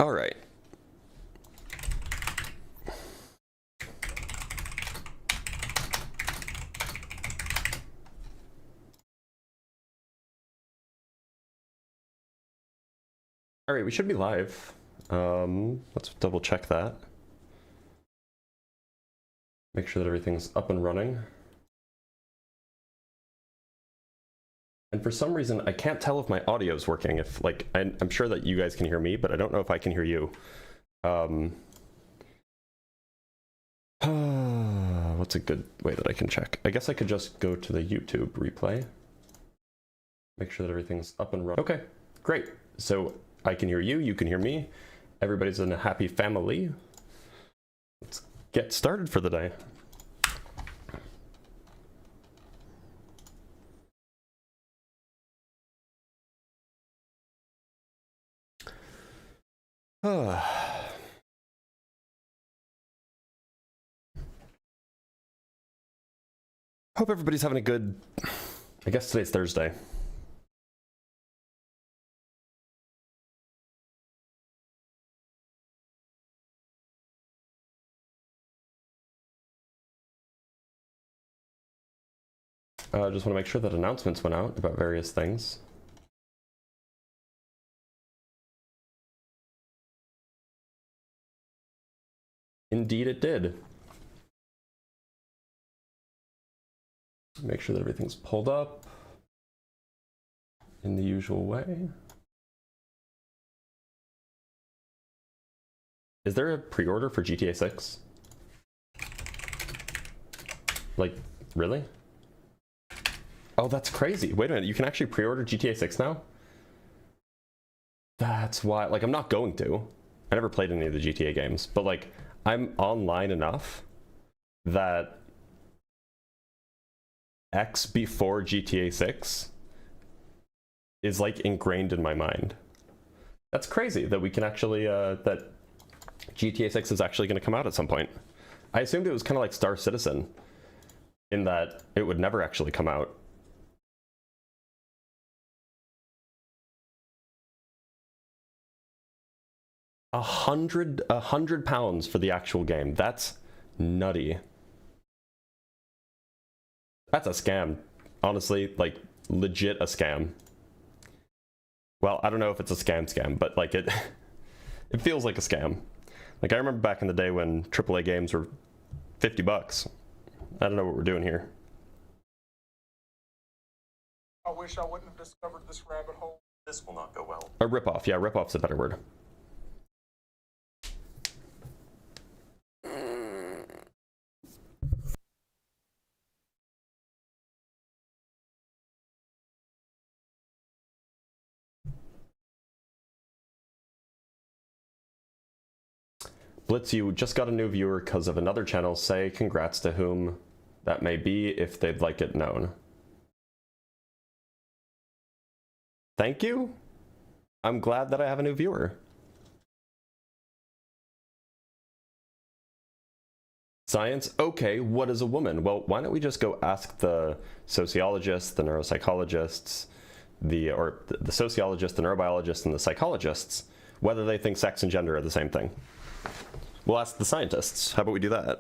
All right. All right, we should be live. Let's double check that. Make sure that everything's up and running. And for some reason, I can't tell if my audio is working. If like, I'm sure that you guys can hear me, but I don't know if I can hear you. What's a good way that I can check? I guess I could just go to the YouTube replay. Make sure that everything's up and running. Okay, great. So I can hear you, you can hear me. Everybody's in a happy family. Let's get started for the day. Hope everybody's having a good, I guess today's Thursday. I just want to make sure that announcements went out about various things. Indeed it did. Make sure that everything's pulled up in the usual way. Is there a pre-order for GTA 6? Like, really? Oh, that's crazy. Wait a minute, you can actually pre-order GTA 6 now? That's why, like, I'm not going to. I never played any of the GTA games, but like, I'm online enough that X before GTA 6 is like ingrained in my mind. That's crazy that we can actually, that GTA 6 is actually going to come out at some point. I assumed it was kind of like Star Citizen in that it would never actually come out. £100 for the actual game. That's nutty. That's a scam. Honestly, like legit a scam. Well, I don't know if it's a scam, but like it feels like a scam. Like I remember back in the day when AAA games were $50. I don't know what we're doing here. I wish I wouldn't have discovered this rabbit hole. This will not go well. A ripoff, yeah, ripoff's a better word. Blitz, you just got a new viewer because of another channel. Say congrats to whom that may be if they'd like it known. Thank you. I'm glad that I have a new viewer. Science? Okay, what is a woman? Well, why don't we just go ask the sociologists, the neuropsychologists, the sociologists, the neurobiologists, and the psychologists whether they think sex and gender are the same thing. We'll ask the scientists. How about we do that?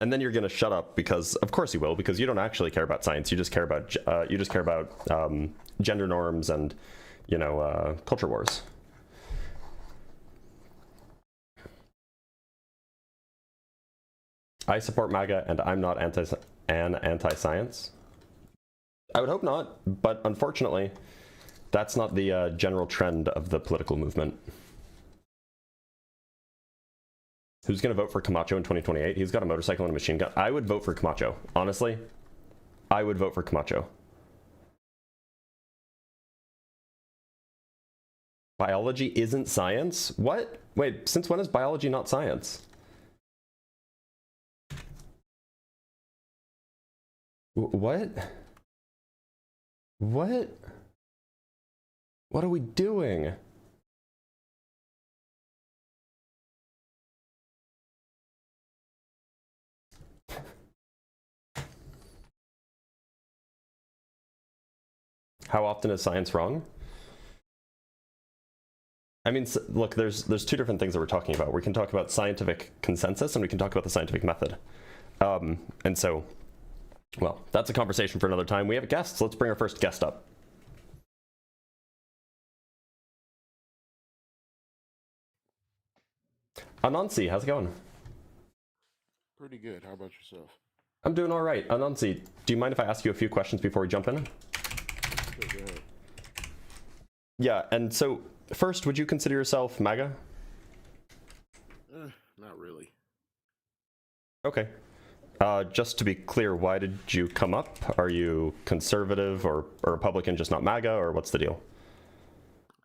And then you're gonna shut up because, of course you will, because you don't actually care about science. You just care about gender norms and, you know, culture wars. I support MAGA, and I'm not anti-science. I would hope not, but unfortunately, that's not the general trend of the political movement. Who's going to vote for Camacho in 2028? He's got a motorcycle and a machine gun. I would vote for Camacho. Honestly, I would vote for Camacho. Biology isn't science? What? Wait, since when is biology not science? What? What? What are we doing? How often is science wrong? I mean, look, there's two different things that we're talking about. We can talk about scientific consensus and we can talk about the scientific method. And so, well, that's a conversation for another time. We have a guest, so let's bring our first guest up. Anansi, how's it going? Pretty good. How about yourself? I'm doing all right. Anansi, do you mind if I ask you a few questions before we jump in? Sure, go ahead. Yeah, and so first, would you consider yourself MAGA? Not really. Okay. Just to be clear, why did you come up? Are you conservative or Republican, just not MAGA, or what's the deal?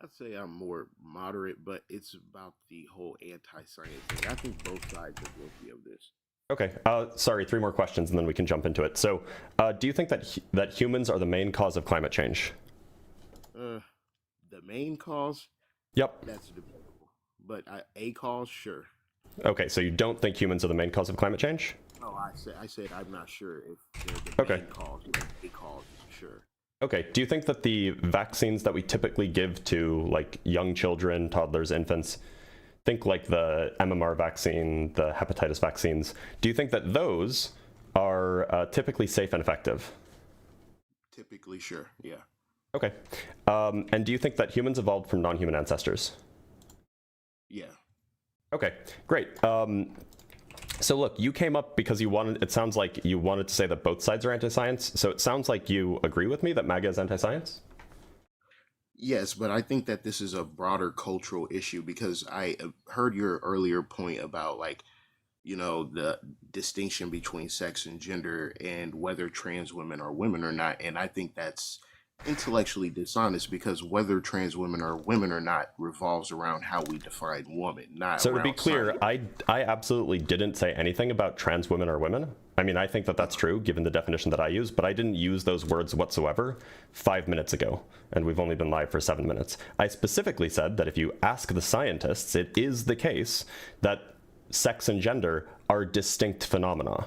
I'd say I'm more moderate, but it's about the whole anti-science thing. I think both sides are guilty of this. Okay. Sorry, 3 more questions, and then we can jump into it. So, do you think that humans are the main cause of climate change? The main cause? Yep. That's debatable. But a cause, sure. Okay, so you don't think humans are the main cause of climate change? No, I said I'm not sure if they're the main cause, but a cause, sure. Okay, do you think that the vaccines that we typically give to like young children, toddlers, infants, think like the MMR vaccine, the hepatitis vaccines, do you think that those are typically safe and effective? Typically, sure, yeah. Okay, and do you think that humans evolved from non-human ancestors? Yeah. Okay, great. So look, you came up because it sounds like you wanted to say that both sides are anti-science. So it sounds like you agree with me that MAGA is anti-science? Yes, but I think that this is a broader cultural issue because I heard your earlier point about the distinction between sex and gender and whether trans women are women or not. And I think that's intellectually dishonest because whether trans women are women or not revolves around how we define woman, not So to be around clear, science. I absolutely didn't say anything about trans women or women. I mean, I think that that's true given the definition that I use, but I didn't use those words whatsoever 5 minutes ago, and we've only been live for 7 minutes. I specifically said that if you ask the scientists, it is the case that sex and gender are distinct phenomena.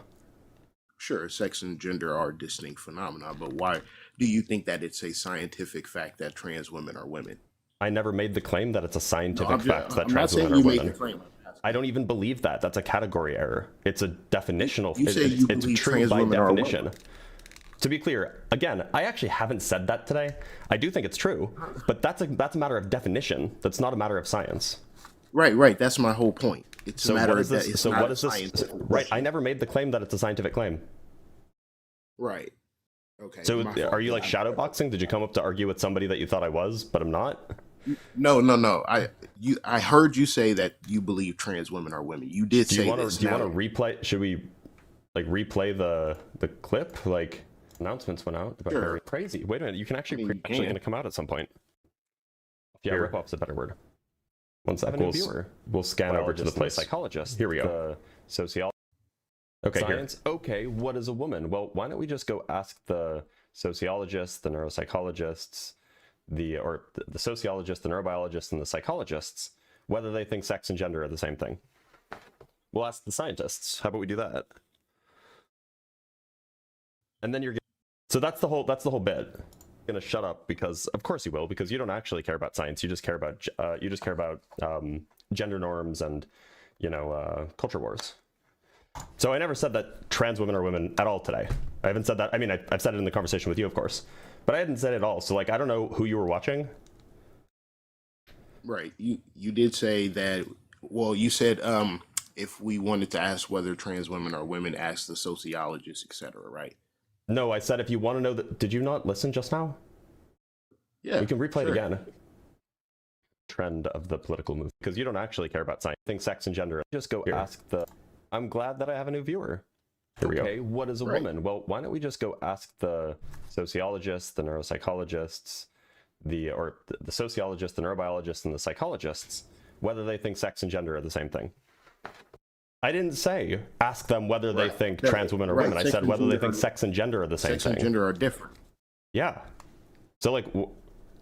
Sure, sex and gender are distinct phenomena, but why do you think that it's a scientific fact that trans women are women? I never made the claim that it's a No, scientific fact that I'm not trans saying women are you made the women. claim. I don't even believe that. That's a category error. It's a definitional. You say you it's believe true trans by women are definition. women. To be clear, again, I actually haven't said that today. I do think it's true, but that's a matter of definition. That's not a matter of science. Right. That's my whole point. It's a So matter what of is that. this? It's So not what a is this? scientific Right. question. I never made the claim that it's a scientific claim. Right. Okay. So my fault. are you like shadowboxing? Did you come up to argue with somebody that you thought I was, but I'm not? No. I heard you say that you believe trans women are women. You did Do say you want this. to? Do you Now, want to replay? Should we like replay the clip? Like announcements went out. But Sure. very crazy. Wait a minute. You can actually I mean, you actually can. going to come out at some point. Yeah, Here. rip off's a better word. One sec. We'll We'll scan over to the biologist and place. the Psychologist. Here we go. The sociologist. Okay. Science. Okay. What is a woman? Well, why don't we just go ask the sociologists, the neuropsychologists, the sociologists, the neurobiologists, and the psychologists whether they think sex and gender are the same thing. We'll ask the scientists. How about we do that? And then so that's the whole bit. I'm gonna shut up because of course you will, because you don't actually care about science. You just care about gender norms and culture wars. So I never said that trans women are women at all today. I haven't said that. I mean, I've said it in the conversation with you, of course, but I hadn't said it at all. So like, I don't know who you were watching. Right. You did say that. Well, you said if we wanted to ask whether trans women are women, ask the sociologists, etc. Right. No, I said if you want to know that. Did you not listen just now? Yeah. You can replay it sure. again. Trend of the political movement, because you don't actually care about science. Think sex and gender. Just go ask the. I'm glad that I have a new viewer. Here we go. Okay, what is a woman? Well, why don't we just go ask the sociologists, the neuropsychologists, the sociologists, the neurobiologists, and the psychologists whether they think sex and gender are the same thing. I didn't say ask them whether they think trans women are women. I said whether they think sex and gender are the same thing. Sex and gender are different. Yeah. So like,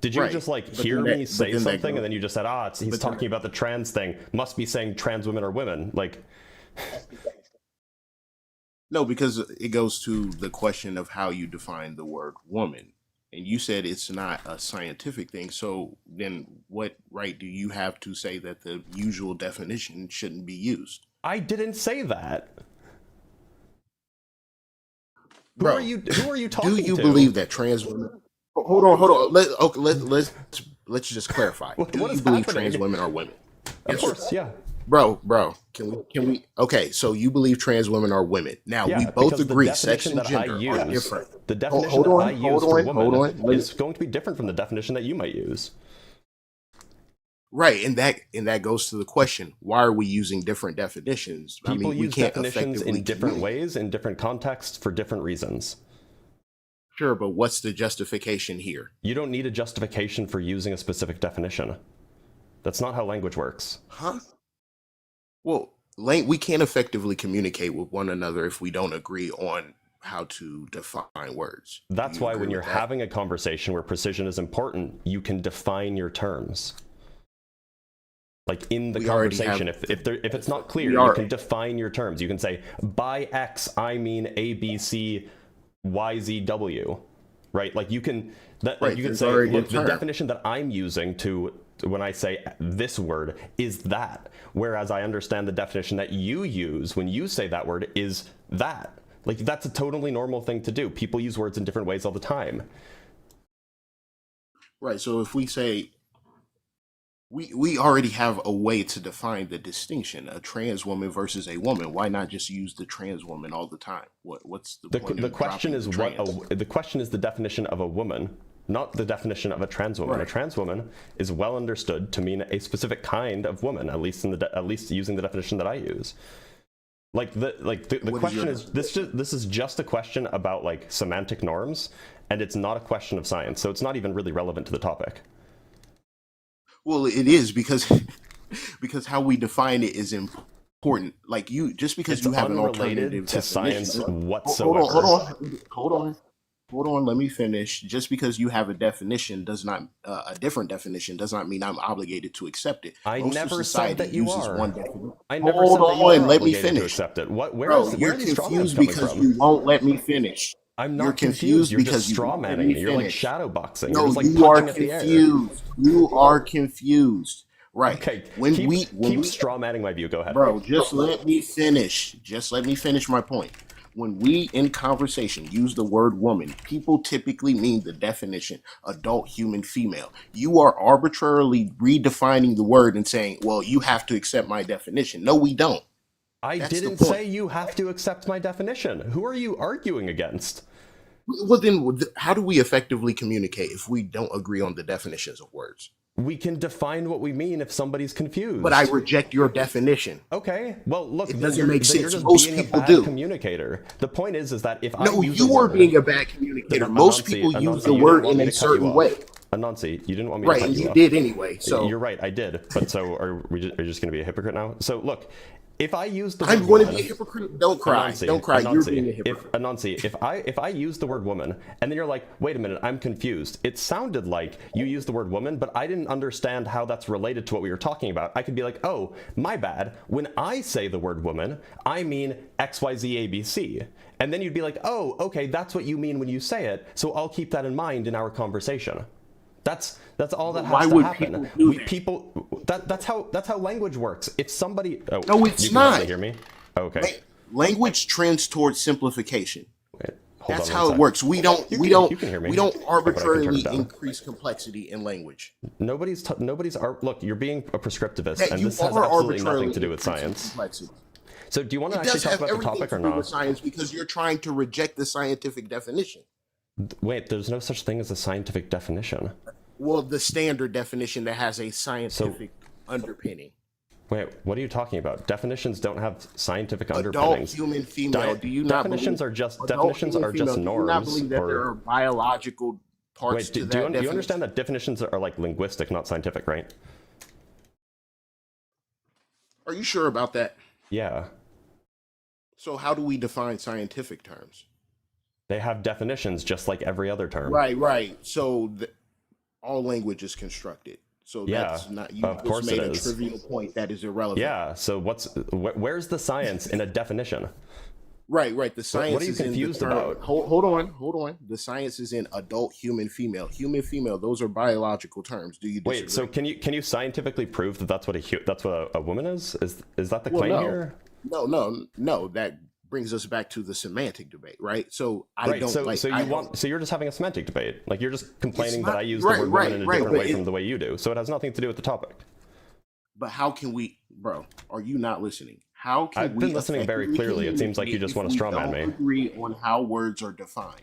did you just like hear me say something and then you just said, he's talking about the trans thing. Must be saying trans women are women. Like. No, because it goes to the question of how you define the word woman. And you said it's not a scientific thing. So then what right do you have to say that the usual definition shouldn't be used? I didn't say that. Who Bro, are you talking do you to? believe that trans women? Hold on. Let's just clarify. What Do you is believe happening? trans women are women? Of course, yeah. Bro, can we? Okay, so you believe trans women are women. Now Yeah, we both because agree the sex definition and that I gender are use, different. the definition Hold that on, I use for hold woman on. is going to be different from the definition that you might use. Right, and that goes to the question: why are we using different definitions? People we use can't definitions effectively in different communicate. ways, in different contexts, for different reasons. Sure, but what's the justification here? You don't need a justification for using a specific definition. That's not how language works. Huh? Well, we can't effectively communicate with one another if we don't agree on how to define words. Do That's you why agree when you're with that? having a conversation where precision is important, you can define your terms. Like in the We already conversation, have- if it's not clear, we you are- can define your terms. You can say, by X, I mean A, B, C, Y, Z, W, right? Like you can, Right, you can there's say, already a look, the term. definition that I'm using to when I say this word is that, whereas I understand the definition that you use when you say that word is that. Like that's a totally normal thing to do. People use words in different ways all the time. Right. So if we say we already have a way to define the distinction, a trans woman versus a woman. Why not just use the trans woman all the time? What's the point The of question dropping is the trans? the question is the definition of a woman, not the definition of a trans woman. Right. A trans woman is well understood to mean a specific kind of woman, at least at least using the definition that I use. The What is question your- is this is just a question about like semantic norms, and it's not a question of science, so it's not even really relevant to the topic. Well, it is because because how we define it is important. Like you, just because It's you have an unrelated alternative to science definition. whatsoever. Hold on. Let me finish. Just because you have a definition does not a different definition does not mean I'm obligated to accept it. I Most of never society said that you uses are. one definition. I never Hold said that you on, are let me obligated to finish. accept it. Where Bro, are you're these straw mans confused coming because from? you won't let me finish. I'm You're not confused. You're because just you straw won't let manning me me. You're like finish. shadow boxing. No, You're just like you are punching at the air. confused. You are confused. Right. Okay, When keep we straw manning my view. Go ahead. Bro, just let me finish. Just let me finish my point. When we in conversation use the word woman, people typically mean the definition adult human female. You are arbitrarily redefining the word and saying, well, you have to accept my definition. No, we don't. I That's the didn't point. say you have to accept my definition. Who are you arguing against? Well, then how do we effectively communicate if we don't agree on the definitions of words? We can define what we mean if somebody's confused. But I reject your definition. Okay. Well, look, It then doesn't you're, make then you're sense. just Most being a people bad do. communicator. The point is that if I No, use you a are word, being a bad communicator. then Most Anansi, people use Anansi, the you word didn't want in me a to cut you certain off. way. Anansi, you didn't want me to Right, cut and you you off. did anyway. So You're right, I did. But so are you just going to be a hypocrite now? So look, if I use the word I'm going to woman- be a hypocrite. Don't cry. Anansi, Don't cry. You're Anansi, being a hypocrite. if I use the word woman and then you're like, wait a minute, I'm confused. It sounded like you used the word woman, but I didn't understand how that's related to what we were talking about. I could be like, oh, my bad. When I say the word woman, I mean XYZ ABC. And then you'd be like, oh, okay, that's what you mean when you say it. So I'll keep that in mind in our conversation. That's all that has Why to would happen. people do that? That's how language works. If somebody No, it's you can not. hardly hear me. Okay. Language trends towards simplifcation. Wait, hold That's on how one it sec. works. We don't You can hear me. we don't Oh, but I can turn arbitrarily it down. increase complexity in language. Nobody's look, you're being a prescriptivist, That and you this has are absolutely arbitrarily nothing to do with increasing science. complexity. So do you want to It actually does talk have about the everything topic to or do with not? science because you're trying to reject the scientific definition. Wait, there's no such thing as a scientific definition. Well, the standard definition that has a scientific underpinning. Wait, what are you talking about? Definitions don't have scientific Adult underpinnings. human female. Do you not definitions believe, are just adult definitions human are just female, do you not norms. believe that there are biological parts Wait, to do that you definition? understand that definitions are like linguistic, not scientific, right? Are you sure about that? Yeah. So how do we define scientific terms? They have definitions just like every other term. Right. So all language is constructed. So Yeah, that's not, you of just course made it a is. trivial point that is irrelevant. Yeah, so where's the science in a definition? Right. The science What are you is in the confused term. about? Hold on. The science is in adult human female. Human female. Those are biological terms. Do you disagree? Wait, so can you scientifically prove that that's what a woman is? Is that the Well, claim no. here? No. That brings us back to the semantic debate, right? So I Right. don't So like. so I you don't, want so you're just having a semantic debate. Like you're just complaining it's that not I use right, the word woman in a different but way from the way you do. So it has nothing to do with the topic. But how can we, bro? Are you not listening? How can I've we been listening very effectively clearly. It seems like you communicate just if want to we strawman don't me. agree on how words are defined?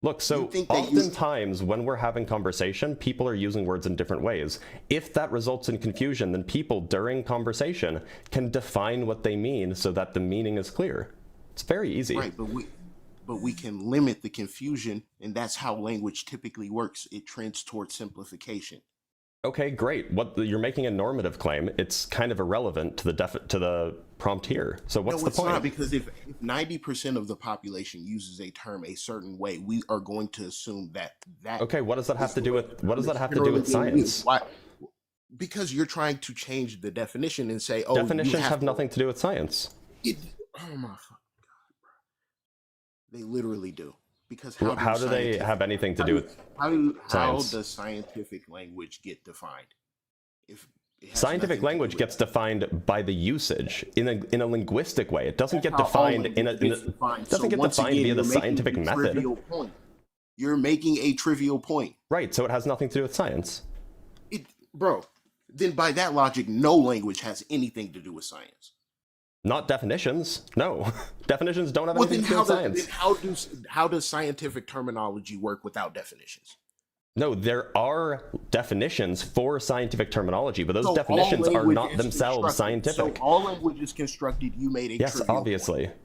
Look, so think that you- oftentimes when we're having conversation, people are using words in different ways. If that results in confusion, then people during conversation can define what they mean so that the meaning is clear. It's very easy. Right, but we can limit the confusion, and that's how language typically works. It trends towards simplification. Okay, great. You're making a normative claim. It's kind of irrelevant to the prompt here. So what's No, the it's point? not, because if 90% of the population uses a term a certain way, we are going to assume that Okay, what does that have to do with generally science? Why? Because you're trying to change the definition and say, oh, Definitions have nothing to do with science. Oh my fucking god, bro! They literally do. Because How do they have anything to do with how science? does scientific language get defined? If it has Scientific nothing to language do gets defined by the usage in a linguistic way. It doesn't get how all defined in a language gets defined. doesn't get once defined again, via the you're making scientific a method. trivial point. You're making a trivial point. Right, so it has nothing to do with science. Bro, then by that logic, no language has anything to do with science. Not definitions. No. Definitions don't have Well, anything then to do with science. how does scientific terminology work without definitions? No, there are definitions for scientific terminology, but those So definitions all are language not is themselves constructed. scientific. So all language is constructed. You made a Yes, trivial obviously. point.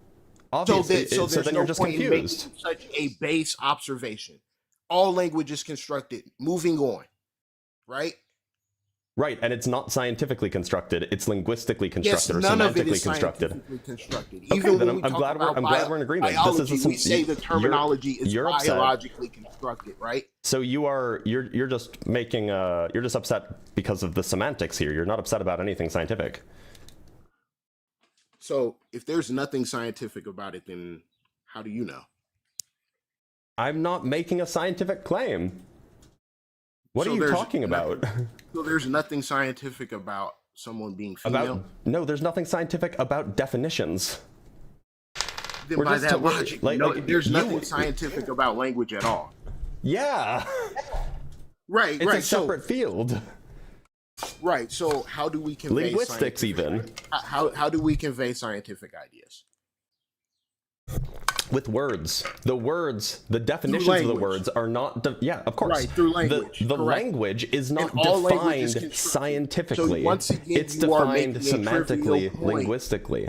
Obviously. So So there's then no you're just point in making confused. such a base observation. All language is constructed. Moving on, right? Right, and it's not scientifically constructed. It's linguistically Yes, constructed or none of it semantically is constructed. scientifically constructed. Okay, Even then when we I'm talk glad about we're in agreement. biology, This is we say the terminology is you're upset. biologically constructed, right? So you're just making you're just upset because of the semantics here. You're not upset about anything scientific. So if there's nothing scientific about it, then how do you know? I'm not making a scientific claim. What So are you there's talking about? So there's nothing scientific about someone being female? No, there's nothing scientific about definitions. Then we're by just that we're- logic, like- no, like, there's you- nothing scientific about language at all. Yeah, Right, it's right. a separate field. Right. So how do we convey Linguistics, even how do we convey scientific ideas? with words. The definitions of the language. words are not. Yeah, of course. Right, through language, The correct. language is not And all language is defined constructed. scientifically. So once again, it's you are making defined a trivial semantically, point. linguistically.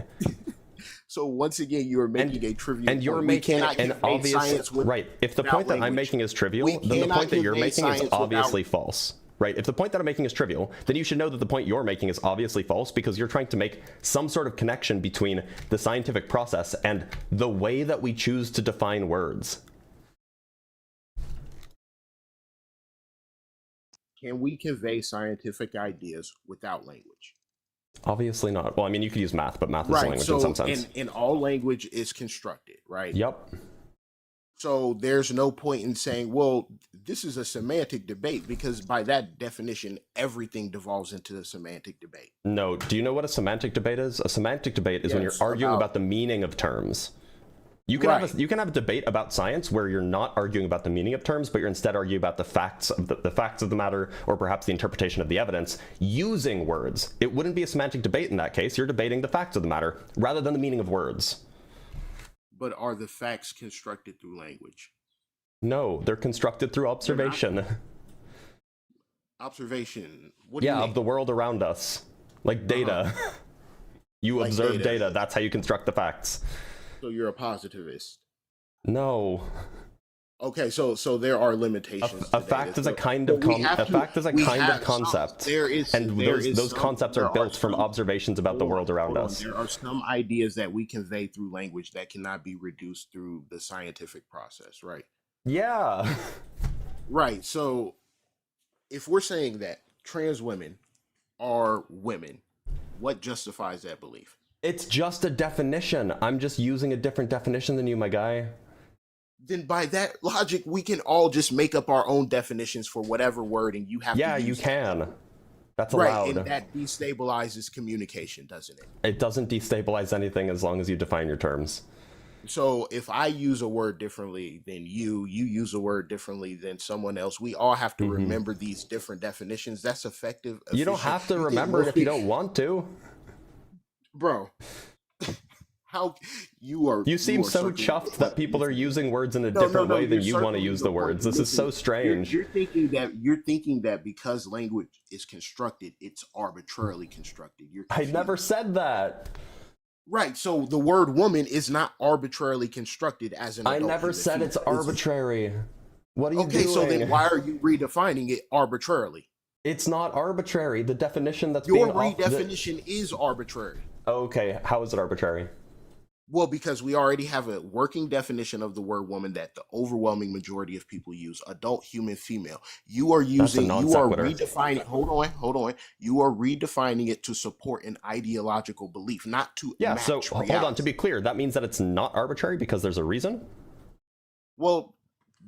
So once again, you are making a trivial And you're point. making We cannot an convey obvious science right. If the without point that I'm language. making is trivial, We then the cannot point that you're convey making is science without- obviously false. Right? If the point that I'm making is trivial, then you should know that the point you're making is obviously false because you're trying to make some sort of connection between the scientific process and the way that we choose to define words. Can we convey scientific ideas without language? Obviously not. Well, I mean, you could use math, but math is a Right. language So in some sense. in all language is constructed, right? Yep. So there's no point in saying, well, this is a semantic debate, because by that definition, everything devolves into the semantic debate. No. Do you know what a semantic debate is? A semantic debate is when you're Yes, arguing about the meaning of terms. You can Right. you can have a debate about science where you're not arguing about the meaning of terms, but you're instead arguing about the facts of the facts of the matter, or perhaps the interpretation of the evidence using words. It wouldn't be a semantic debate in that case. You're debating the facts of the matter rather than the meaning of words. But are the facts constructed through language? No, they're constructed through observation. Observation. What do you Yeah, mean? of the world around us, like data. You Like observe data. data. That's how you construct the facts. So you're a positivist. No. Okay, so there are limitations. A to fact data. is a So- kind of but we have a to- fact is a we kind have of concept. There is, And there those is those some- concepts there are built from some- observations about the world around hold on. us. There are some ideas that we convey through language that cannot be reduced through the scientific process, right? Yeah. Right. So if we're saying that trans women are women, what justifies that belief? It's just a definition. I'm just using a different definition than you, my guy. Then by that logic, we can all just make up our own definitions for whatever word, and you have Yeah, to you use can. That's right, allowed. and that destabilizes communication, doesn't it? It doesn't destabilize anything as long as you define your terms. So if I use a word differently than you use a word differently than someone else, we all have to remember these different definitions. That's effective. You don't efficient. have to remember it if you don't want to. Bro. How you seem so chuffed that people are using words in a different way than you want to use the words. This is so strange. You're thinking that because language is constructed, it's arbitrarily constructed. I never said that. Right. So the word woman is not arbitrarily constructed as an adult. I never said it's arbitrary. What are you doing? Okay, so then why are you redefining it arbitrarily? It's not arbitrary. The definition that's your being redefinition is arbitrary. Okay, how is it arbitrary? Well, because we already have a working definition of the word woman that the overwhelming majority of people use: adult, human, female. You are redefining. Hold on. You are redefining it to support an ideological belief, not to match so reality. Hold on. To be clear, that means that it's not arbitrary because there's a reason. Well,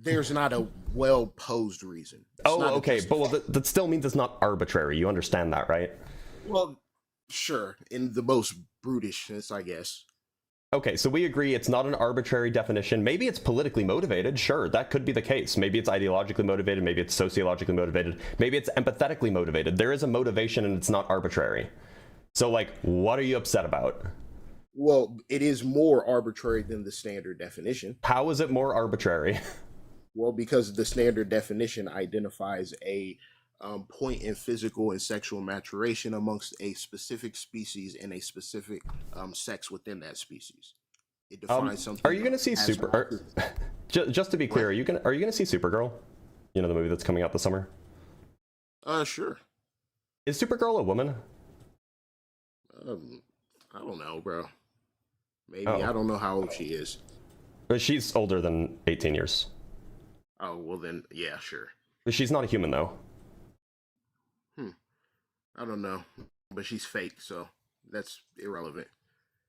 there's not a well-posed reason. Okay, but that still means it's not arbitrary. You understand that, right? Well, sure, in the most brutish sense, I guess. Okay, so we agree it's not an arbitrary definition. Maybe it's politically motivated. Sure, that could be the case. Maybe it's ideologically motivated. Maybe it's sociologically motivated. Maybe it's empathetically motivated. There is a motivation and it's not arbitrary. So, like, what are you upset about? Well, it is more arbitrary than the standard definition. How is it more arbitrary? Well, because the standard definition identifies a point in physical and sexual maturation amongst a specific species and a specific sex within that species. It defines something. Are you going to see just to be clear, are you going to see Supergirl? You know, the movie that's coming out this summer. Sure. Is Supergirl a woman? I don't know, bro. Maybe. I don't know how old she is. But she's older than 18 years. Oh, well then, yeah, sure. But she's not a human, though. I don't know, but she's fake, so that's irrelevant.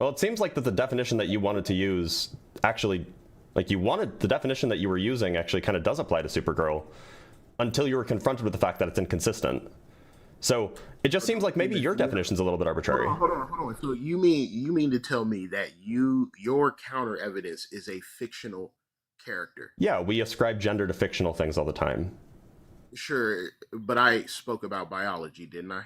Well, it seems like that the definition that you wanted to use actually, the definition that you were using actually kind of does apply to Supergirl until you were confronted with the fact that it's inconsistent. So it just seems like maybe your definition's a little bit arbitrary. Hold on. So you mean to tell me that your counter evidence is a fictional character? Yeah, we ascribe gender to fictional things all the time. Sure, but I spoke about biology, didn't I?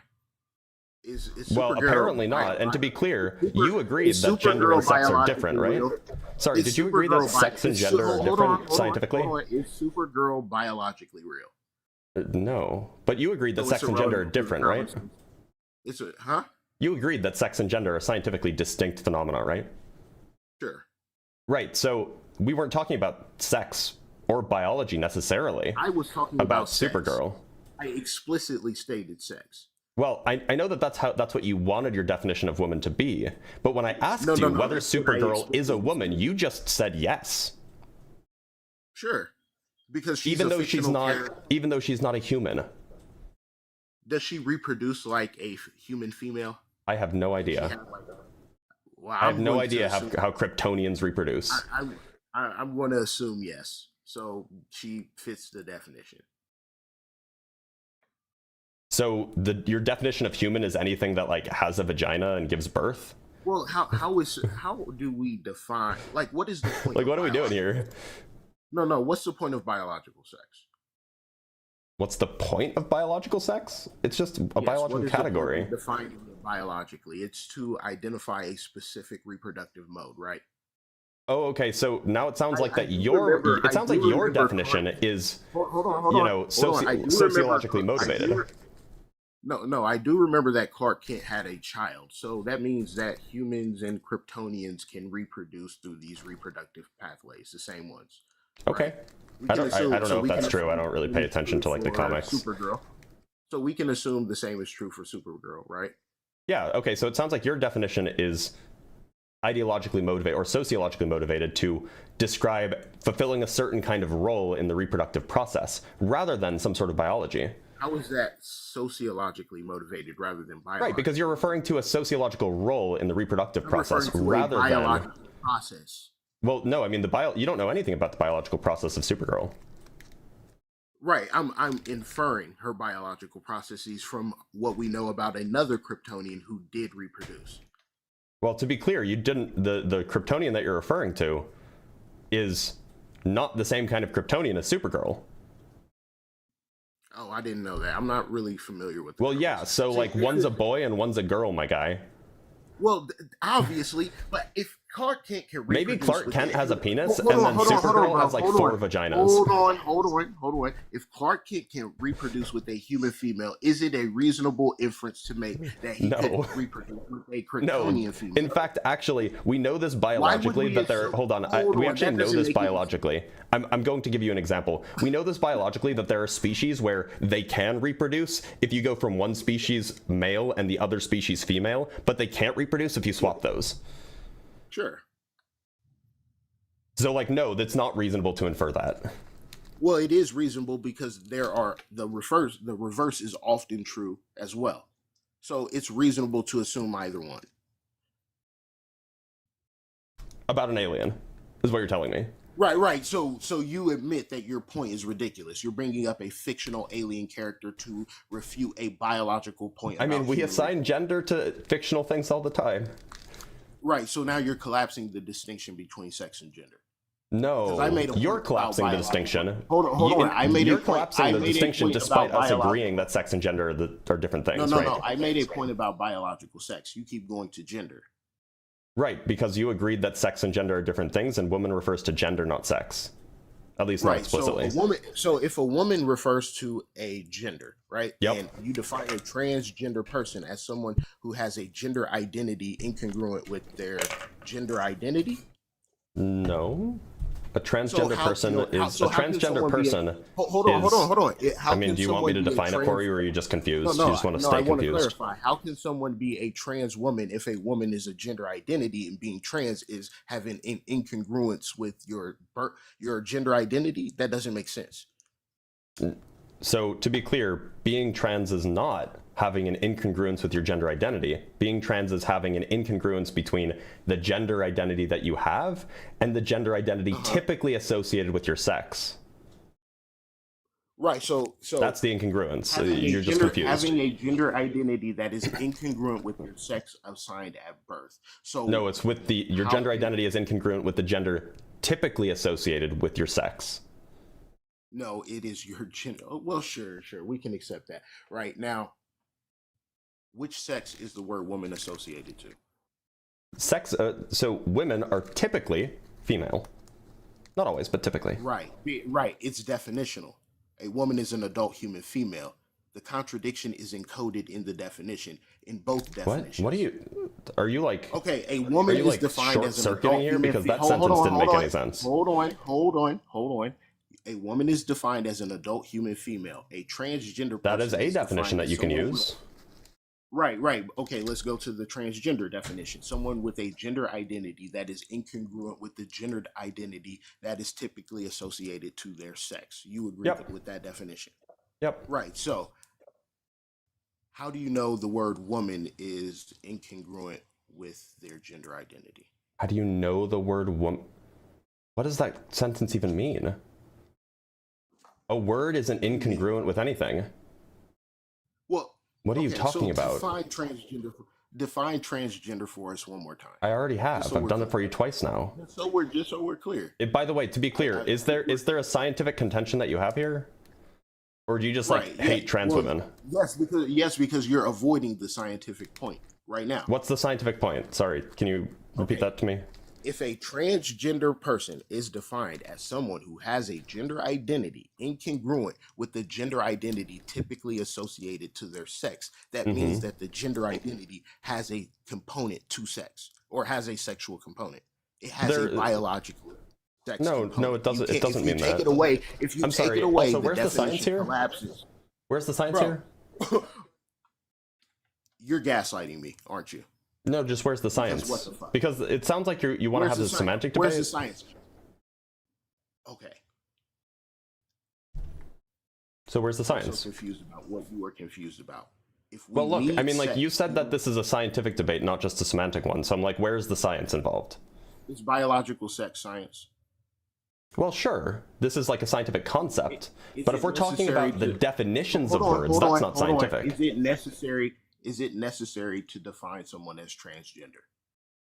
Well, apparently not. And to be clear, you agreed that gender and sex are different, right? Sorry, did you agree that sex and gender are different scientifically? Is Supergirl biologically real? No, but you agreed that sex and gender are different, right? You agreed that sex and gender are scientifically distinct phenomena, right? Sure. Right, so we weren't talking about sex or biology necessarily. I was talking about Supergirl. I explicitly stated sex. Well, I know that's what you wanted your definition of woman to be, but when I asked you whether Supergirl is a woman, you just said yes. Sure, because she's even though she's not a human. Does she reproduce like a human female? I have no idea. I have no idea how Kryptonians reproduce. I'm going to assume yes. So she fits the definition. So your definition of human is anything that like has a vagina and gives birth? Well, how do we define, like, what is the point? Like, what are we doing here? No. What's the point of biological sex? What's the point of biological sex? It's just a biological category. Defining it biologically, it's to identify a specific reproductive mode, right? Oh, okay. So now it sounds like your definition is, sociologically motivated. No, I do remember that Clark Kent had a child. So that means that humans and Kryptonians can reproduce through these reproductive pathways, the same ones. Okay. Right? I don't know if that's true. I don't really pay attention to like the comics. Supergirl. So we can assume the same is true for Supergirl, right? Yeah. Okay. So it sounds like your definition is ideologically motivated or sociologically motivated to describe fulfilling a certain kind of role in the reproductive process rather than some sort of biology. How is that sociologically motivated rather than biological? Right, because you're referring to a sociological role in the reproductive process rather than biological process. Well, no, I mean you don't know anything about the biological process of Supergirl. Right, I'm inferring her biological processes from what we know about another Kryptonian who did reproduce. Well, to be clear, you didn't. The Kryptonian that you're referring to is not the same kind of Kryptonian as Supergirl. Oh, I didn't know that. I'm not really familiar with. Well, yeah. So like, one's a boy and one's a girl, my guy. Well, obviously, but if Clark Kent can reproduce, maybe Clark Kent has a penis, and then Supergirl has like 4 vaginas. Hold on. If Clark Kent can reproduce with a human female, is it a reasonable inference to make that he could reproduce with a Kryptonian female? In fact, actually, we know this biologically that there. Hold on, we actually know this biologically. I'm going to give you an example. We know this biologically that there are species where they can reproduce if you go from one species male and the other species female, but they can't reproduce if you swap those. Sure. So, like, no, that's not reasonable to infer that. Well, it is reasonable because there are the reverse is often true as well. So it's reasonable to assume either one. About an alien, is what you're telling me. Right. So you admit that your point is ridiculous. You're bringing up a fictional alien character to refute a biological point. I mean, we assign gender to fictional things all the time. Right, so now you're collapsing the distinction between sex and gender. No, you're collapsing the distinction. Hold on. You're collapsing the distinction despite us agreeing that sex and gender are different things. No. I made a point about biological sex. You keep going to gender. Right, because you agreed that sex and gender are different things, and woman refers to gender, not sex. At least not explicitly. So if a woman refers to a gender, right? Yep. And you define a transgender person as someone who has a gender identity incongruent with their gender identity? No. A transgender person is a transgender person. Hold on. I mean, do you want me to define it for you, or are you just confused? You just want to stay confused? I want to clarify. How can someone be a trans woman if a woman is a gender identity and being trans is having an incongruence with your gender identity? That doesn't make sense. So, to be clear, being trans is not having an incongruence with your gender identity. Being trans is having an incongruence between the gender identity that you have and the gender identity typically associated with your sex. Right, so that's the incongruence. You're just confused. Having a gender identity that is incongruent with your sex assigned at birth. So no, it's with your gender identity is incongruent with the gender typically associated with your sex. No, it is your gender. Well, sure, we can accept that. Right now, which sex is the word woman associated to? Sex. So women are typically female. Not always, but typically. Right. It's definitional. A woman is an adult human female. The contradiction is encoded in the definition, in both definitions. What are you like? Okay, a woman is defined as an adult here because that sentence didn't make any sense. Hold on. A woman is defined as an adult human female. A transgender person that is a definition that you can use. Right. Okay, let's go to the transgender definition. Someone with a gender identity that is incongruent with the gendered identity that is typically associated to their sex. You agree with that definition? Yep. Right. So, how do you know the word woman is incongruent with their gender identity? How do you know the word woman? What does that sentence even mean? A word isn't incongruent with anything. Well, what are you talking about? Define transgender for us one more time. I already have. I've done it for you twice now. So we're clear. By the way, to be clear, is there a scientific contention that you have here, or do you just hate trans women? Yes, because you're avoiding the scientific point right now. What's the scientific point? Sorry, can you repeat that to me? If a transgender person is defined as someone who has a gender identity incongruent with the gender identity typically associated to their sex, that means that the gender identity has a component to sex or has a sexual component. It has a biological sex component. No, it doesn't. It doesn't mean that. Take it away. If you take it away, also, where's the science here? Collapses. Where's the science here? You're gaslighting me, aren't you? No, just where's the science? Because it sounds like you want to have this semantic debate. Where's the science? Okay. So where's the I'm science? so confused about what you were confused about. If we Well, look, need I mean, like, sex, you said that this is a scientific debate, not just a semantic one. So I'm like, where's the science involved? it's biological sex science. Well, sure, this is like a scientific concept. But Is if it we're talking necessary about the to definitions of hold on, words, hold that's on, not hold on. scientific. Is it necessary to define someone as transgender?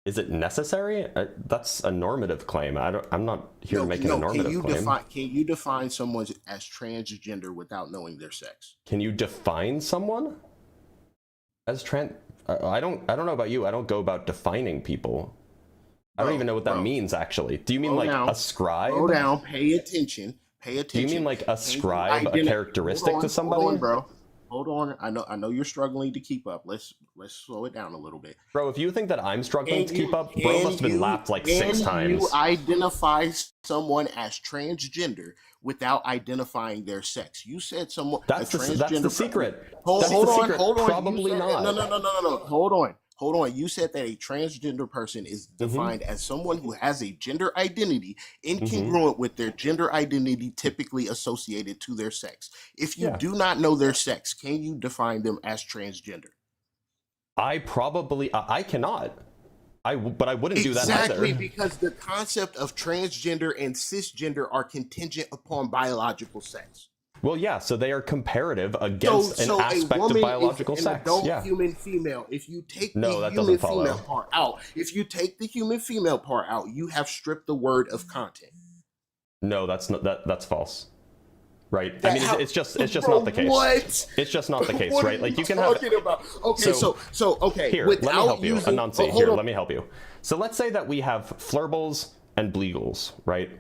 Is it necessary? That's a normative claim. I'm not here to make a normative claim. Can you define someone as transgender without knowing their sex? Can you define someone as trans? I don't know about you. I don't go about defining people. I don't even know what that means, actually. Do you mean like ascribe? Slow down. Pay attention. Pay attention. Do you mean like ascribe a characteristic to somebody? Hold on, bro. Hold on. I know you're struggling to keep up. Let's slow it down a little bit. Bro, if you think that I'm struggling to keep up, bro must have been lapped like 6 times. You identify someone as transgender without identifying their sex. You said someone that's the secret. Hold on. Probably not. No. Hold on. You said that a transgender person is defined as someone who has a gender identity incongruent with their gender identity typically associated to their sex. If you do not know their sex, can you define them as transgender? I cannot. But I wouldn't do that either. Exactly, because the concept of transgender and cisgender are contingent upon biological sex. Well, yeah, so they are comparative against an aspect of biological sex. Adult human female. If you take the human female part out, you have stripped the word of content. No, that's false. Right? I mean, it's just not the case. What? It's just not the case, what right? Like you can talking have. About? Okay, so okay. Here, let me help you. Anansi, here, let me help you. So let's say that we have flurbles and bleagles, right?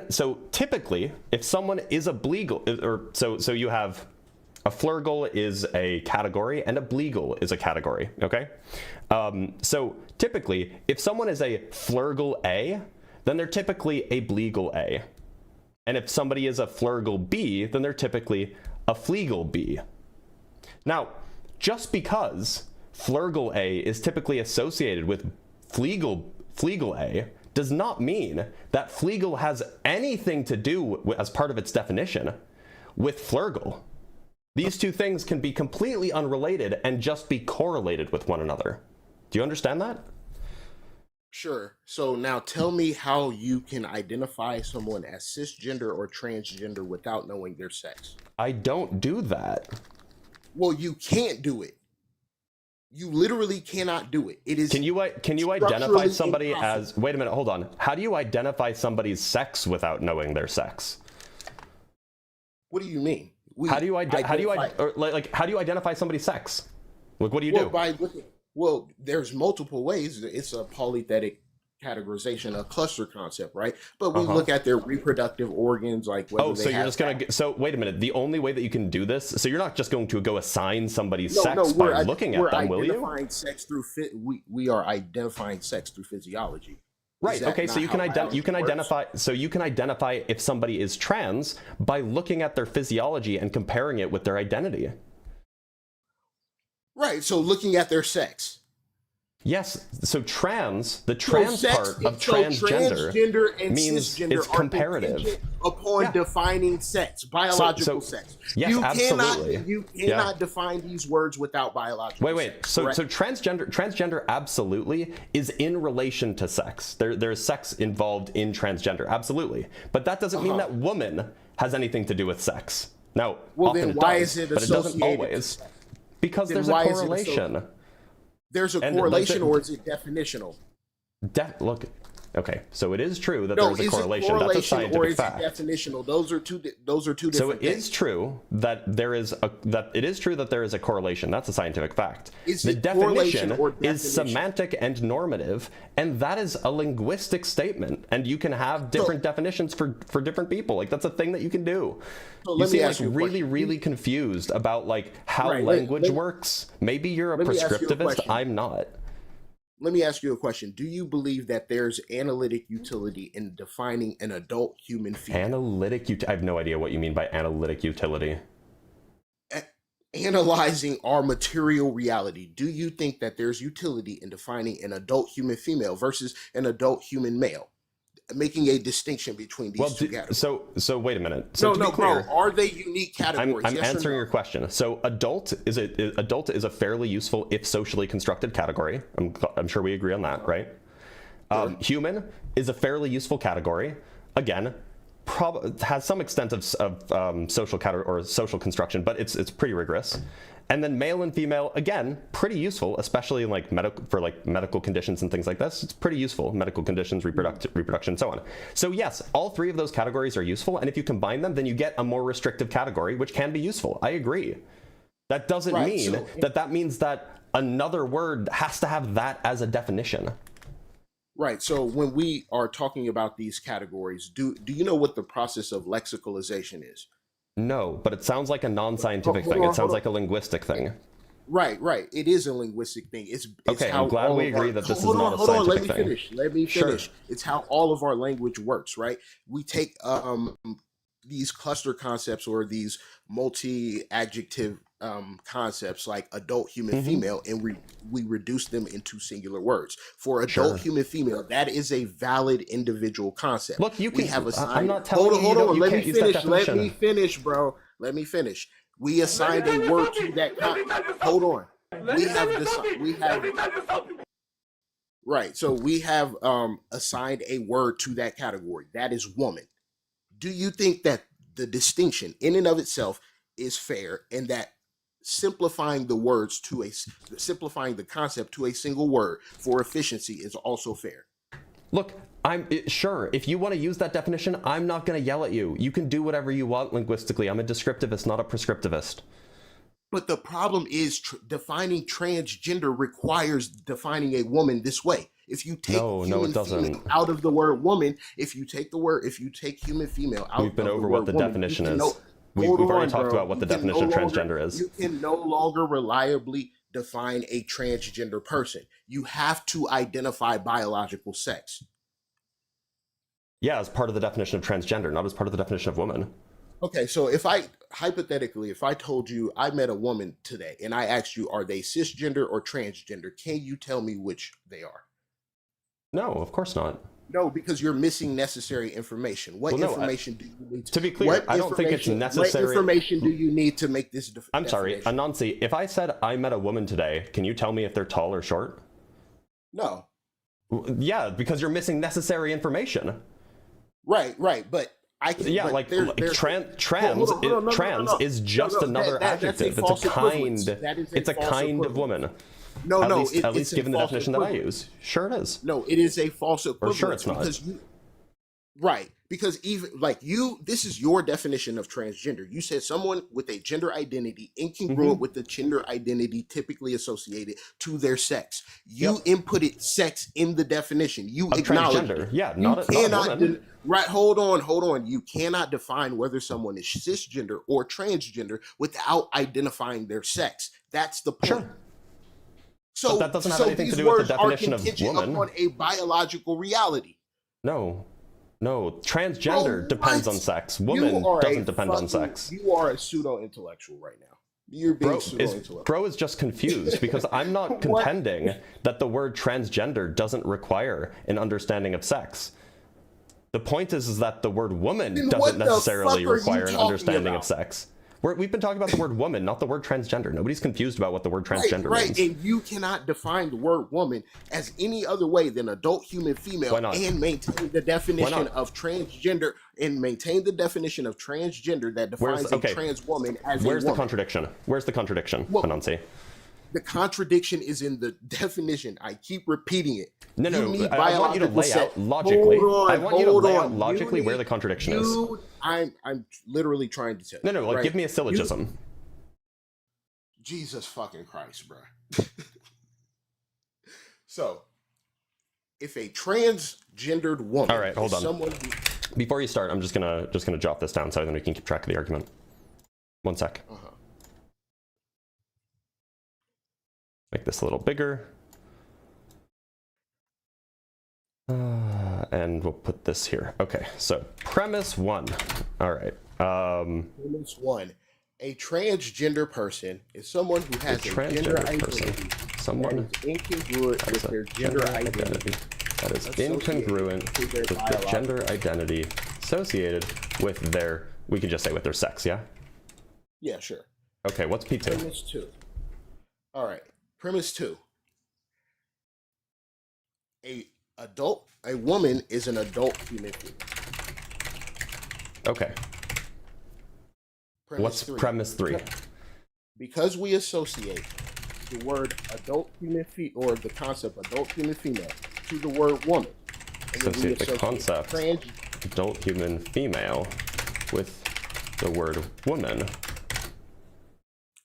So typically, if someone is a bleagle, so you have a flurgle is a category and a bleagle is a category, okay? So typically, if someone is a flurgle A, then they're typically a bleagle A. And if somebody is a flurgle B, then they're typically a fleagle B. Now, just because flurgle A is typically associated with fleagle A, does not mean that fleagle has anything to do, as part of its definition, with flurgle. These two things can be completely unrelated and just be correlated with one another. Do you understand that? Sure. So now tell me how you can identify someone as cisgender or transgender without knowing their sex. I don't do that. Well, you can't do it. You literally cannot do it. It is. Can you identify somebody as? Wait a minute. Hold on. How do you identify somebody's sex without knowing their sex? What do you mean? How do you identify somebody's sex? Like, what do you do? Well, there's multiple ways. It's a polythetic categorization, a cluster concept, right? But we look at their reproductive organs, like whether so you're just gonna. So wait a minute. The only way that you can do this, so you're not just going to go assign somebody's sex by looking at them, will you? We are identifying sex through physiology. Right. Okay. So you can identify. So you can identify if somebody is trans by looking at their physiology and comparing it with their identity. Right. So looking at their sex. Yes. So the trans part of transgender means it's comparative upon defining sex, biological sex. Yes, absolutely. You cannot define these words without biological sex. So transgender absolutely is in relation to sex. There's sex involved in transgender, absolutely. But that doesn't mean that woman has anything to do with sex. Now, often it does, but it doesn't always. Because there's a correlation. There's a correlation, or is it definitional? Look, okay, so it is true that there's a correlation. That's a scientific fact. Or is it definitional? Those are two different So it things. is true that there is a correlation. That's a scientific fact. The definition is semantic and normative, and that is a linguistic statement. And you can have different definitions for different people. Like, that's a thing that you can do. So you seem like really confused about like how language works. Maybe you're a prescriptivist. I'm not. Let me ask you a question. Do you believe that there's analytic utility in defining an adult human female? I have no idea what you mean by analytic utility. Analyzing our material reality. Do you think that there's utility in defining an adult human female versus an adult human male? making a distinction between these two categories. So wait a minute. So no, clear, bro. Are they unique categories? I'm yes answering your question. So adult is a fairly useful if socially constructed category. I'm sure we agree on that, right? Sure. Human is a fairly useful category. Again, has some extent of social category or social construction, but it's pretty rigorous. And then male and female, again, pretty useful, especially in like medical conditions and things like this. It's pretty useful, medical conditions, reproduction, and so on. So yes, all three of those categories are useful, and if you combine them, then you get a more restrictive category, which can be useful. I agree. That doesn't mean that means that another word has to have that as a definition. Right. So when we are talking about these categories, do you know what the process of lexicalization is? No, but it sounds like a non-scientific thing. It sounds like a linguistic thing. Right. It is a linguistic thing. It's okay, how I'm glad we agree that this is not a scientific thing. Let me finish. Sure. It's how all of our language works, right? We take these cluster concepts or these multi-adjective concepts like adult, human, female, and we reduce them into singular words. For adult, human, female, that is a valid individual concept. Look, you can have assigned. I'm not telling you. Hold on. Let me finish, bro. Let me finish. We assigned a word to that. Hold on. Right. So we have assigned a word to that category. That is woman. Do you think that the distinction in and of itself is fair, and that simplifying simplifying the concept to a single word for efficiency is also fair? Look, sure, if you want to use that definition, I'm not going to yell at you. You can do whatever you want linguistically. I'm a descriptivist, not a prescriptivist. But the problem is defining transgender requires defining a woman this way. If you take human female out of the word woman, if you take human female out, we've been over what the definition is. We've already talked about what the definition of transgender is. You can no longer reliably define a transgender person. You have to identify biological sex. Yeah, as part of the definition of transgender, not as part of the definition of woman. Okay, so if I told you I met a woman today and I asked you, are they cisgender or transgender? Can you tell me which they are? No, of course not. No, because you're missing necessary information. What information do you need to be clear, I don't think it's necessary. What information do you need to make this definition? I'm sorry, Anansi, if I said I met a woman today, can you tell me if they're tall or short? No. Yeah, because you're missing necessary information. Right, but I can. Yeah, like trans is just another adjective. It's a kind. It's a kind of woman. At least given the definition that I use. Sure it is. No, it is a false equivalence. Or sure it's not. Because even like this is your definition of transgender. You said someone with a gender identity incongruent with the gender identity typically associated to their sex. You inputted sex in the definition. You acknowledge transgender. Yeah, not a woman. Right, hold on. You cannot define whether someone is cisgender or transgender without identifying their sex. That's the point. Sure. So but that doesn't have anything to do with the definition of woman. Upon a biological reality. No, transgender depends on sex. Woman doesn't depend on sex. You are a pseudo-intellectual right now. You're being pseudo-intellectual. Bro is just confused because I'm not contending that the word transgender doesn't require an understanding of sex. The point is that the word woman doesn't necessarily require an understanding of sex. We've been talking about the word woman, not the word transgender. Nobody's confused about what the word transgender means. And you cannot define the word woman as any other way than adult, human, female, and maintain the definition of transgender that defines a trans woman as a woman. Where's the contradiction? Anansi? The contradiction is in the definition. I keep repeating it. No. I want you to lay out logically. Where the contradiction is. I'm literally trying to tell you. No. Give me a syllogism. Jesus fucking Christ, bro. So, if a transgendered woman. All right, hold on. Before you start, I'm just gonna jot this down so then we can keep track of the argument. One sec. Make this a little bigger. And we'll put this here. Okay, so premise one. All right. Premise one. A transgender person is someone who has a gender identity. Someone that is incongruent with their gender identity. that is incongruent with the gender identity associated with their, we can just say with their sex, yeah? Yeah, sure. Okay, what's P2? Premise 2. All right, premise 2. A woman is an adult human being. Okay. Premise 3? Because we associate the word adult human or the concept adult human female to the word woman. Associate the concept adult human female with the word woman.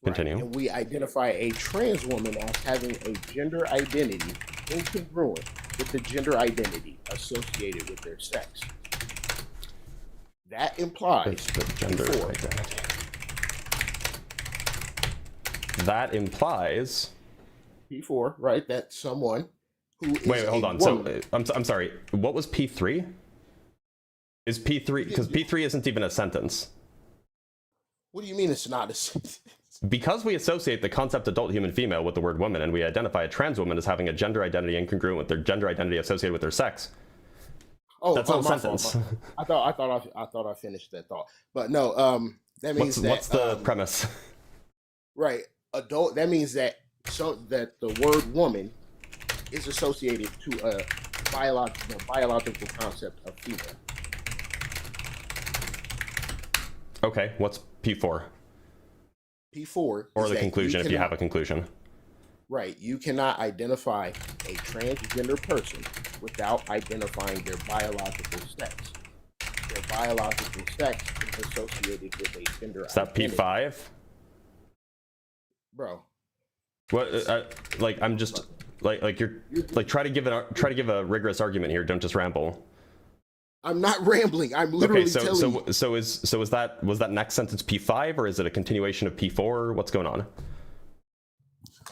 Continue. Right. And we identify a trans woman as having a gender identity incongruent with the gender identity associated with their sex. That implies the gender identity. That implies P4, right? That someone who is wait, hold on. Woman. So I'm sorry. What was P3? Is P3 because P3 isn't even a sentence? What do you mean it's not a sentence? Because we associate the concept adult human female with the word woman, and we identify a trans woman as having a gender identity incongruent with their gender identity associated with their sex. Oh, that's not a sentence. I thought I finished that thought, but no. That means what's the premise? Right, adult. That means that that the word woman is associated to a biological concept of female. Okay, what's P4? P4 or the conclusion if you have a conclusion. Right, you cannot identify a transgender person without identifying their biological sex. Their biological sex is associated with a gender identity. Is that P5? Bro. What? Like I'm just like you're like try to give a rigorous argument here. Don't just ramble. I'm not rambling. I'm literally telling you. So was that next sentence P5 or is it a continuation of P4? What's going on?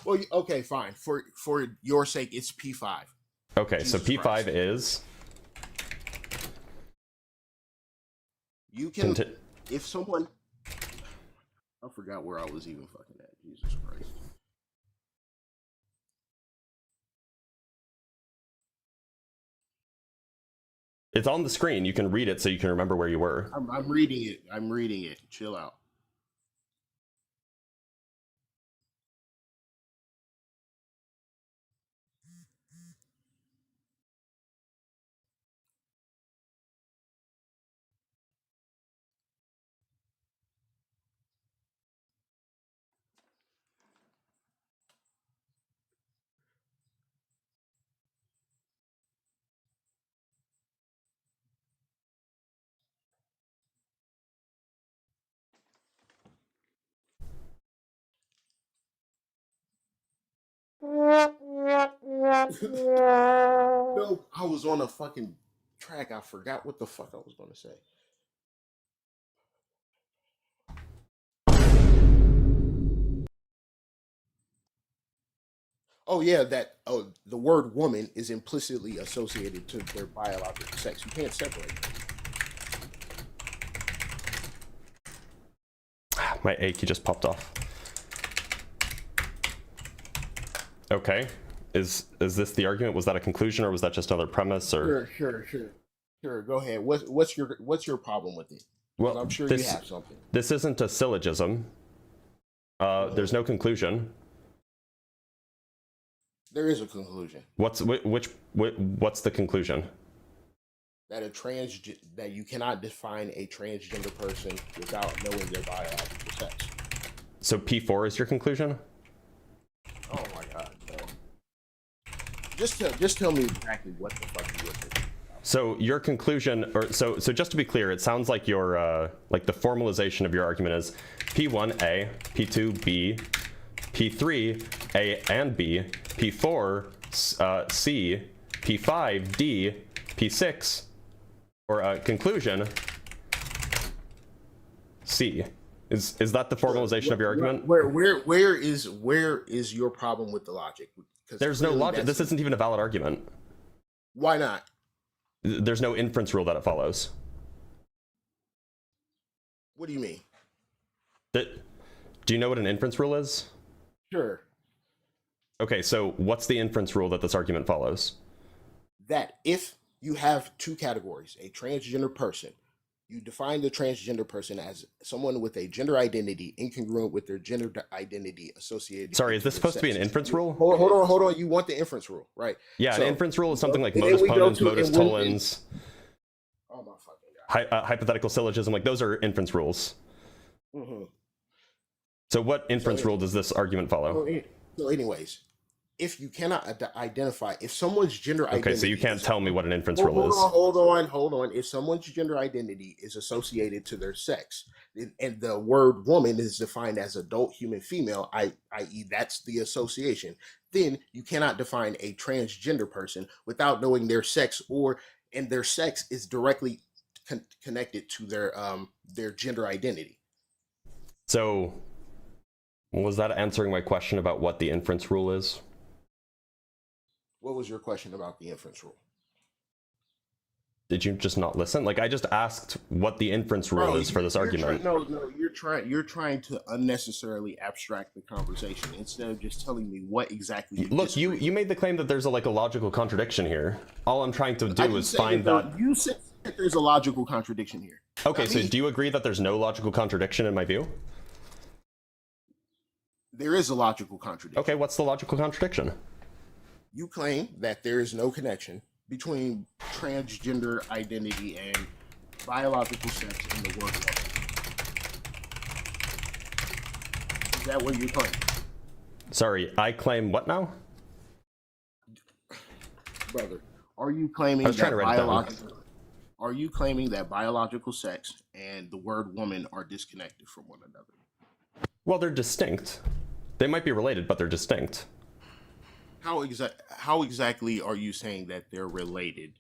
Well, okay, fine. For your sake, it's P5. Okay, Jesus so P5 Christ. Is you can if someone. I forgot where I was even fucking at. Jesus Christ. It's on the screen. You can read it so you can remember where you were. I'm reading it. I'm reading it. Chill out. No, I was on a fucking track. I forgot what the fuck I was going to say. Oh yeah, the word woman is implicitly associated to their biological sex. You can't separate them. My achy just popped off. Okay. Is this the argument? Was that a conclusion or was that just another premise? Or Sure. Go ahead. What's your problem with it? Well, I'm sure you have something. This isn't a syllogism. There's no conclusion. There is a conclusion. What's the conclusion? That you cannot define a transgender person without knowing their biological sex. So P4 is your conclusion? Oh my god, no. Just tell me exactly what the fuck you were thinking. So your conclusion, or so just to be clear, it sounds like your like the formalization of your argument is P1 A, P2 B, P3 A and B, P4 C, P5 D, P6, or conclusion C. Is that the formalization of your argument? Where is your problem with the logic? There's no logic. This isn't even a valid argument. Why not? There's no inference rule that it follows. What do you mean? Do you know what an inference rule is? Sure. Okay, so what's the inference rule that this argument follows? that if you have two categories, a transgender person, you define the transgender person as someone with a gender identity incongruent with their gender identity associated. Sorry, is this supposed to be an inference rule? Hold on. You want the inference rule, right? Yeah, So, an inference rule is something like and then modus we go ponens, to- modus and when- tollens, Oh my fucking god. hypothetical syllogism. Like those are inference rules. Mm-hmm. So what inference rule does this argument follow? So anyways, if you cannot identify, if someone's gender identity... Okay, so you can't tell me what an inference hold rule is. Hold on. If someone's gender identity is associated to their sex, and the word woman is defined as adult human female, i.e. that's the association, then you cannot define a transgender person without knowing their sex, and their sex is directly connected to their gender identity. So was that answering my question about what the inference rule is? What was your question about the inference rule? Did you just not listen? Like I just asked what the inference rule is for this argument. You're trying to unnecessarily abstract the conversation instead of just telling me what exactly. Look, you made the claim that there's a logical contradiction here. All I'm trying to do is find that. You said that there's a logical contradiction here. Okay, so do you agree that there's no logical contradiction in my view? There is a logical contradiction. Okay, what's the logical contradiction? You claim that there is no connection between transgender identity and biological sex in the word woman. Is that what you claim? Sorry, I claim what now? Brother, are you claiming Are you claiming that biological sex and the word woman are disconnected from one another? Well, they're distinct. They might be related, but they're distinct. How exactly are you saying that they're related?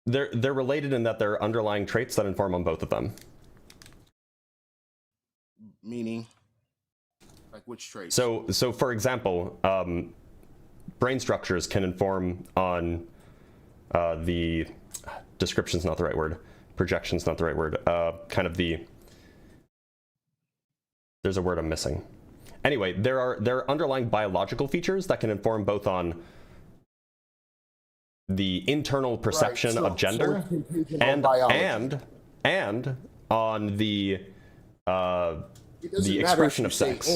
They're related in that there are underlying traits that inform on both of them. Meaning, like which traits? So for example, brain structures can inform on the description's not the right word, projection's not the right word, kind of the, there's a word I'm missing. Anyway, there are underlying biological features that can inform both on the internal perception of gender and on the expression of sex.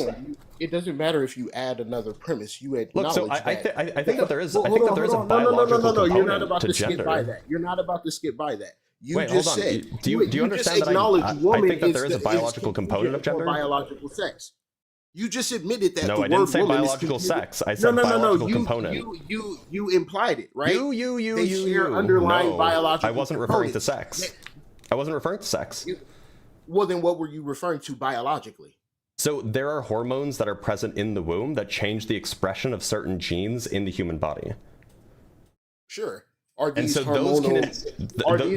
It doesn't matter if you add another premise. You acknowledge Look, so I think that there is a biological component to gender. You're not about to skip by that. Wait, hold on. Do you understand that I think that there is a biological component of gender? Biological sex. You just admitted that. No, I didn't say biological sex. I said biological component. You implied it, right? They share underlying biological. I wasn't referring to sex. I wasn't referring to sex. Well, then what were you referring to biologically? So there are hormones that are present in the womb that change the expression of certain genes in the human body. Sure. Are these these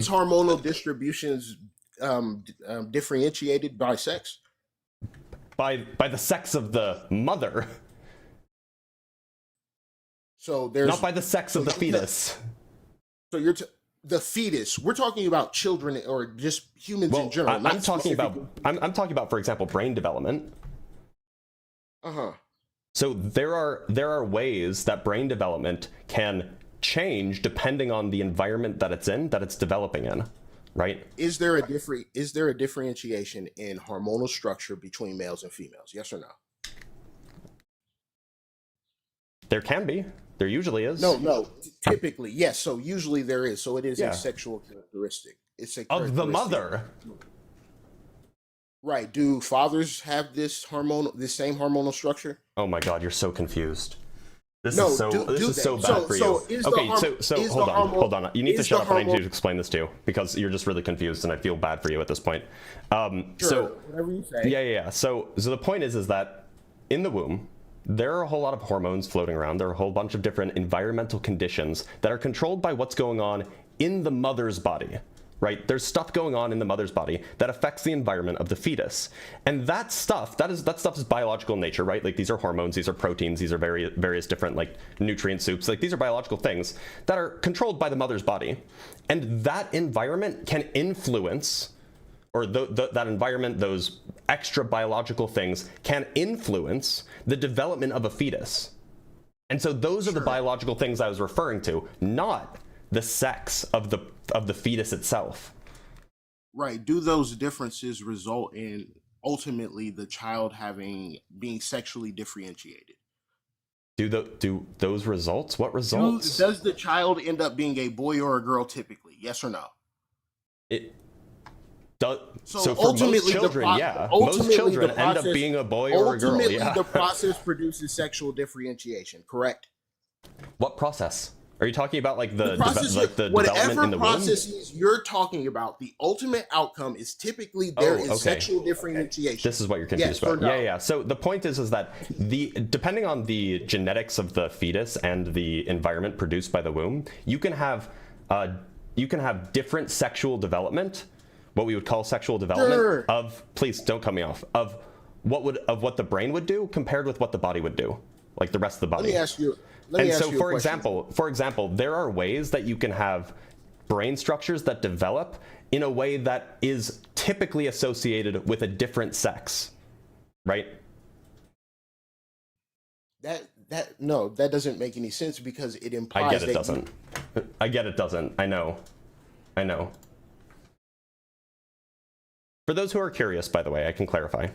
hormonal distributions differentiated by sex? By the sex of the mother. So there's not by the sex of the fetus. So you're the fetus. We're talking about children or just humans in general. I'm talking about, for example, brain development. So there are ways that brain development can change depending on the environment that it's in, that it's developing in. Right? Is there a differentiation in hormonal structure between males and females? Yes or no? There can be. There usually is. No. Typically, yes. So usually there is. So it is a sexual characteristic. It's a of the mother. Right. Do fathers have this same hormonal structure? Oh my God, you're so confused. This is so bad for you. So hold on. You need to shut up and I need to explain this to you because you're just really confused and I feel bad for you at this point. Sure, whatever you say. Yeah. So the point is that in the womb, there are a whole lot of hormones floating around. There are a whole bunch of different environmental conditions that are controlled by what's going on in the mother's body. Right? There's stuff going on in the mother's body that affects the environment of the fetus. And that stuff is biological in nature, right? Like these are hormones, these are proteins, these are various different like nutrient soups. Like these are biological things that are controlled by the mother's body. And that environment can influence, or that environment, those extra biological things can influence the development of a fetus. And so those are the biological things I was referring to, not the sex of the fetus itself. Right. Do those differences result in ultimately the child being sexually differentiated? Do those results? What results? Does the child end up being a boy or a girl typically? Yes or no? It does. So for ultimately, most children, yeah, most children end up being a boy or a girl. Ultimately, Yeah. the process produces sexual differentiation. Correct. What process? Are you talking about like the process, the development whatever in the womb? processes you're talking about, the ultimate outcome is typically there is sexual differentiation. This is what you're confused about. No? Yeah. So the point is that depending on the genetics of the fetus and the environment produced by the womb, you can have different sexual development, what we would call sexual development of. Please don't cut me off. Of what the brain would do compared with what the body would do, like the rest of the body. Let me ask you. For example, there are ways that you can have brain structures that develop in a way that is typically associated with a different sex, right? No, that doesn't make any sense because it implies I get it doesn't. I know. For those who are curious, by the way, I can clarify.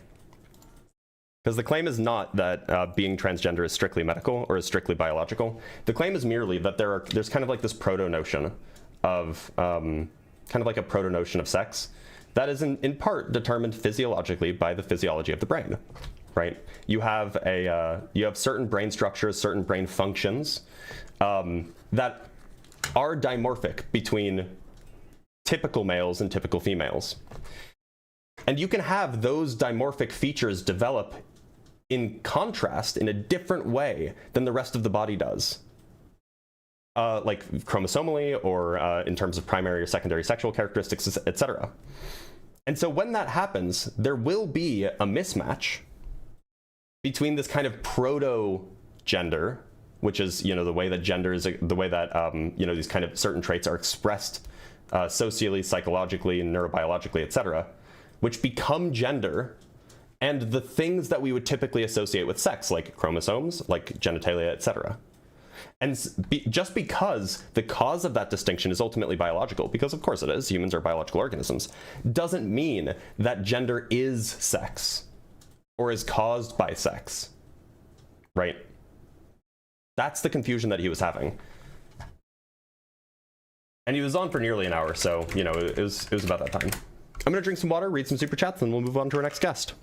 Because the claim is not that being transgender is strictly medical or is strictly biological. The claim is merely that there's kind of like this proto-notion of, kind of like a proto-notion of sex that is in part determined physiologically by the physiology of the brain, right? You have certain brain structures, certain brain functions that are dimorphic between typical males and typical females. And you can have those dimorphic features develop in contrast in a different way than the rest of the body does. Like chromosomally or in terms of primary or secondary sexual characteristics, etc. And so when that happens, there will be a mismatch between this kind of proto-gender, which is, the way that gender is, the way that, these kind of certain traits are expressed socially, psychologically, neurobiologically, etc., which become gender, and the things that we would typically associate with sex, like chromosomes, like genitalia, etc. And just because the cause of that distinction is ultimately biological, because of course it is, humans are biological organisms, doesn't mean that gender is sex or is caused by sex, right? That's the confusion that he was having. And he was on for nearly an hour, so, it was about that time. I'm gonna drink some water, read some super chats, and we'll move on to our next guest.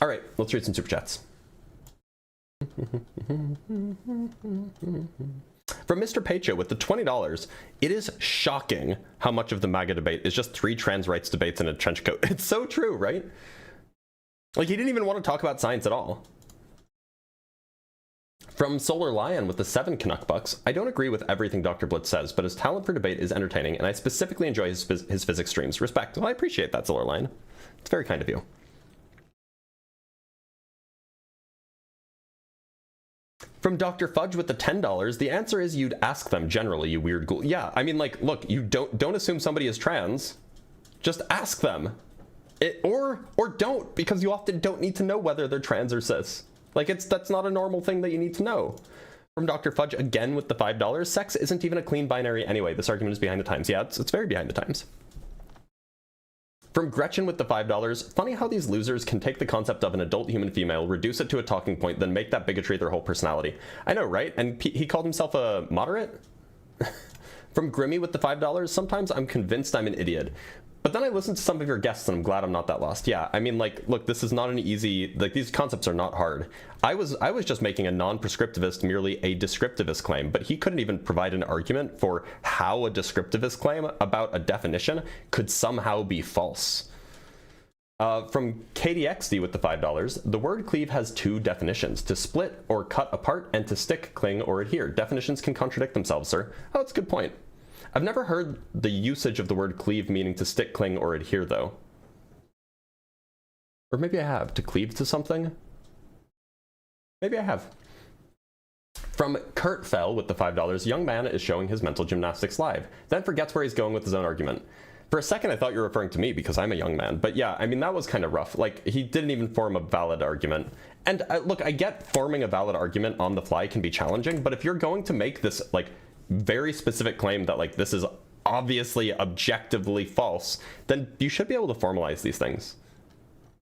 All right, let's read some super chats. From Mr. Pacha with the $20, it is shocking how much of the MAGA debate is just 3 trans rights debates in a trench coat. It's so true, right? Like, he didn't even want to talk about science at all. From Solar Lion with the 7 Canuck bucks, I don't agree with everything Dr. Blitz says, but his talent for debate is entertaining, and I specifically enjoy his physics streams. Respect. Well, I appreciate that, Solar Lion. It's very kind of you. From Dr. Fudge with the $10, the answer is you'd ask them generally, you weird ghoul. Yeah, I mean, like, look, you don't assume somebody is trans. Just ask them. Or don't, because you often don't need to know whether they're trans or cis. Like, that's not a normal thing that you need to know. From Dr. Fudge again with the $5, sex isn't even a clean binary anyway. This argument is behind the times. Yeah, it's very behind the times. From Gretchen with the $5, funny how these losers can take the concept of an adult human female, reduce it to a talking point, then make that bigotry their whole personality. I know, right? And he called himself a moderate? From Grimmy with the $5, sometimes I'm convinced I'm an idiot. But then I listen to some of your guests and I'm glad I'm not that lost. Yeah, I mean, like, look, this is not an easy, like, these concepts are not hard. I was just making a non-prescriptivist, merely a descriptivist claim, but he couldn't even provide an argument for how a descriptivist claim about a definition could somehow be false. From KDXD with the $5, the word cleave has 2 definitions, to split or cut apart and to stick, cling, or adhere. Definitions can contradict themselves, sir. Oh, that's a good point. I've never heard the usage of the word cleave meaning to stick, cling, or adhere, though. Or maybe I have. To cleave to something? Maybe I have. From Kurt Fell with the $5, young man is showing his mental gymnastics live, then forgets where he's going with his own argument. For a second, I thought you were referring to me because I'm a young man. But yeah, I mean, that was kind of rough. Like, he didn't even form a valid argument. And look, I get forming a valid argument on the fly can be challenging, but if you're going to make this, like, very specific claim that, like, this is obviously objectively false, then you should be able to formalize these things.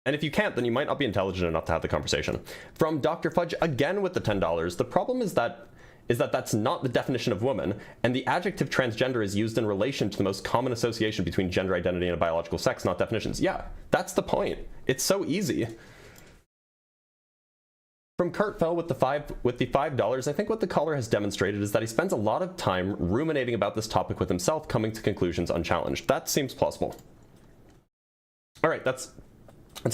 And if you can't, then you might not be intelligent enough to have the conversation. From Dr. Fudge, again with the $10, the problem is that that's not the definition of woman, and the adjective transgender is used in relation to the most common association between gender identity and a biological sex, not definitions. Yeah, that's the point. It's so easy. From Kurt Fell with the $5, I think what the caller has demonstrated is that he spends a lot of time ruminating about this topic with himself, coming to conclusions unchallenged. That seems plausible. All right, that's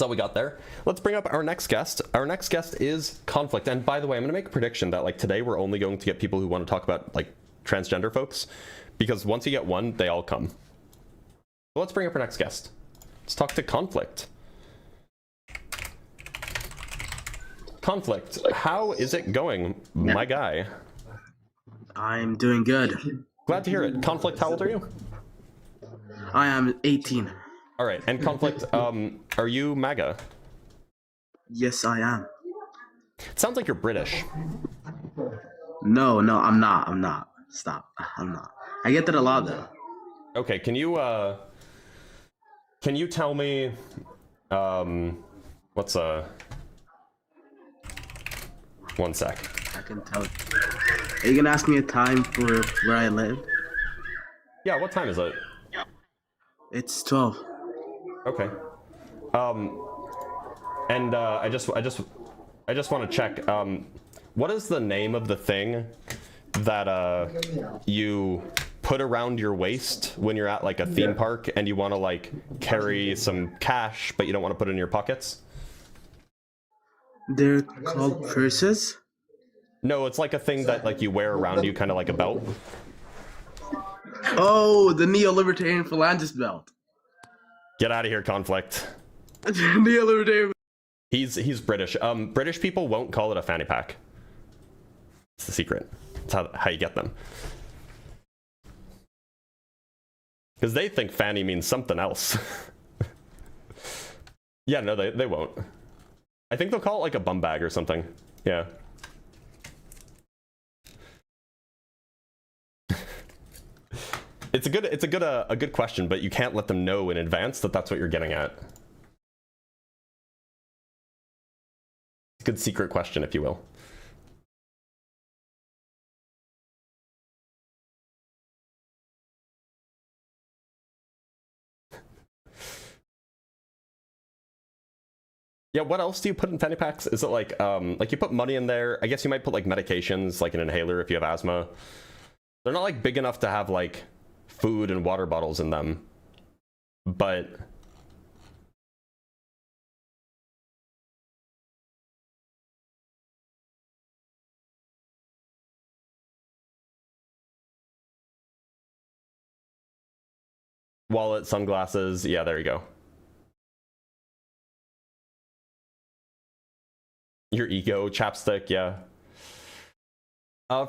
all we got there. Let's bring up our next guest. Our next guest is Conflict. And by the way, I'm going to make a prediction that, like, today we're only going to get people who want to talk about, like, transgender folks, because once you get one, they all come. So let's bring up our next guest. Let's talk to Conflict. Conflict, how is it going, my guy? I'm doing good. Glad to hear it. Conflict, how old are you? I am 18. All right, and Conflict, are you MAGA? Yes, I am. It sounds like you're British. No, I'm not. Stop. I'm not. I get that a lot, though. Okay, can you tell me, what's one sec. I can tell. Are you gonna ask me a time for where I live? Yeah, what time is it? It's 12. Okay. And I just want to check. What is the name of the thing that you put around your waist when you're at, like, a theme park and you want to, like, carry some cash but you don't want to put it in your pockets? They're called purses? No, it's like a thing that, like, you wear around you, kind of like a belt. Oh, the neo-libertarian phalanges belt. Get out of here, Conflict. Neo-libertarian. He's British. British people won't call it a fanny pack. It's the secret. It's how you get them. Because they think fanny means something else. Yeah, no, they won't. I think they'll call it, like, a bum bag or something. Yeah. It's a good question, but you can't let them know in advance that that's what you're getting at. It's a good secret question, if you will. Yeah, what else do you put in fanny packs? Is it like you put money in there? I guess you might put, like, medications, like an inhaler if you have asthma. They're not, like, big enough to have, like, food and water bottles in them, but wallet, sunglasses, yeah, there you go. Your ego, chapstick, yeah.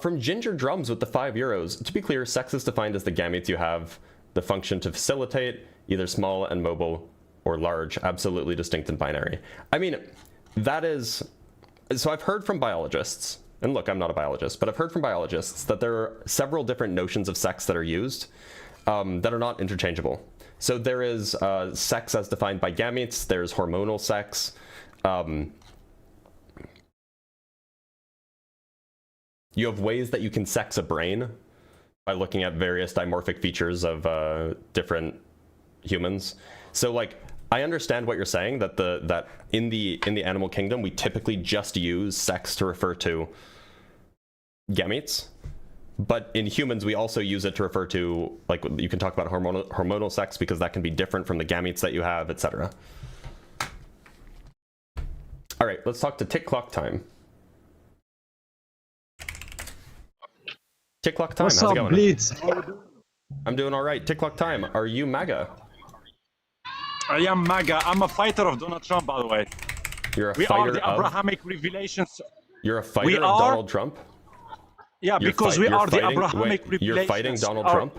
From Ginger Drums with the €5. To be clear, sex is defined as the gametes you have the function to facilitate, either small and mobile or large, absolutely distinct and binary. I mean, that is... So I've heard from biologists, and look, I'm not a biologist, but I've heard from biologists that there are several different notions of sex that are used that are not interchangeable. So there is sex as defined by gametes, there's hormonal sex, you have ways that you can sex a brain by looking at various dimorphic features of different humans. So, like, I understand what you're saying, that that in the animal kingdom we typically just use sex to refer to gametes, but in humans we also use it to refer to, like, you can talk about hormonal sex because that can be different from the gametes that you have, etc. All right, let's talk to Tick Clock Time. Tick Clock Time, What's how's up, it going? Blitz? I'm doing all right. Tick Clock Time, are you MAGA? I am MAGA. I'm a fighter of Donald Trump, by the way. You're a We fighter are the of... Abrahamic revelations. You're a fighter of Donald Trump? Yeah, You're because we you're are the fighting- Abrahamic wait, you're fighting replacements. Donald Trump?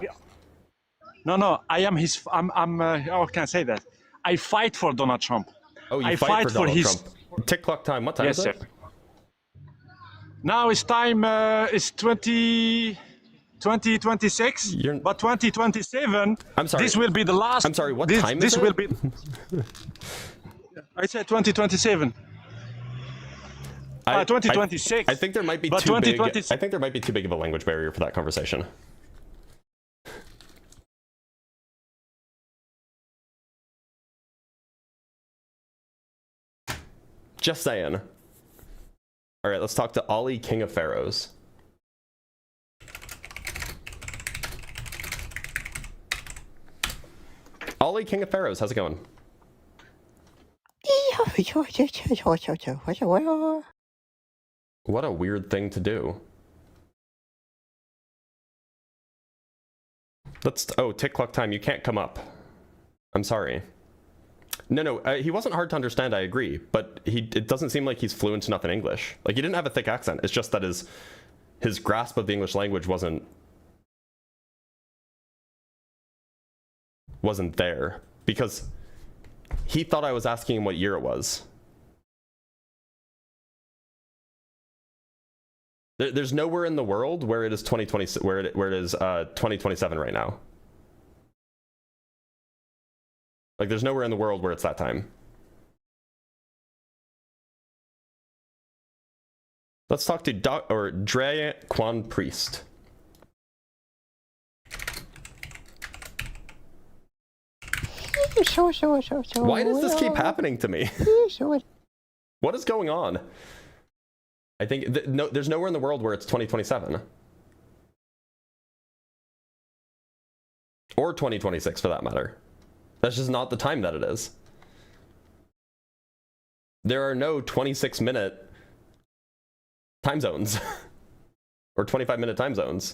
No, I am his. How can I say that? I fight for Donald Trump. Oh, you I fight for Donald his. Trump. Tick clock time. What time Yes, is sir. it? Now it's time. It's 2026. But 2027. I'm sorry. This will be the last. I'm sorry. What this, time this is it? will be. I said 2027. 2026. I think there might be but too big. 2026. I think there might be too big of a language barrier for that conversation. Just saying. All right, let's talk to Ali, King of Pharaohs. Ali, King of Pharaohs, how's it going? What a weird thing to do. Oh, tick clock time, you can't come up. I'm sorry. No, he wasn't hard to understand, I agree, but it doesn't seem like he's fluent enough in English. Like, he didn't have a thick accent, it's just that his grasp of the English language wasn't there, because he thought I was asking him what year it was. There's nowhere in the world where it is 2020, where it is 2027 right now. Like, there's nowhere in the world where it's that time. Let's talk to Dre Quan Priest. Why does this keep happening to me? What is going on? I think there's nowhere in the world where it's 2027. Or 2026 for that matter. That's just not the time that it is. There are no 26-minute time zones. Or 25-minute time zones.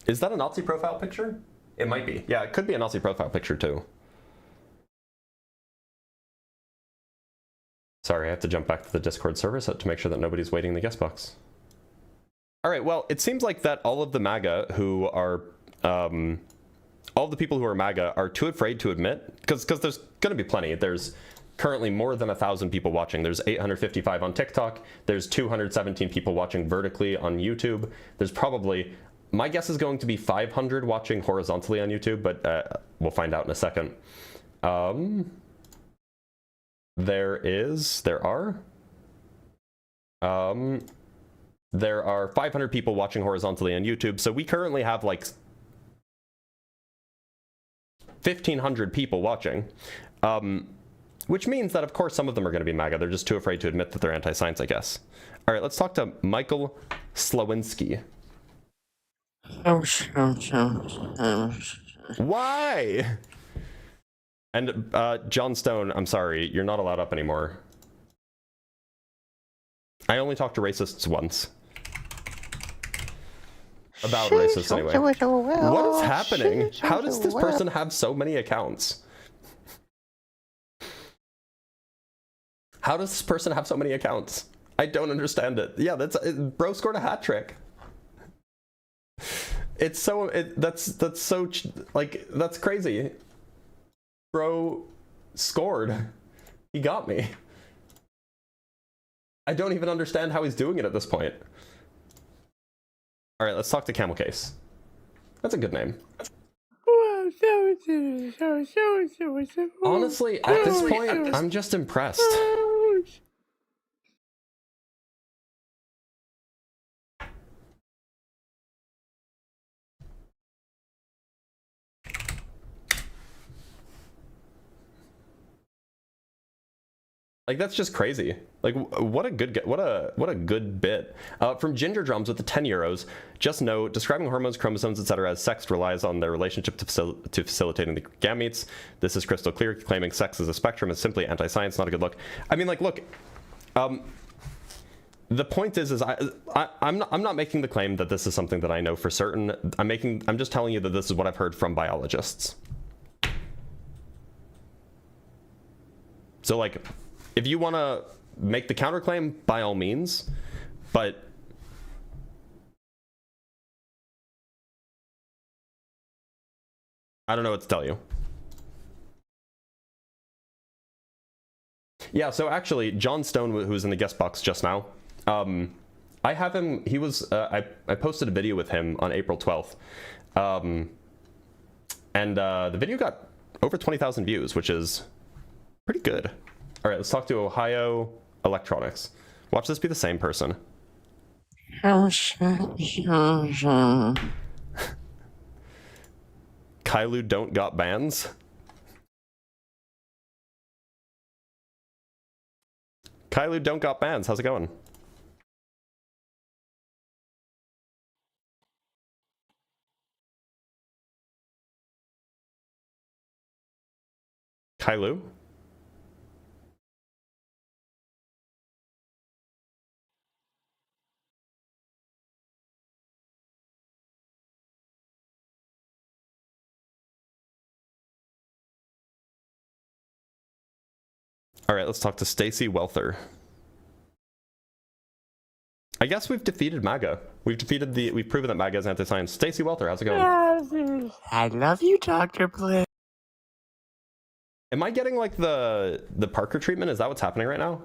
Is that a Nazi profile picture? It might be. Yeah, it could be a Nazi profile picture too. Sorry, I have to jump back to the Discord server to make sure that nobody's waiting in the guest box. All right, well, it seems like that all of the MAGA who are, all of the people who are MAGA are too afraid to admit, because there's going to be plenty. There's currently more than 1,000 people watching. There's 855 on TikTok. There's 217 people watching vertically on YouTube. There's probably, my guess is going to be 500 watching horizontally on YouTube, but we'll find out in a second. There are 500 people watching horizontally on YouTube, so we currently have like 1,500 people watching, which means that of course some of them are going to be MAGA. They're just too afraid to admit that they're anti-science, I guess. All right, let's talk to Michael Slawinski. Why? And John Stone, I'm sorry, you're not allowed up anymore. I only talked to racists once. About racists anyway. What is happening? How does this person have so many accounts? How does this person have so many accounts? I don't understand it. Yeah, bro scored a hat trick. It's so that's so like that's crazy. Bro scored. He got me. I don't even understand how he's doing it at this point. All right, let's talk to Camel Case. That's a good name. Honestly, at this point, I'm just impressed. Like, that's just crazy. Like, what a good bit. From Ginger Drums with the 10 euros, just know, describing hormones, chromosomes, etc. as sex relies on their relationship to facilitating the gametes. This is crystal clear. Claiming sex as a spectrum is simply anti-science, not a good look. I mean, like, look, the point is I'm not making the claim that this is something that I know for certain. I'm just telling you that this is what I've heard from biologists. So, like, if you want to make the counterclaim, by all means, but I don't know what to tell you. Yeah, so actually, John Stone, who was in the guest box just now, I have him, he was, I posted a video with him on April 12th. And the video got over 20,000 views, which is pretty good. All right, let's talk to Ohio Electronics. Watch this be the same person. Kailu don't got bands. Kailu don't got bands. How's it going? Kailu? All right, let's talk to Stacy Welther. I guess we've defeated MAGA. We've proven that MAGA is anti-science. Stacy Welther, how's it going? I love you, Dr. Blitz. Am I getting like the Parker treatment? Is that what's happening right now?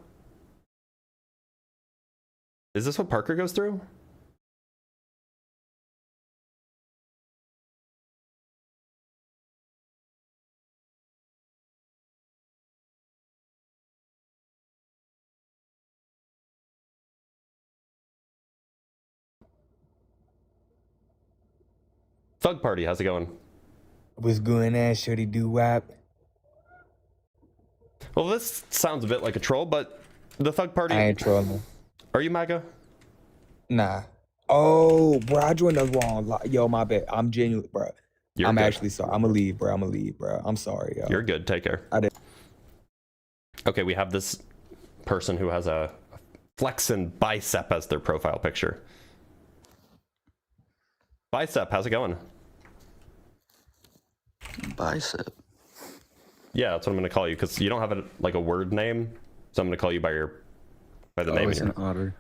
Is this what Parker goes through? Thug Party, how's it going? What's going on, shorty doo-wop? Well, this sounds a bit like a troll, but the Thug Party... I ain't trolling. Are you MAGA? Nah. Oh, bro, I joined the wrong... Yo, my bad. I'm genuine, bro. I'm actually sorry. I'm gonna leave, bro. I'm sorry, yo. You're good. Take care. I did. Okay, we have this person who has a flexing bicep as their profile picture. Bicep, how's it going? Bicep. Yeah, that's what I'm going to call you, because you don't have a word name, so I'm going to call you by the name. It's an otter.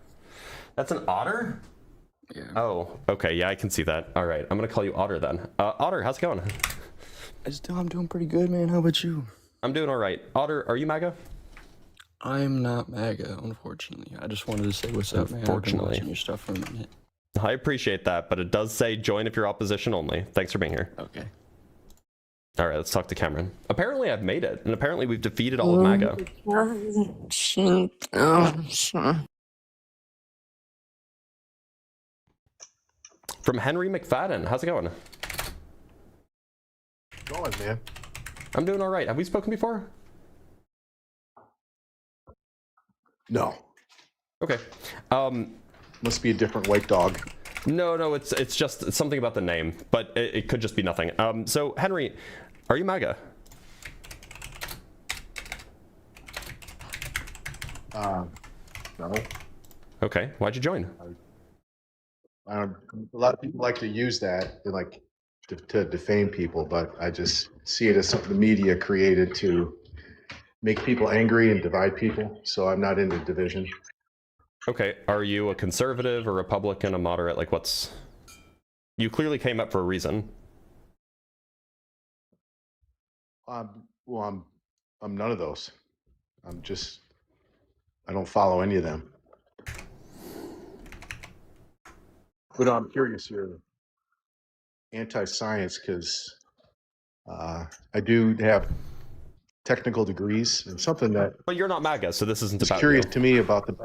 That's an otter? Yeah. Oh, okay, yeah, I can see that. All right, I'm going to call you Otter then. Otter, how's it going? I'm doing pretty good, man. How about you? I'm doing all right. Otter, are you MAGA? I'm not MAGA, unfortunately. I just wanted to say what's up, man. I've been watching your stuff for a minute. I appreciate that, but it does say join if you're opposition only. Thanks for being here. Okay. All right, let's talk to Cameron. Apparently I've made it, and apparently we've defeated all of MAGA. From Henry McFadden, how's it going? Going, man. I'm doing all right. Have we spoken before? No. Okay. Must be a different white dog. No, it's just something about the name, but it could just be nothing. So Henry, are you MAGA? No. Okay. Why'd you join? A lot of people like to use that to defame people, but I just see it as something the media created to make people angry and divide people. So I'm not into division. Okay. Are you a conservative, a Republican, a moderate? Like, what's... You clearly came up for a reason. Well, I'm none of those. I don't follow any of them. But I'm curious, you're anti-science because I do have technical degrees and something that... But you're not MAGA, so this isn't It's about curious you. to me about the...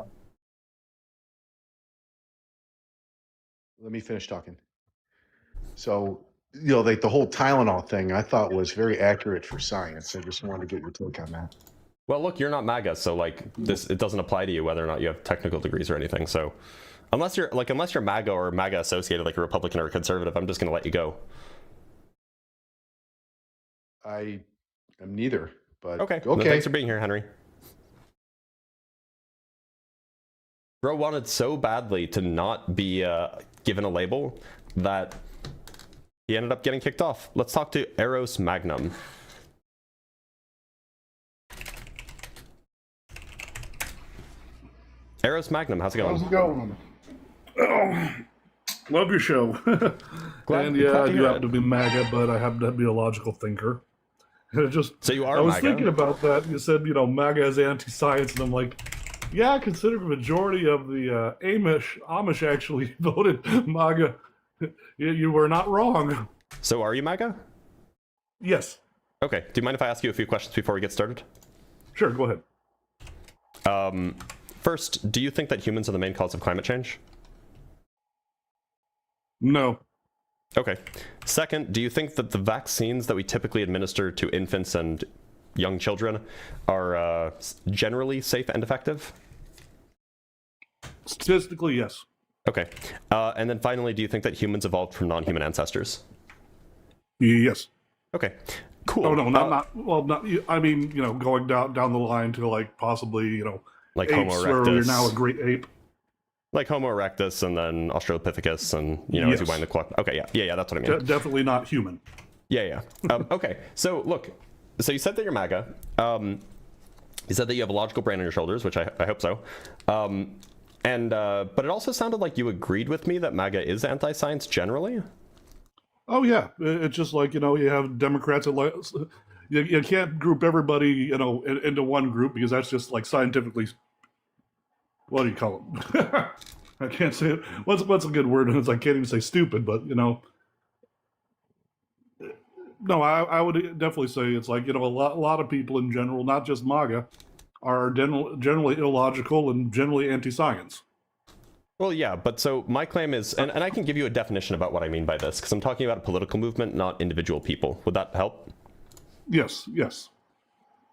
Let me finish talking. So, like the whole Tylenol thing, I thought was very accurate for science. I just wanted to get your take on that. Well, look, you're not MAGA, so like it doesn't apply to you whether or not you have technical degrees or anything. So unless you're MAGA or MAGA associated, like a Republican or a conservative, I'm just going to let you go. I am neither, but Okay. Well, thanks for being here, Henry. Bro wanted so badly to not be given a label that he ended up getting kicked off. Let's talk to Eros Magnum. Eros Magnum, how's it going? How's it going? Oh, love your show. And yeah, I do happen to be MAGA, but I happen to be a logical thinker. And it just, so you are I was MAGA? thinking about that. You said, you know, MAGA is anti-science, and I'm like, yeah, considering the majority of the Amish actually voted MAGA, you were not wrong. So are you MAGA? Yes. Okay, do you mind if I ask you a few questions before we get started? Sure, go ahead. First, do you think that humans are the main cause of climate change? No. Okay. Second, do you think that the vaccines that we typically administer to infants and young children are generally safe and effective? Statistically, yes. Okay. And then finally, do you think that humans evolved from non-human ancestors? Yes. Okay. Cool. Oh no, not. I mean, you know, going down the line to like possibly, you know, like apes, Homo where erectus. you're now a great ape. Like Homo erectus and then Australopithecus and, you know, as you wind the clock. Okay, yeah, that's what I mean. Definitely not human. Yeah. Okay, so look, so you said that you're MAGA. You said that you have a logical brain on your shoulders, which I hope so. But it also sounded like you agreed with me that MAGA is anti-science generally. Oh yeah, it's just like, you know, you have Democrats that like, you can't group everybody, you know, into one group because that's just like scientifically. What do you call them? I can't say it. What's a good word? I can't even say stupid, but you know. No, I would definitely say it's like, you know, a lot of people in general, not just MAGA, are generally illogical and generally anti-science. Well, yeah, but so my claim is, and I can give you a definition about what I mean by this, because I'm talking about a political movement, not individual people. Would that help? Yes.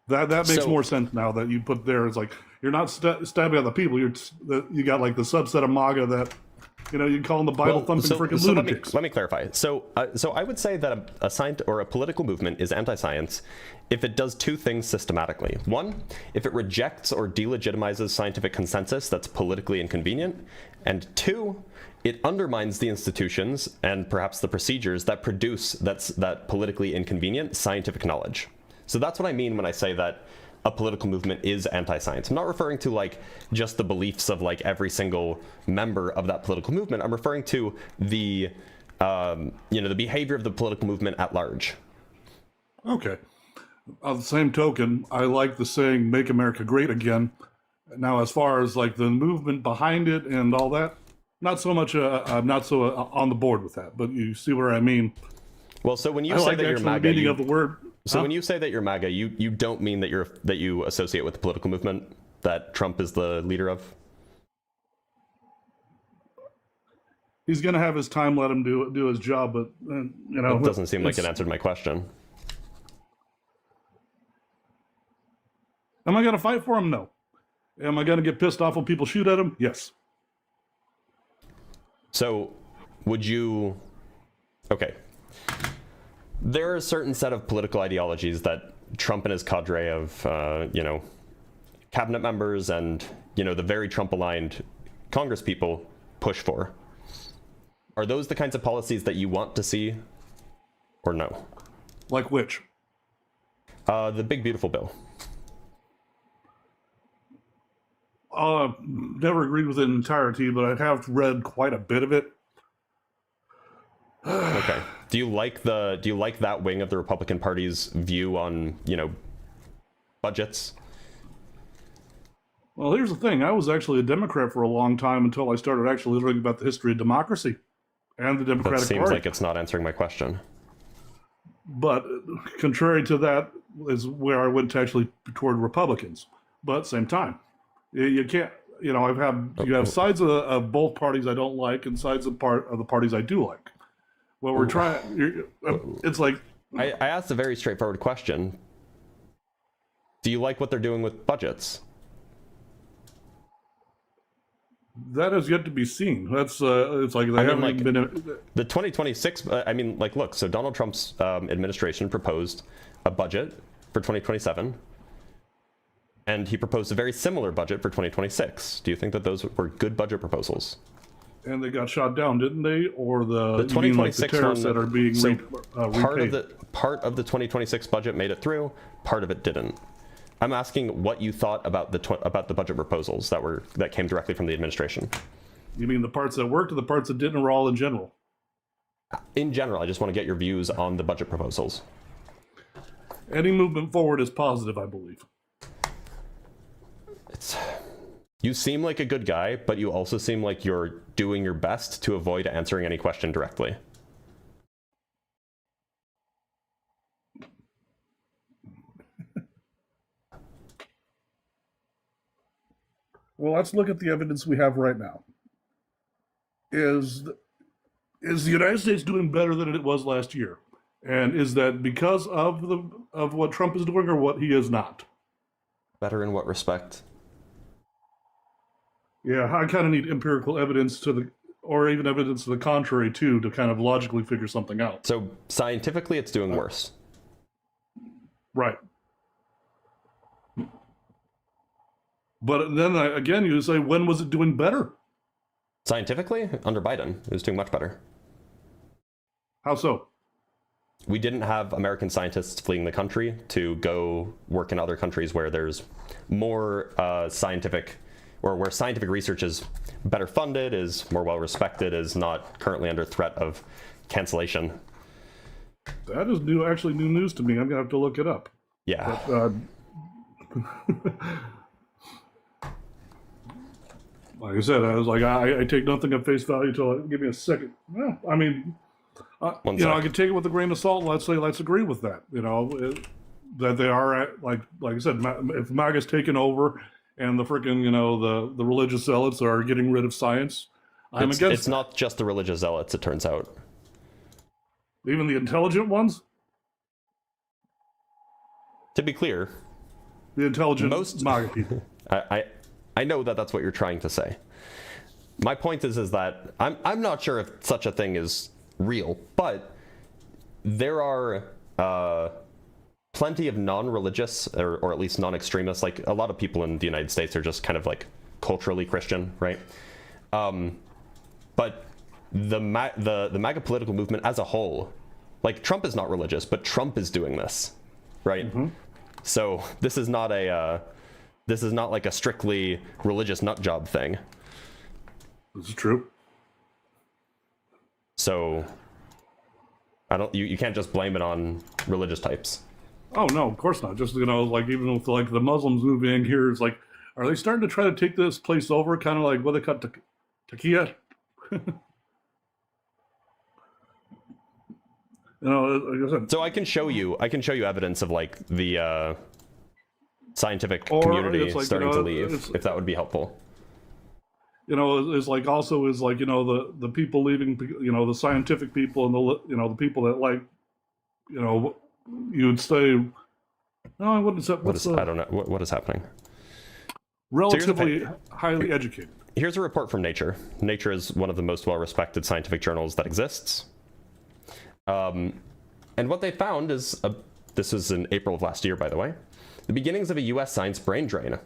That makes more sense now that you put there. It's like you're not stabbing at the people. You got like the subset of MAGA that, you know, you call them the Bible thumping freaking lunatics. Let me clarify. So I would say that a science or a political movement is anti-science if it does two things systematically. One, if it rejects or delegitimizes scientific consensus that's politically inconvenient, and two, it undermines the institutions and perhaps the procedures that produce that politically inconvenient scientific knowledge. So that's what I mean when I say that a political movement is anti-science. I'm not referring to like just the beliefs of like every single member of that political movement. I'm referring to the the behavior of the political movement at large. Okay. On the same token, I like the saying "Make America Great Again." Now, as far as like the movement behind it and all that, not so much. I'm not so on the board with that. But you see where I mean. Well, so when you say that you're MAGA, meaning of the word. So when you say that you're MAGA, you don't mean that you associate with the political movement that Trump is the leader of? He's going to have his time. Let him do his job, but you know, it doesn't seem like it answered my question. Am I going to fight for him? No. Am I going to get pissed off when people shoot at him? Yes. So, would you? Okay. There are a certain set of political ideologies that Trump and his cadre of, cabinet members and, the very Trump-aligned Congress people push for. Are those the kinds of policies that you want to see, or no? Like which? The Big Beautiful Bill. Never agreed with it in entirety, but I have read quite a bit of it. Okay. Do you like that wing of the Republican Party's view on, budgets? Well, here's the thing. I was actually a Democrat for a long time until I started actually learning about the history of democracy and the Democratic Party. That seems like it's not answering my question. But contrary to that is where I went to actually toward Republicans. But same time, you can't, you have sides of both parties I don't like and sides of the parties I do like. Well, we're trying. It's like I asked a very straightforward question. Do you like what they're doing with budgets? That has yet to be seen. That's it's like they haven't been. The 2026. Look. So Donald Trump's administration proposed a budget for 2027, and he proposed a very similar budget for 2026. Do you think that those were good budget proposals? And they got shot down, didn't they? Or the 2026 terrorists that are being part of the 2026 budget made it through, part of it didn't. I'm asking what you thought about the budget proposals that came directly from the administration. You mean the parts that worked or the parts that didn't, or all in general? In general, I just want to get your views on the budget proposals. Any movement forward is positive, I believe. You seem like a good guy, but you also seem like you're doing your best to avoid answering any question directly. Well, let's look at the evidence we have right now. Is the United States doing better than it was last year? And is that because of what Trump is doing or what he is not? Better in what respect? Yeah, I kind of need empirical evidence or even evidence to the contrary too, to kind of logically figure something out. So scientifically, it's doing worse. Right. But then again, you say, when was it doing better? Scientifically, under Biden, it was doing much better. How so? We didn't have American scientists fleeing the country to go work in other countries where there's more scientific, or where scientific research is better funded, is more well respected, is not currently under threat of cancellation. That is actually new news to me. I'm gonna have to look it up. Yeah. But, like I said, I was like, I take nothing at face value until give me a second. Well, I mean, I can take it with a grain of salt. Let's agree with that. That they are like I said, if MAGA's taken over and the freaking the religious zealots are getting rid of science, I'm against. It's not just the religious zealots, it turns out. Even the intelligent ones. To be clear, the intelligent MAGA people. I know that that's what you're trying to say. My point is that I'm not sure if such a thing is real, but there are plenty of non-religious or at least non-extremists. Like a lot of people in the United States are just kind of like culturally Christian, right? But the MAGA political movement as a whole, like Trump is not religious, but Trump is doing this, right? Mm-hmm. So this is not like a strictly religious nut job thing. This is true. So you can't just blame it on religious types. Oh no, of course not. Just like even with like the Muslims moving here, it's like, are they starting to try to take this place over? Kind of like what they cut Takia. Like I said. So I can show you evidence of like the scientific community starting to leave, if that would be helpful. It's like also is like the people leaving, the scientific people and the people that like, you would say, no, I wouldn't say. I don't know what is happening. Relatively highly educated. Here's a report from Nature. Nature is one of the most well-respected scientific journals that exists. And what they found is this was in April of last year, by the way. The beginnings of a U.S. science brain drain.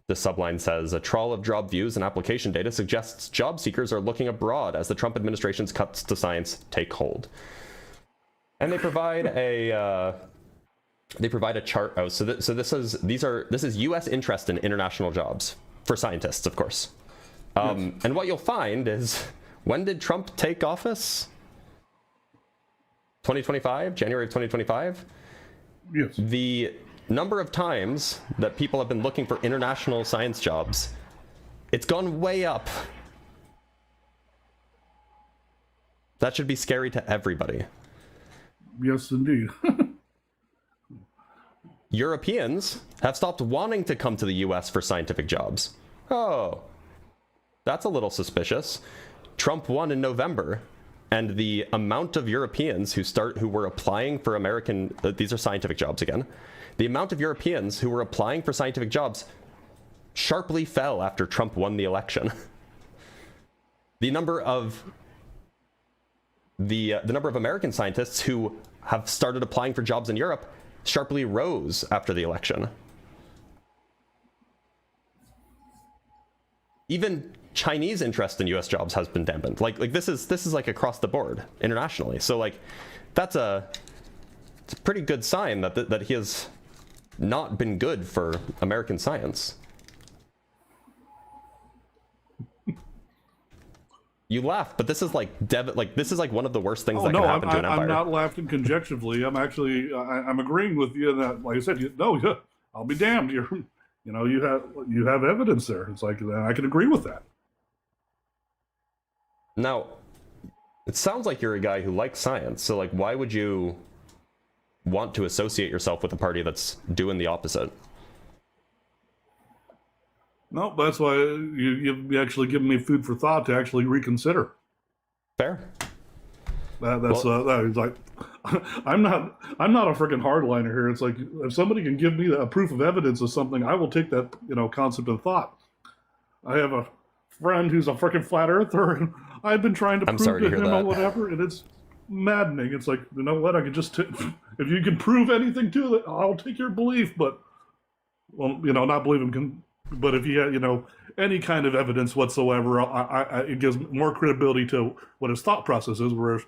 The subline says, a trawl of job views and application data suggests job seekers are looking abroad as the Trump administration's cuts to science take hold. And they provide a chart. Oh, so this is U.S. interest in international jobs for scientists, of course. And what you'll find is, when did Trump take office? 2025, January of 2025. Yes. The number of times that people have been looking for international science jobs, it's gone way up. That should be scary to everybody. Yes, indeed. Europeans have stopped wanting to come to the US for scientific jobs. Oh, that's a little suspicious. Trump won in November, and the amount of Europeans who were applying for American, these are scientific jobs again, the amount of Europeans who were applying for scientific jobs sharply fell after Trump won the election. The number of American scientists who have started applying for jobs in Europe sharply rose after the election. Even Chinese interest in US jobs has been dampened. Like this is like across the board internationally. So like it's a pretty good sign that he has not been good for American science. You laugh, but this is like this is like one of the worst things that can happen to an empire. I'm not laughing conjecturally. I'm actually I'm agreeing with you in that, like I said, I'll be damned. You have evidence there. It's like I can agree with that. Now, it sounds like you're a guy who likes science. So like, why would you want to associate yourself with a party that's doing the opposite? No, that's why you've actually given me food for thought to actually reconsider. Fair. That is like, I'm not a freaking hardliner here. It's like, if somebody can give me a proof of evidence of something, I will take that, concept of thought. I have a friend who's a freaking flat earther, and I've been trying to prove to him or whatever, and it's maddening. It's like, you know what? I could just if you can prove anything to it, I'll take your belief. But, well, not believe him can. But if you have, any kind of evidence whatsoever, it gives more credibility to what his thought process is, whereas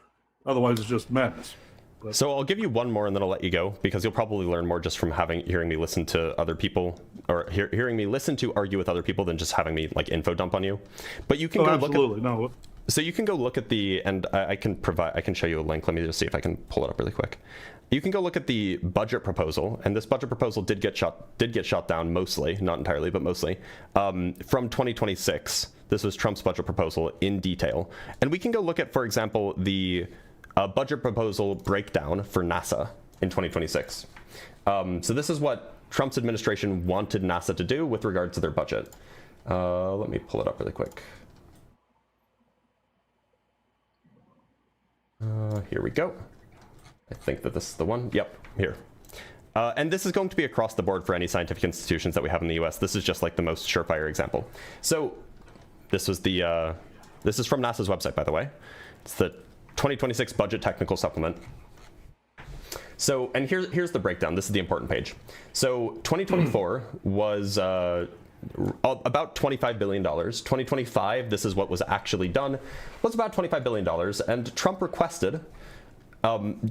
otherwise it's just madness. But. So I'll give you one more and then I'll let you go, because you'll probably learn more just from hearing me listen to other people, or hearing me listen to argue with other people, than just having me like info dump on you. But you can go absolutely. look at, so you can go look at and I can show you a link. Let me just see if I can pull it up really quick. You can go look at the budget proposal, and this budget proposal did get shot down, mostly, not entirely, but mostly, from 2026. This was Trump's budget proposal in detail. And we can go look at, for example, the budget proposal breakdown for NASA in 2026. So this is what Trump's administration wanted NASA to do with regard to their budget. Let me pull it up really quick. Here we go. I think that this is the one. Yep, here. And this is going to be across the board for any scientific institutions that we have in the US. This is just like the most surefire example. So this was this is from NASA's website, by the way. It's the 2026 budget technical supplement. So, and here's the breakdown. This is the important page. So 2024 was about $25 billion. 2025, this is what was actually done, was about $25 billion. And Trump requested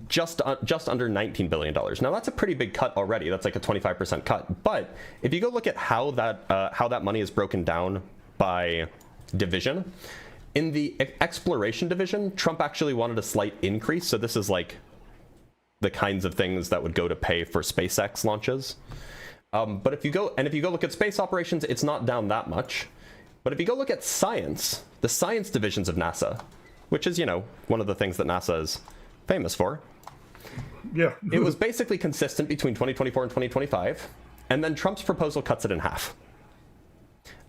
just under $19 billion. Now that's a pretty big cut already. That's like a 25% cut. But if you go look at how that money is broken down by division, in the exploration division, Trump actually wanted a slight increase. So this is like the kinds of things that would go to pay for SpaceX launches. But if you go look at space operations, it's not down that much. But if you go look at science, the science divisions of NASA, which is, one of the things that NASA is famous for. Yeah. It was basically consistent between 2024 and 2025, and then Trump's proposal cuts it in half.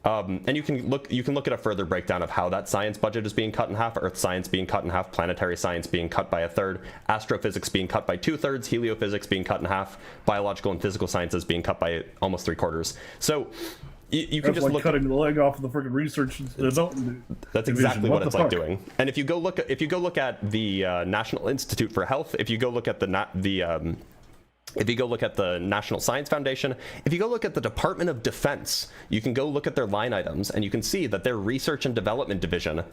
And you can look at a further breakdown of how that science budget is being cut in half: Earth science being cut in half, planetary science being cut by 1/3, astrophysics being cut by 2/3, heliophysics being cut in half, biological and physical sciences being cut by almost 3/4. So you can that's just like look cutting the leg off of the freaking research. That's exactly what it's like doing. And if you go look at the National Institute for Health, if you go look at if you go look at the National Science Foundation, if you go look at the Department of Defense, you can go look at their line items, and you can see that their research and development division,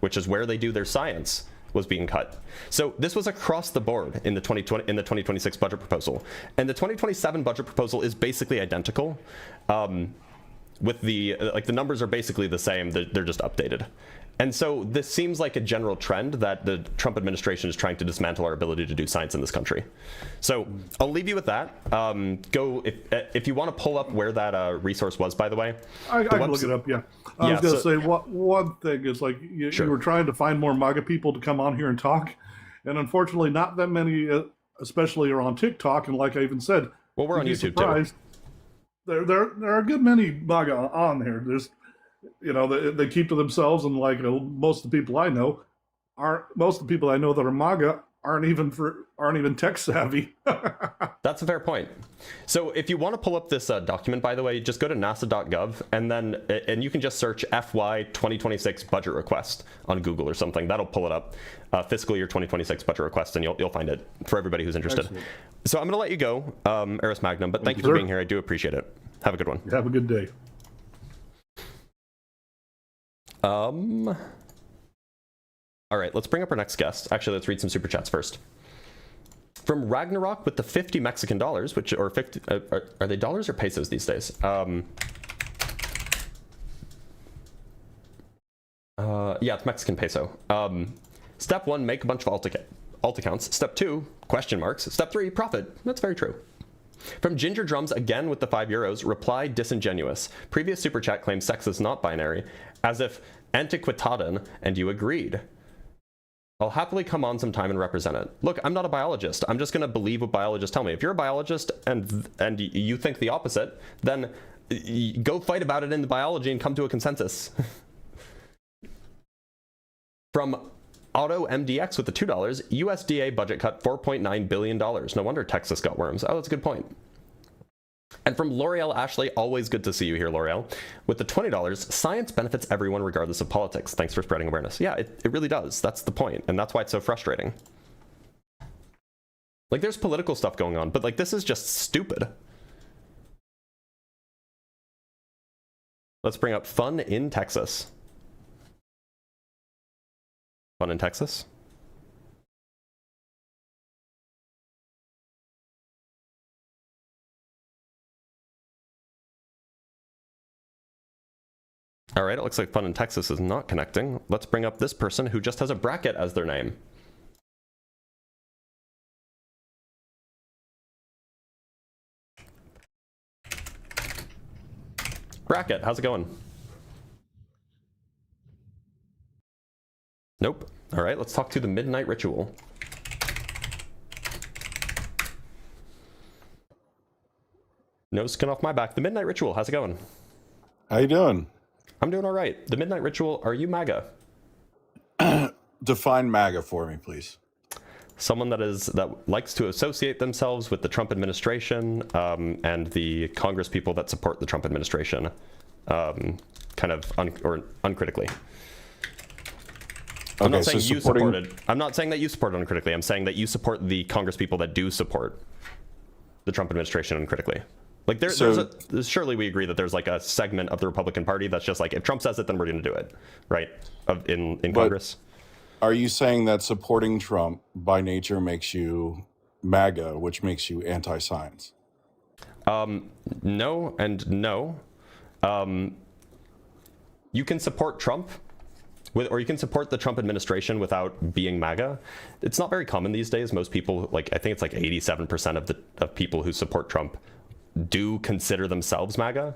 which is where they do their science, was being cut. So this was across the board in the 2026 budget proposal. And the 2027 budget proposal is basically identical. With the numbers are basically the same, they're just updated. And so this seems like a general trend that the Trump administration is trying to dismantle our ability to do science in this country. So I'll leave you with that. If you want to pull up where that resource was, by the way. I can look it up, yeah. I was going to say, one thing is, like, you were trying to find more MAGA people to come on here and talk, and unfortunately not that many, especially are on TikTok, and like I even said, well, we're on YouTube too. There are a good many MAGA on there. There's, they keep to themselves, and like most of the people I know that are MAGA aren't even tech savvy. That's a fair point. So if you want to pull up this document, by the way, just go to nasa.gov, and you can just search FY 2026 budget request on Google or something. That'll pull it up, fiscal year 2026 budget request, and you'll find it for everybody who's interested. Excellent. So I'm going to let you go, Eris Magnum, but thank you for being here. I do appreciate it. Have a good one. Have a good day. All right, let's bring up our next guest. Actually, let's read some super chats first. From Ragnarok with the 50 Mexican dollars, which, or 50, are they dollars or pesos these days? Yeah, it's Mexican peso. Step 1, make a bunch of alt accounts. Step 2, question marks. Step 3, profit. That's very true. From Ginger Drums, again with the €5, reply disingenuous. Previous super chat claims sex is not binary, as if antiquitaden, and you agreed. I'll happily come on sometime and represent it. Look, I'm not a biologist. I'm just going to believe what biologists tell me. If you're a biologist and you think the opposite, then go fight about it in the biology and come to a consensus. From Auto MDX with the $2, USDA budget cut $4.9 billion. No wonder Texas got worms. Oh, that's a good point. And from L'Oreal Ashley, always good to see you here, L'Oreal. With the $20, science benefits everyone regardless of politics. Thanks for spreading awareness. Yeah, it really does. That's the point, and that's why it's so frustrating. Like, there's political stuff going on, but like, this is just stupid. Let's bring up fun in Texas. Fun in Texas? All right, it looks like Fun in Texas is not connecting. Let's bring up this person who just has a bracket as their name. Bracket, how's it going? Nope. All right, let's talk to the Midnight Ritual. No skin off my back. The Midnight Ritual, how's it going? How you doing? I'm doing all right. The Midnight Ritual, are you MAGA? Define MAGA for me, please. Someone that likes to associate themselves with the Trump administration and the Congress people that support the Trump administration, kind of uncritically. I'm not saying you supported. I'm not saying that you support it uncritically. I'm saying that you support the Congress people that do support the Trump administration uncritically. Like surely we agree that there's like a segment of the Republican Party that's just like, if Trump says it, then we're going to do it, right? In Congress. Are you saying that supporting Trump by nature makes you MAGA, which makes you anti-science? No and no. You can support Trump. Or you can support the Trump administration without being MAGA. It's not very common these days. Most people, like, I think it's like 87% of people who support Trump do consider themselves MAGA.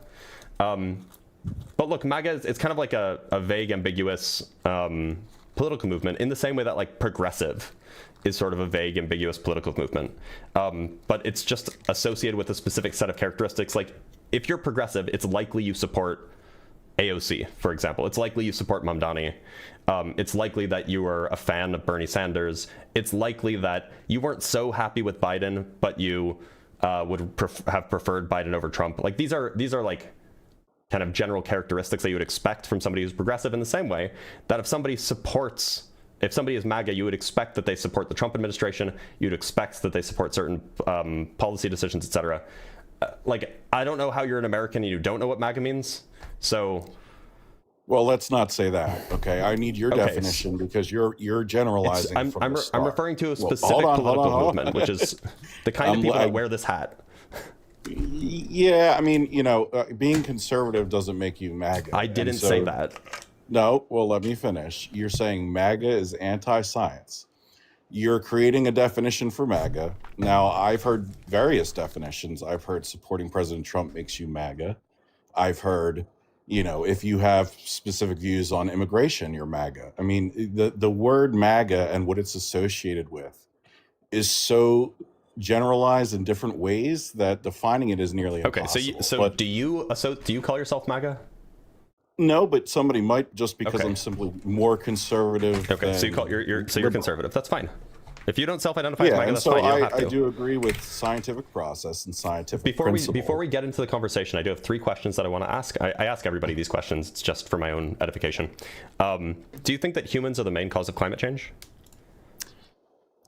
But look, MAGA, it's kind of like a vague, ambiguous political movement in the same way that like progressive is sort of a vague, ambiguous political movement. But it's just associated with a specific set of characteristics. Like, if you're progressive, it's likely you support AOC, for example. It's likely you support Mamdani. It's likely that you were a fan of Bernie Sanders. It's likely that you weren't so happy with Biden, but you would have preferred Biden over Trump. Like, these are like kind of general characteristics that you would expect from somebody who's progressive, in the same way that if somebody is MAGA, you would expect that they support the Trump administration. You'd expect that they support certain policy decisions, etc. Like, I don't know how you're an American and you don't know what MAGA means. So, well, let's not say that. Okay, I need your definition, because you're generalizing. I'm referring to a specific political movement, which is the kind of people that wear this hat. Yeah, I mean, being conservative doesn't make you MAGA. I didn't say that. No, well, let me finish. You're saying MAGA is anti-science. You're creating a definition for MAGA. Now, I've heard various definitions. I've heard supporting President Trump makes you MAGA. I've heard, if you have specific views on immigration, you're MAGA. I mean, the word MAGA and what it's associated with is so generalized in different ways that defining it is nearly impossible. Okay, so do you call yourself MAGA? No, but somebody might, just because I'm simply more conservative. Okay, so you're conservative. That's fine. If you don't self-identify as MAGA, that's fine. You don't have to. I do agree with scientific process and scientific principle. Before we get into the conversation, I do have 3 questions that I want to ask. I ask everybody these questions. It's just for my own edification. Do you think that humans are the main cause of climate change?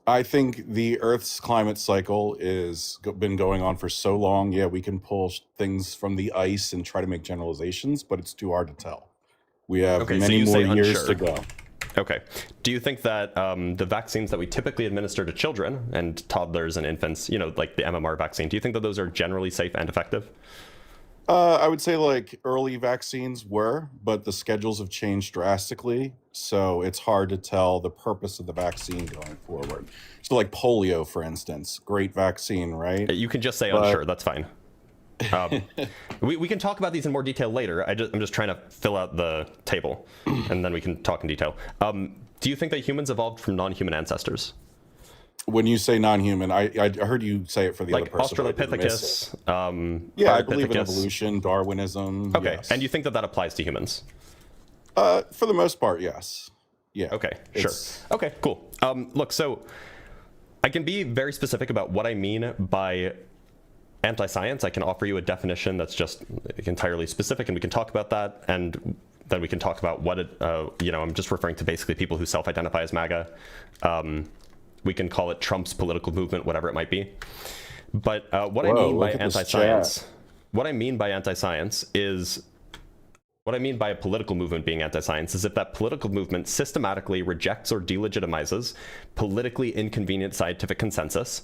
I think the Earth's climate cycle is been going on for so long. Yeah, we can pull things from the ice and try to make generalizations, but it's too hard to tell. We have many more years to go. Okay. Do you think that the vaccines that we typically administer to children and toddlers and infants, like the MMR vaccine, do you think that those are generally safe and effective? I would say like early vaccines were, but the schedules have changed drastically. So it's hard to tell the purpose of the vaccine going forward. So like polio, for instance, great vaccine, right? You can just say unsure. That's fine. We can talk about these in more detail later. I'm just trying to fill out the table, and then we can talk in detail. Do you think that humans evolved from non-human ancestors? When you say non-human, I heard you say it for the like other person. Australopithecus. Yeah, I believe in evolution, Darwinism. Okay, yes. And you think that applies to humans? For the most part, yes. Yeah. Okay, sure. Okay, cool. Look, so I can be very specific about what I mean by anti-science. I can offer you a definition that's just entirely specific, and we can talk about that, and then we can talk about what it, I'm just referring to basically people who self-identify as MAGA. We can call it Trump's political movement, whatever it might be. But what I mean by anti-science is, what I mean by a political movement being anti-science is if that political movement systematically rejects or delegitimizes politically inconvenient scientific consensus,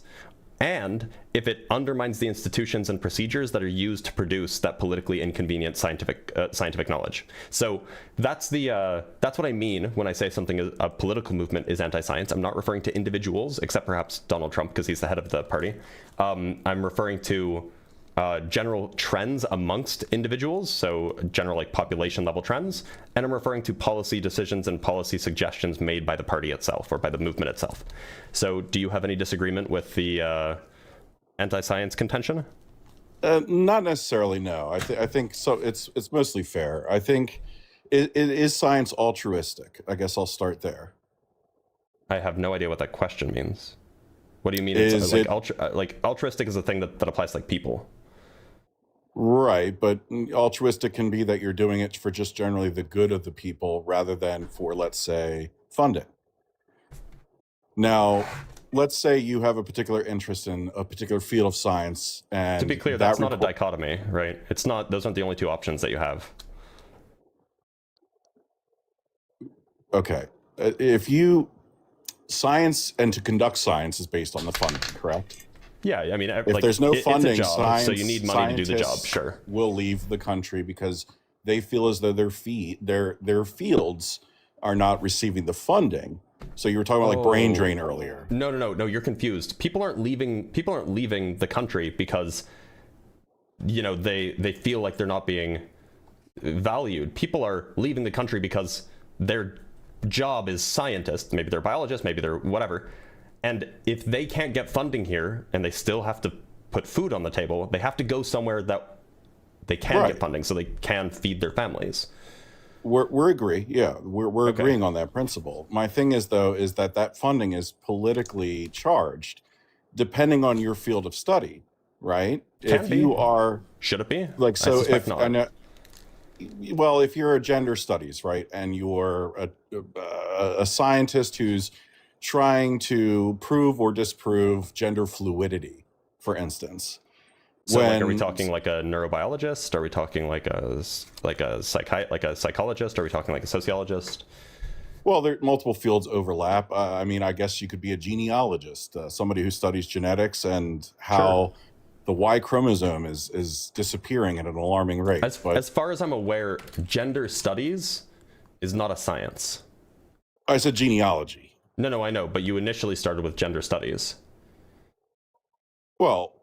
and if it undermines the institutions and procedures that are used to produce that politically inconvenient scientific knowledge. So that's what I mean when I say something is a political movement is anti-science. I'm not referring to individuals, except perhaps Donald Trump, because he's the head of the party. I'm referring to general trends amongst individuals, so general like population level trends, and I'm referring to policy decisions and policy suggestions made by the party itself or by the movement itself. So do you have any disagreement with the anti-science contention? Not necessarily, no. I think so. It's mostly fair. I think it is science altruistic. I guess I'll start there. I have no idea what that question means. What do you mean? It's like altruistic is a thing that applies to like people. Right, but altruistic can be that you're doing it for just generally the good of the people rather than for, let's say, funding. Now, let's say you have a particular interest in a particular field of science, and to be clear, that's not a dichotomy, right? It's not; those aren't the only two options that you have. Okay, science and to conduct science is based on the funding, correct? Yeah, I mean, if there's no funding, it's a job, so you need money to do the job. Sure, will leave the country because they feel as though their fields are not receiving the funding. So you were talking about like brain drain earlier. No, you're confused. People aren't leaving the country because they feel like they're not being valued. People are leaving the country because their job is scientists. Maybe they're biologists, maybe they're whatever. And if they can't get funding here and they still have to put food on the table, they have to go somewhere that they can get funding so they can feed their families. We're agreeing. Yeah, we're agreeing on that principle. My thing is, though, is that funding is politically charged depending on your field of study, right? Should it be? Like, so if you're a gender studies, right, and you're a scientist who's trying to prove or disprove gender fluidity, for instance. So are we talking like a neurobiologist? Are we talking like a psychologist? Are we talking like a sociologist? Well, multiple fields overlap. I mean, I guess you could be a genealogist, somebody who studies genetics and how the Y chromosome is disappearing at an alarming rate. As far as I'm aware, gender studies is not a science. I said genealogy. No, I know, but you initially started with gender studies. Well,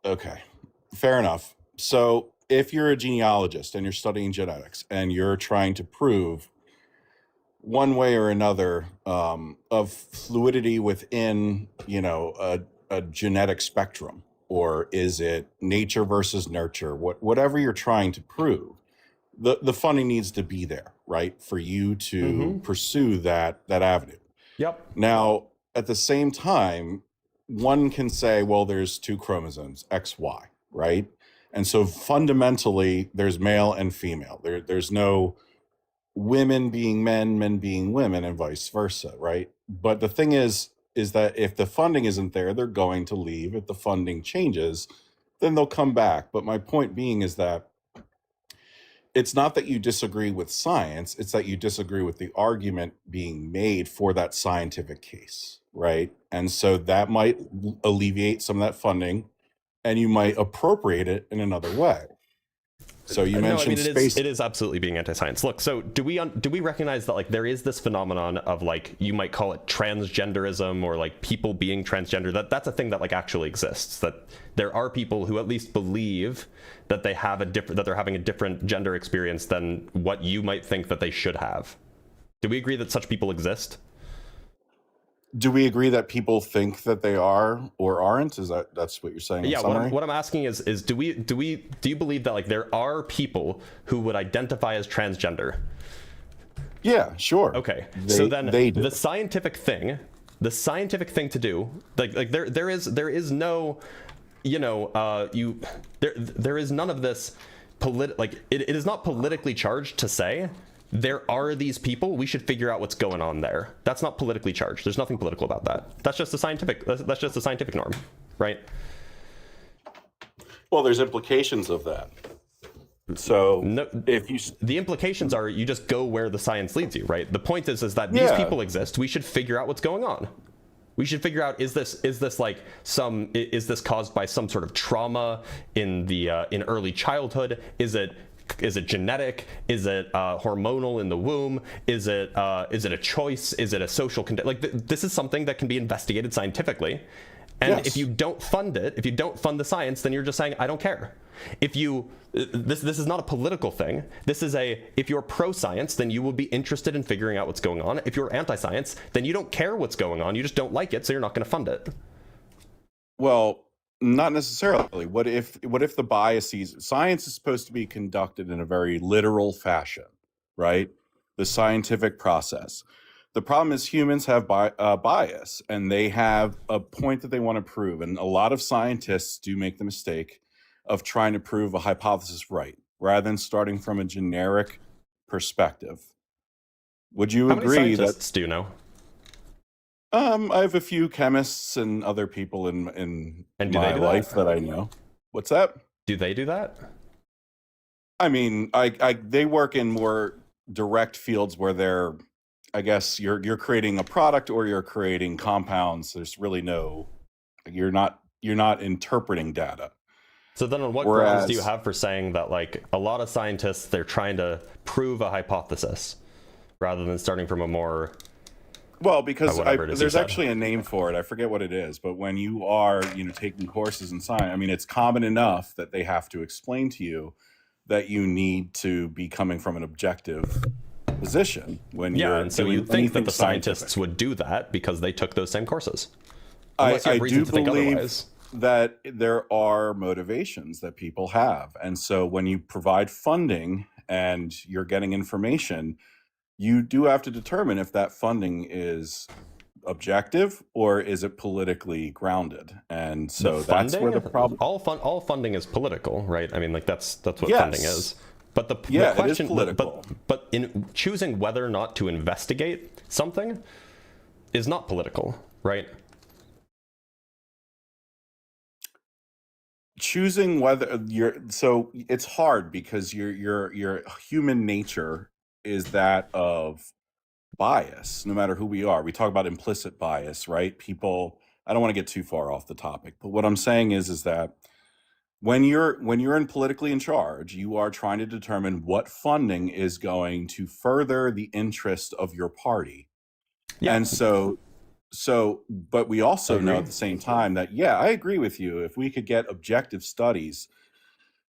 okay, fair enough. So if you're a genealogist and you're studying genetics and you're trying to prove one way or another of fluidity within, a genetic spectrum, or is it nature versus nurture, whatever you're trying to prove, the funding needs to be there, right, for you to pursue that avenue. Yep. Now, at the same time, one can say, well, there's two chromosomes, X, Y, right? And so fundamentally, there's male and female. There's no women being men, men being women, and vice versa, right? But the thing is that if the funding isn't there, they're going to leave. If the funding changes, then they'll come back. But my point being is that it's not that you disagree with science, it's that you disagree with the argument being made for that scientific case, right? And so that might alleviate some of that funding, and you might appropriate it in another way. So you mentioned space. It is absolutely being anti-science. Look, so do we recognize that like there is this phenomenon of like, you might call it transgenderism, or like people being transgender, that's a thing that like actually exists, that there are people who at least believe that they have that they're having a different gender experience than what you might think that they should have. Do we agree that such people exist? Do we agree that people think that they are or aren't? That's what you're saying? Yeah. What I'm asking is do you believe that like there are people who would identify as transgender? Yeah, sure. Okay. So then the scientific thing to do, like there is no, you know, there is none of this it is not politically charged to say there are these people, we should figure out what's going on there. That's not politically charged. There's nothing political about that. That's just a scientific norm, right? Well, there's implications of that. So no, the implications are you just go where the science leads you, right? The point is that these people exist. We should figure out what's going on. We should figure out, is this caused by some sort of trauma in early childhood? Is it genetic? Is it hormonal in the womb? Is it a choice? Is it a social condition? Like this is something that can be investigated scientifically. And if you don't fund it, if you don't fund the science, then you're just saying, I don't care. If you, this is not a political thing. This is if you're pro-science, then you will be interested in figuring out what's going on. If you're anti-science, then you don't care what's going on. You just don't like it, so you're not going to fund it. Well, not necessarily. What if the biases, science is supposed to be conducted in a very literal fashion, right? The scientific process. The problem is humans have bias, and they have a point that they want to prove. And a lot of scientists do make the mistake of trying to prove a hypothesis right, rather than starting from a generic perspective. Would you agree many scientists do you know? I have a few chemists and other people in my life that I know. What's that? Do they do that? I mean, they work in more direct fields where they're, I guess you're creating a product or you're creating compounds. There's really you're not interpreting data. So then on what grounds do you have for saying that like a lot of scientists, they're trying to prove a hypothesis rather than starting from a more... Well, because there's actually a name for it. I forget what it is. But when you are, taking courses in science, I mean, it's common enough that they have to explain to you that you need to be coming from an objective position when you're and so you think that the scientists would do that because they took those same courses. I do believe that there are motivations that people have. And so when you provide funding and you're getting information, you do have to determine if that funding is objective or is it politically grounded. And so that's where the problem... All funding is political, right? I mean, like that's what funding is. But the question, it is political. But in choosing whether or not to investigate something is not political, right? Choosing whether so it's hard because your human nature is that of bias, no matter who we are. We talk about implicit bias, right? People, I don't want to get too far off the topic, but what I'm saying is that when you're politically in charge, you are trying to determine what funding is going to further the interest of your party. Yeah. And so, but we also know at the same time that, I agree with you. If we could get objective studies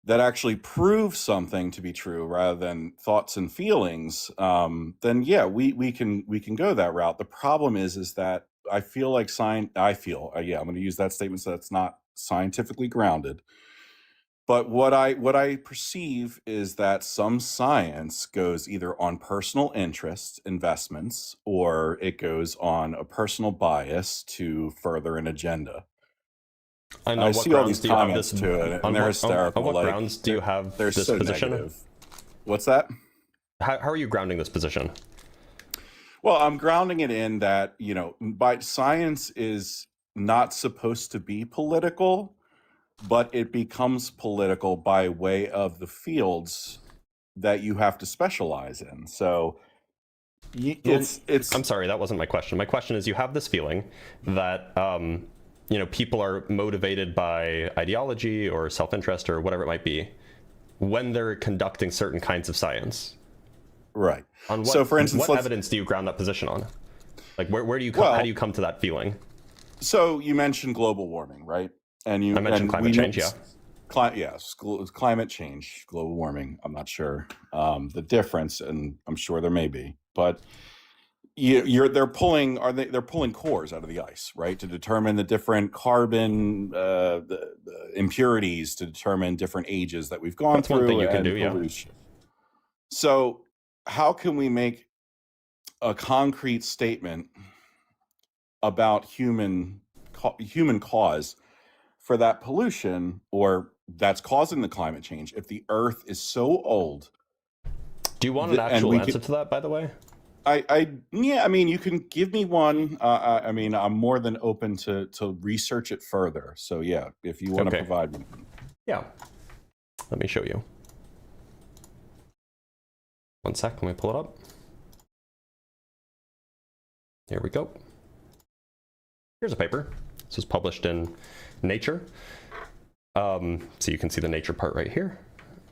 that actually prove something to be true rather than thoughts and feelings, then we can go that route. The problem is that I feel like I'm going to use that statement so that's not scientifically grounded. But what I perceive is that some science goes either on personal interest investments or it goes on a personal bias to further an agenda. I see all these comments to it, and they're hysterical. On what grounds do you have this position? Negative. What's that? How are you grounding this position? Well, I'm grounding it in that, science is not supposed to be political, but it becomes political by way of the fields that you have to specialize in. So I'm sorry, that wasn't my question. My question is, you have this feeling that people are motivated by ideology or self-interest or whatever it might be when they're conducting certain kinds of science. Right. On what, so for instance, what evidence do you ground that position on? Like where do you come, how do you come to that feeling? So you mentioned global warming, right? And I mentioned climate change, yeah. Yes, climate change, global warming. I'm not sure the difference, and I'm sure there may be, but they're pulling cores out of the ice, right, to determine the different carbon the impurities, to determine different ages that we've gone through. One thing you can do, yeah. So how can we make a concrete statement about human cause for that pollution, or that's causing the climate change, if the Earth is so old? Do you want an actual answer to that, by the way? Yeah, I mean, you can give me one. I mean, I'm more than open to research it further. So yeah, if you want to provide me. Yeah, let me show you. One sec, let me pull it up. Here we go. Here's a paper. This was published in Nature. So you can see the Nature part right here.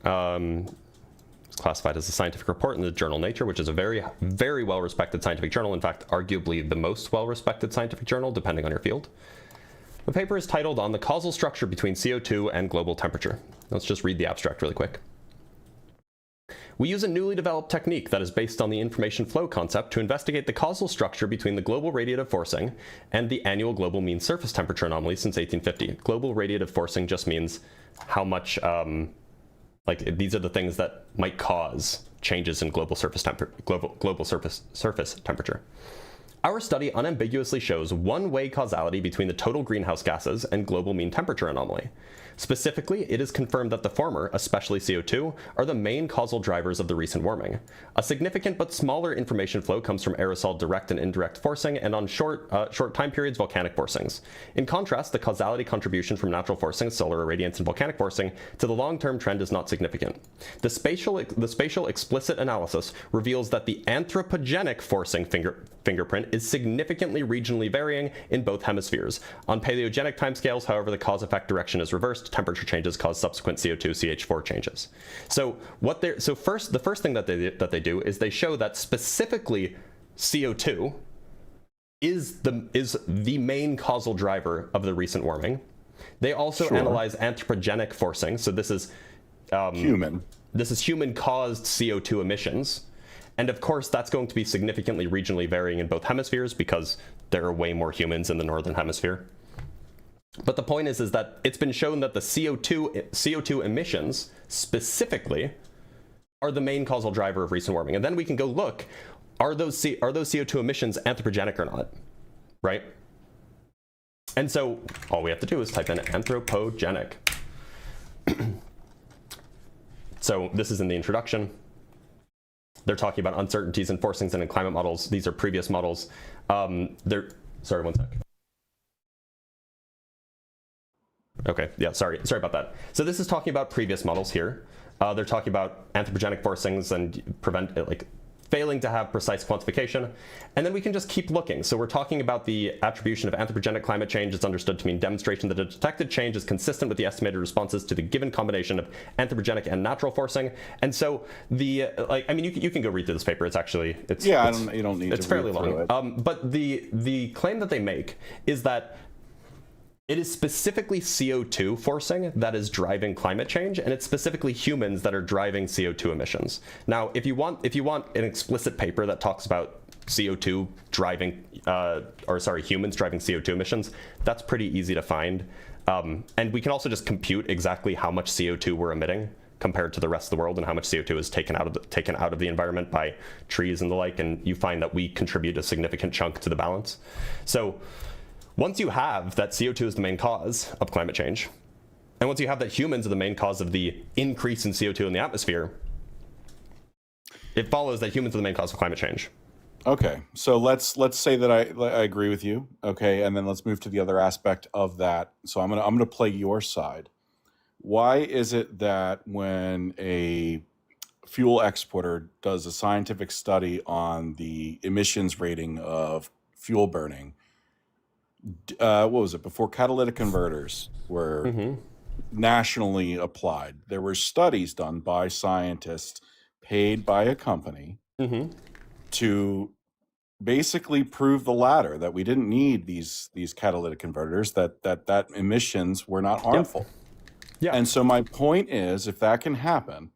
It's classified as a scientific report in the journal Nature, which is a very, very well-respected scientific journal. In fact, arguably the most well-respected scientific journal, depending on your field. The paper is titled "On the Causal Structure Between CO2 and Global Temperature." Let's just read the abstract really quick. We use a newly developed technique that is based on the information flow concept to investigate the causal structure between the global radiative forcing and the annual global mean surface temperature anomaly since 1850. Global radiative forcing just means how much, these are the things that might cause changes in global surface temperature. Our study unambiguously shows one-way causality between the total greenhouse gases and global mean temperature anomaly. Specifically, it is confirmed that the former, especially CO2, are the main causal drivers of the recent warming. A significant but smaller information flow comes from aerosol direct and indirect forcing, and on short time periods, volcanic forcings. In contrast, the causality contribution from natural forcing, solar irradiance, and volcanic forcing to the long-term trend is not significant. The spatial explicit analysis reveals that the anthropogenic forcing fingerprint is significantly regionally varying in both hemispheres. On paleogenic timescales, however, the cause-effect direction is reversed. Temperature changes cause subsequent CO2 CH4 changes. So the first thing that they do is they show that specifically CO2 is the main causal driver of the recent warming. They also analyze anthropogenic forcing. So this is human. This is human-caused CO2 emissions. And of course, that's going to be significantly regionally varying in both hemispheres because there are way more humans in the northern hemisphere. But the point is that it's been shown that the CO2 emissions specifically are the main causal driver of recent warming. And then we can go look, are those CO2 emissions anthropogenic or not, right? And so all we have to do is type in anthropogenic. So this is in the introduction. They're talking about uncertainties in forcings and in climate models. These are previous models. Sorry, one sec. Okay, yeah, sorry about that. So this is talking about previous models here. They're talking about anthropogenic forcings and failing to have precise quantification. And then we can just keep looking. So we're talking about the attribution of anthropogenic climate change. It's understood to mean demonstration that a detected change is consistent with the estimated responses to the given combination of anthropogenic and natural forcing. And so you can go read through this paper. It's you don't need. It's fairly long. But the claim that they make is that it is specifically CO2 forcing that is driving climate change, and it's specifically humans that are driving CO2 emissions. Now, if you want an explicit paper that talks about CO2 driving, humans driving CO2 emissions, that's pretty easy to find. And we can also just compute exactly how much CO2 we're emitting compared to the rest of the world and how much CO2 is taken out of the environment by trees and the like, and you find that we contribute a significant chunk to the balance. So once you have that CO2 is the main cause of climate change, and once you have that humans are the main cause of the increase in CO2 in the atmosphere, it follows that humans are the main cause of climate change. Okay, so let's say that I agree with you. Okay, and then let's move to the other aspect of that. So I'm gonna play your side. Why is it that when a fuel exporter does a scientific study on the emissions rating of fuel burning, what was it, before catalytic converters were nationally applied, there were studies done by scientists paid by a company to basically prove the latter, that we didn't need these catalytic converters, that emissions were not harmful. Yeah. And so my point is, if that can happen,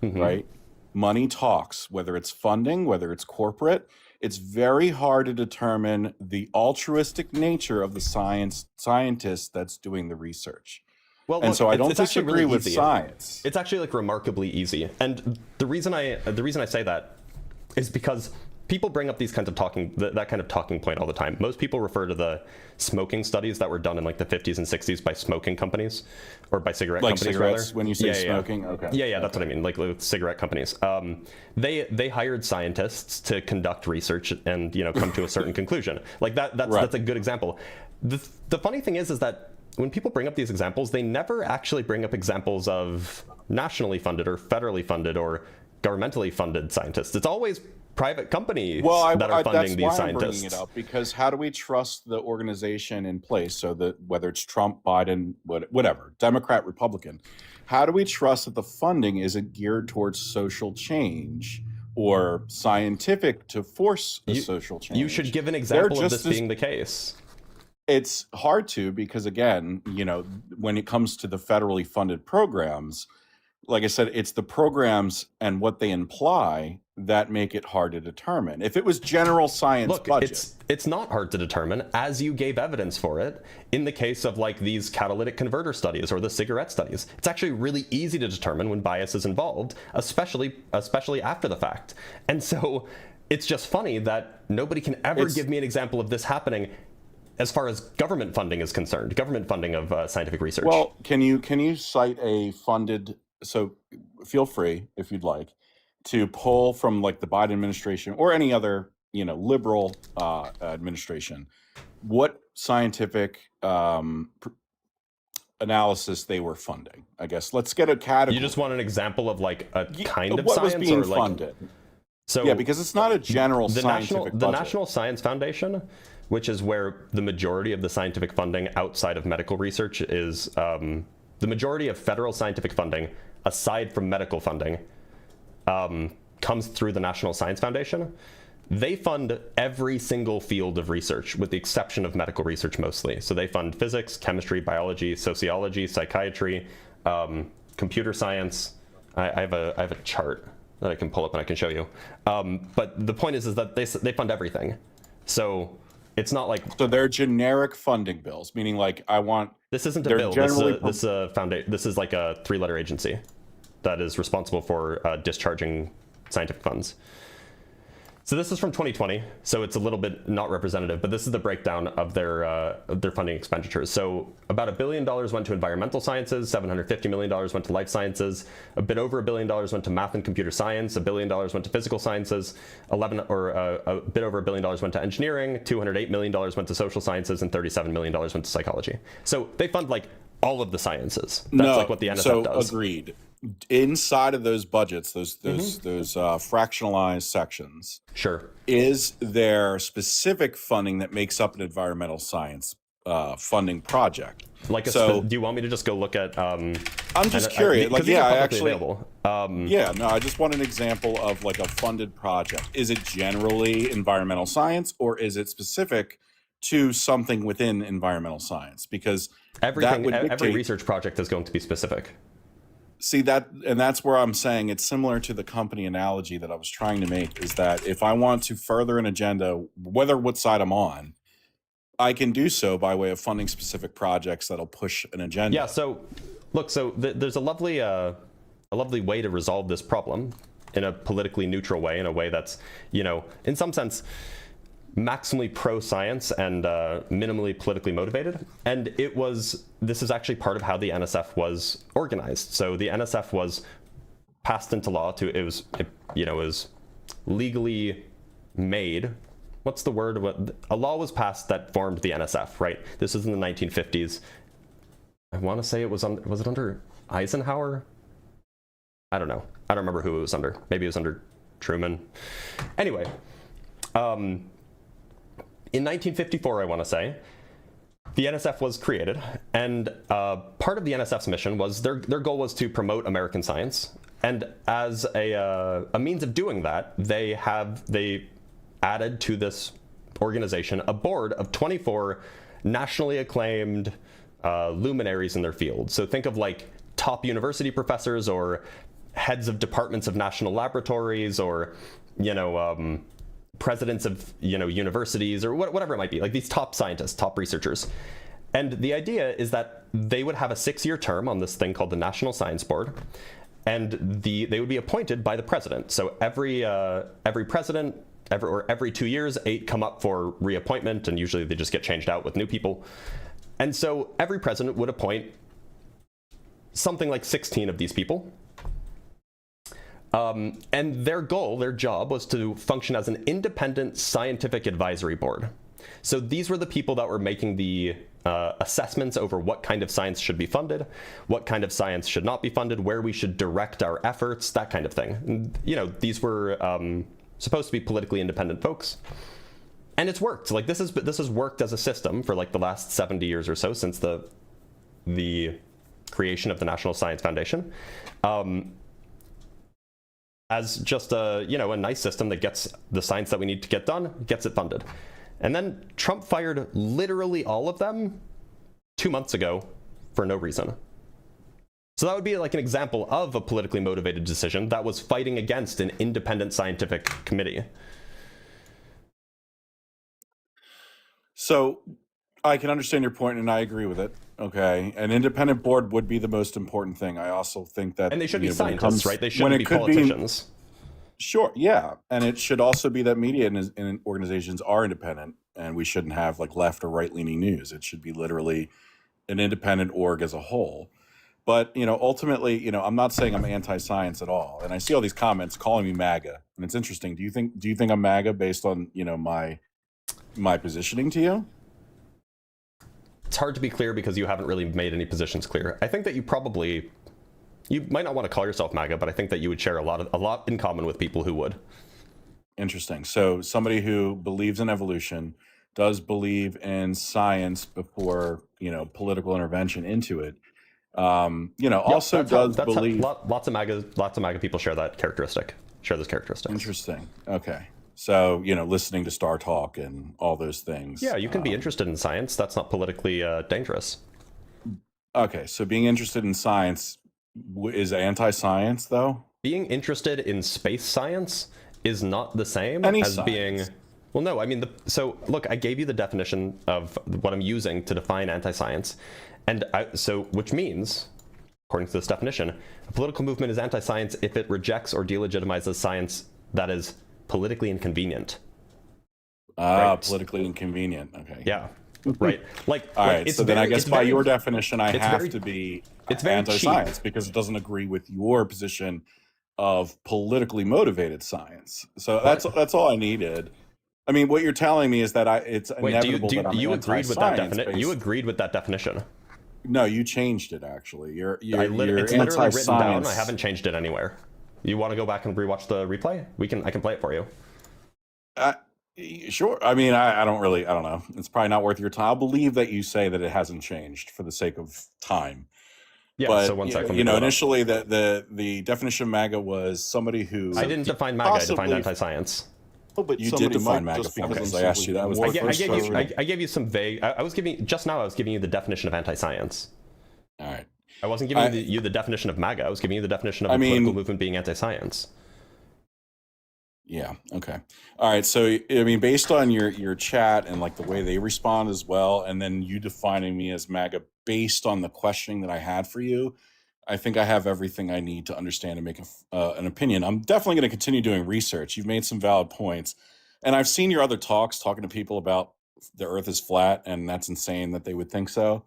right, money talks, whether it's funding, whether it's corporate, it's very hard to determine the altruistic nature of the scientist that's doing the research. Well, and look, so I don't it's actually disagree really with easy. science. It's actually like remarkably easy. And the reason I say that is because people bring up these kinds of that kind of talking point all the time. Most people refer to the smoking studies that were done in like the 50s and 60s by smoking companies, or by cigarette Like companies, cigarettes, rather. when you say smoking? Okay. Yeah, that's what I mean, like with cigarette companies. They hired scientists to conduct research and, you know, come to a certain conclusion. Like that's a good example. The funny thing is that when people bring up these examples, they never actually bring up examples of nationally funded or federally funded or governmentally funded scientists. It's always private companies that are funding these scientists. I'm bringing it up, because how do we trust the organization in place, so that whether it's Trump, Biden, whatever, Democrat, Republican, how do we trust that the funding isn't geared towards social change or scientific to force a social change? You should give an example of this being the case. It's hard to, because again, you know, when it comes to the federally funded programs, like I said, it's the programs and what they imply that make it hard to determine. If it was general science budget, it's not hard to determine, as you gave evidence for it in the case of like these catalytic converter studies or the cigarette studies. It's actually really easy to determine when bias is involved, especially after the fact. And so it's just funny that nobody can ever give me an example of this happening as far as government funding is concerned, government funding of scientific research. Well, can you cite a funded? So feel free, if you'd like, to pull from like the Biden administration or any other, you know, liberal administration, what scientific analysis they were funding. I guess let's get a category. You just want an example of like a kind of what science, was being or like funded. So yeah, because it's not a general scientific budget. The National Science Foundation, which is where the majority of the scientific funding outside of medical research is, the majority of federal scientific funding, aside from medical funding, comes through the National Science Foundation. They fund every single field of research, with the exception of medical research mostly. So they fund physics, chemistry, biology, sociology, psychiatry, computer science. I have a chart that I can pull up and I can show you. But the point is that they fund everything. So it's not like... So they're generic funding bills, meaning like I want... This isn't a bill. This is like a 3-letter agency that is responsible for discharging scientific funds. So this is from 2020, so it's a little bit not representative, but this is the breakdown of their funding expenditures. So about $1 billion went to environmental sciences, $750 million went to life sciences, a bit over $1 billion went to math and computer science, $1 billion went to physical sciences, a bit over $1 billion went to engineering, $208 million went to social sciences, and $37 million went to psychology. So they fund like all of the sciences. That's like what the NSF does. Agreed. Inside of those budgets, those fractionalized sections, sure, is there specific funding that makes up an environmental science funding project? Like, do you want me to just go look at? I'm just curious. I just want an example of like a funded project. Is it generally environmental science, or is it specific to something within environmental science? Because every research project is going to be specific. See that, and that's where I'm saying it's similar to the company analogy that I was trying to make, is that if I want to further an agenda, whether what side I'm on, I can do so by way of funding specific projects that'll push an agenda. Yeah, so look, there's a lovely way to resolve this problem in a politically neutral way, in a way that's, you know, in some sense, maximally pro-science and minimally politically motivated. And this is actually part of how the NSF was organized. So the NSF was passed into law it was legally made. What's the word? A law was passed that formed the NSF, right? This was in the 1950s. I want to say was it under Eisenhower? I don't know. I don't remember who it was under. Maybe it was under Truman. Anyway, in 1954, I want to say, the NSF was created, and part of the NSF's mission was their goal was to promote American science. And as a means of doing that, they added to this organization a board of 24 nationally acclaimed luminaries in their field. So think of like top university professors or heads of departments of national laboratories, or presidents of universities, or whatever it might be, like these top scientists, top researchers. And the idea is that they would have a 6-year term on this thing called the National Science Board, and they would be appointed by the president. So every president, every 2 years, 8 come up for reappointment, and usually they just get changed out with new people. And so every president would appoint something like 16 of these people. And their goal, their job, was to function as an independent scientific advisory board. So these were the people that were making the assessments over what kind of science should be funded, what kind of science should not be funded, where we should direct our efforts, that kind of thing. And, these were supposed to be politically independent folks. And it's worked. Like this has worked as a system for like the last 70 years or so, since the creation of the National Science Foundation. As just a nice system that gets the science that we need to get done, gets it funded. And then Trump fired literally all of them 2 months ago for no reason. So that would be like an example of a politically motivated decision that was fighting against an independent scientific committee. So I can understand your point, and I agree with it. Okay, an independent board would be the most important thing. I also think that, and they should be scientists, right? They shouldn't be politicians. Sure, yeah, and it should also be that media and organizations are independent, and we shouldn't have like left or right leaning news. It should be literally an independent org as a whole. But ultimately, I'm not saying I'm anti-science at all, and I see all these comments calling me MAGA, and it's interesting. Do you think I'm MAGA based on my positioning to you? It's hard to be clear because you haven't really made any positions clear. I think that you might not want to call yourself MAGA, but I think that you would share a lot in common with people who would. Interesting. So somebody who believes in evolution, does believe in science before political intervention into it. Also does believe. Lots of MAGA people share that characteristic. Share this characteristic. Interesting. Okay. So, listening to Star Talk and all those things. Yeah, you can be interested in science. That's not politically dangerous. Okay, so being interested in science is anti-science, though? Being interested in space science is not the same as science. Being... Well, no, I mean, so look, I gave you the definition of what I'm using to define anti-science. And which means, according to this definition, a political movement is anti-science if it rejects or delegitimizes science that is politically inconvenient. Right? Politically inconvenient. Okay. Yeah. Right. All right. So then I guess by your definition, I have to be anti-science because it doesn't agree with your position of politically motivated science. So that's all I needed. I mean, what you're telling me is that it's inevitable that I'm you agreed with that definition? You agreed with that definition? No, you changed it actually. It's literally written down. I haven't changed it anywhere. You want to go back and rewatch the replay? I can play it for you. Sure. I mean, I don't know. It's probably not worth your time. I'll believe that you say that it hasn't changed for the sake of time. Yeah. But, so one second. Initially the definition of MAGA was somebody who I didn't define MAGA. I defined anti-science. Oh, but you did define MAGA because I asked you that. I gave you some vague. I was giving you the definition of anti-science. All right. I wasn't giving you the definition of MAGA. I was giving you the definition of a political movement being anti-science. Yeah. Okay. All right. So, I mean, based on your chat and like the way they respond as well, and then you defining me as MAGA based on the questioning that I had for you, I think I have everything I need to understand and make an opinion. I'm definitely going to continue doing research. You've made some valid points, and I've seen your other talks talking to people about the Earth is flat, and that's insane that they would think so.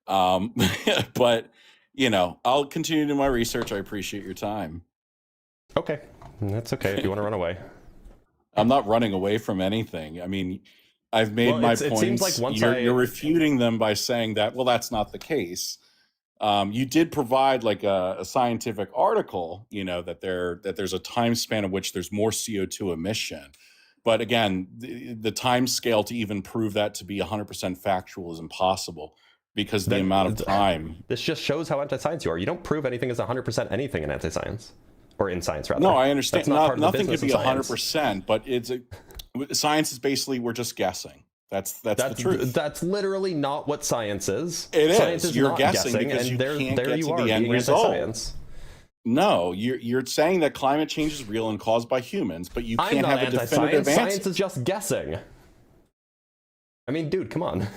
But I'll continue to do my research. I appreciate your time. Okay. That's okay if you want to run away. I'm not running away from anything. I mean, I've made my points. It seems like once you're refuting them by saying that, well, that's not the case. You did provide like a scientific article, you know, that there's a time span of which there's more CO2 emission. But again, the time scale to even prove that to be 100% factual is impossible because the amount of time. This just shows how anti-science you are. You don't prove anything is 100% anything in anti-science, or in science rather. No, I understand. Nothing could be 100%, but science is basically we're just guessing. That's the truth. That's literally not what science is. It is. Science is You're not guessing because you can't get to the end result. No, you're saying that climate change is real and caused by humans, but you can't have a definitive answer. Science is just guessing. I mean, dude, come on.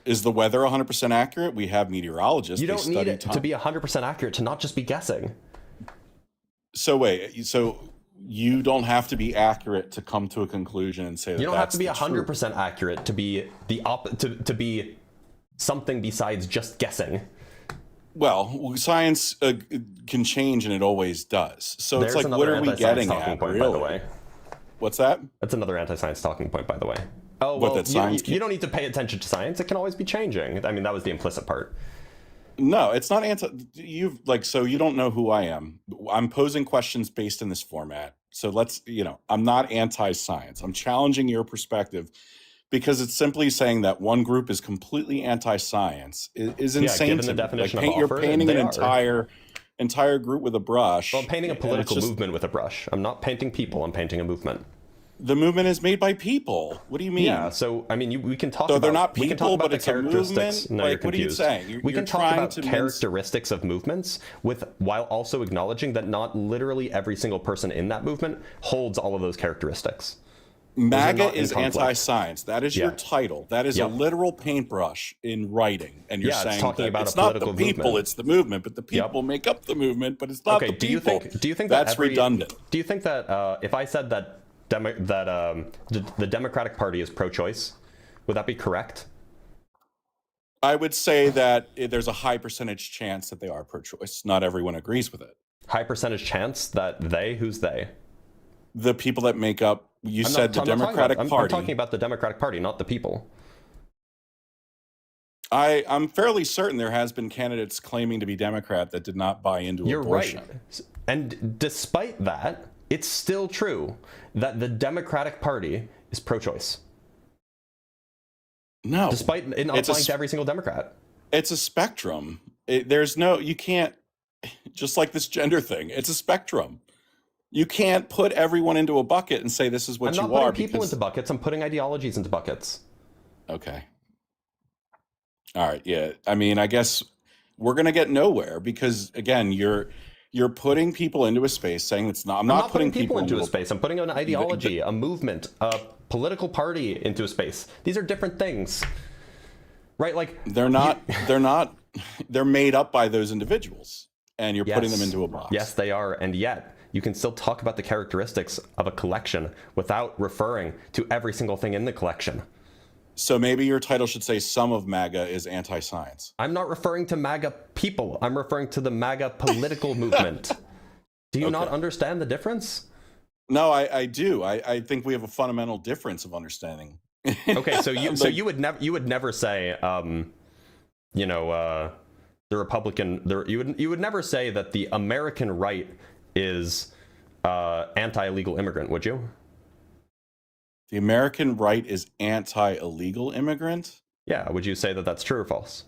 Is the weather 100% accurate? We have meteorologists. You don't need it to be 100% accurate to not just be guessing. So wait, so you don't have to be accurate to come to a conclusion and say that you don't have to be 100% accurate to be to be something besides just guessing. Well, science can change, and it always does. So it's like, what are we getting at, point, really? By the way. What's that? That's another anti-science talking point, by the way. Oh, what, well, that science you don't need to pay attention to science. It can always be changing. I mean, that was the implicit part. No, it's not so you don't know who I am. I'm posing questions based in this format. So I'm not anti-science. I'm challenging your perspective because it's simply saying that one group is completely anti-science is insane. Given the definition You're painting an entire group with a brush. Well, I'm painting a political movement with a brush. I'm not painting people. I'm painting a movement. The movement is made by people. What do you mean? Yeah, so I mean, we can talk. So about, they're not people, we can talk about but the it's a characteristics. movement. No, you're confused. What are you saying? We can talk about characteristics of movements while also acknowledging that not literally every single person in that movement holds all of those characteristics. MAGA is anti-science. That is your title. That is a literal paintbrush in writing, and you're saying it's not the people, it's the movement. But the people make up the movement, but it's not the people. Do you think that's redundant? Do you think that if I said that the Democratic Party is pro-choice, would that be correct? I would say that there's a high percentage chance that they are pro-choice. Not everyone agrees with it. High percentage chance that who's they? The people that make up. You said the Democratic Party. I'm talking about the Democratic Party, not the people. I'm fairly certain there has been candidates claiming to be Democrat that did not buy into abortion. You're right. And despite that, it's still true that the Democratic Party is pro-choice. No. Despite it not applying to every single Democrat. It's a spectrum. You can't, just like this gender thing, it's a spectrum. You can't put everyone into a bucket and say this is what you are. I'm not putting people into buckets. I'm putting ideologies into buckets. Okay. All right. Yeah. I mean, I guess we're going to get nowhere because, again, you're putting people into a space saying it's not. I'm not putting people into a space. I'm putting an ideology, a movement, a political party into a space. These are different things, right? Like they're not. They're made up by those individuals, and you're putting them into a box. Yes, they are, and yet you can still talk about the characteristics of a collection without referring to every single thing in the collection. So maybe your title should say some of MAGA is anti-science. I'm not referring to MAGA people. I'm referring to the MAGA political movement. Do you not understand the difference? No, I do. I think we have a fundamental difference of understanding. Okay, so you would never say, the Republican. You would never say that the American right is anti-illegal immigrant, would you? The American right is anti-illegal immigrant? Yeah, would you say that that's true or false?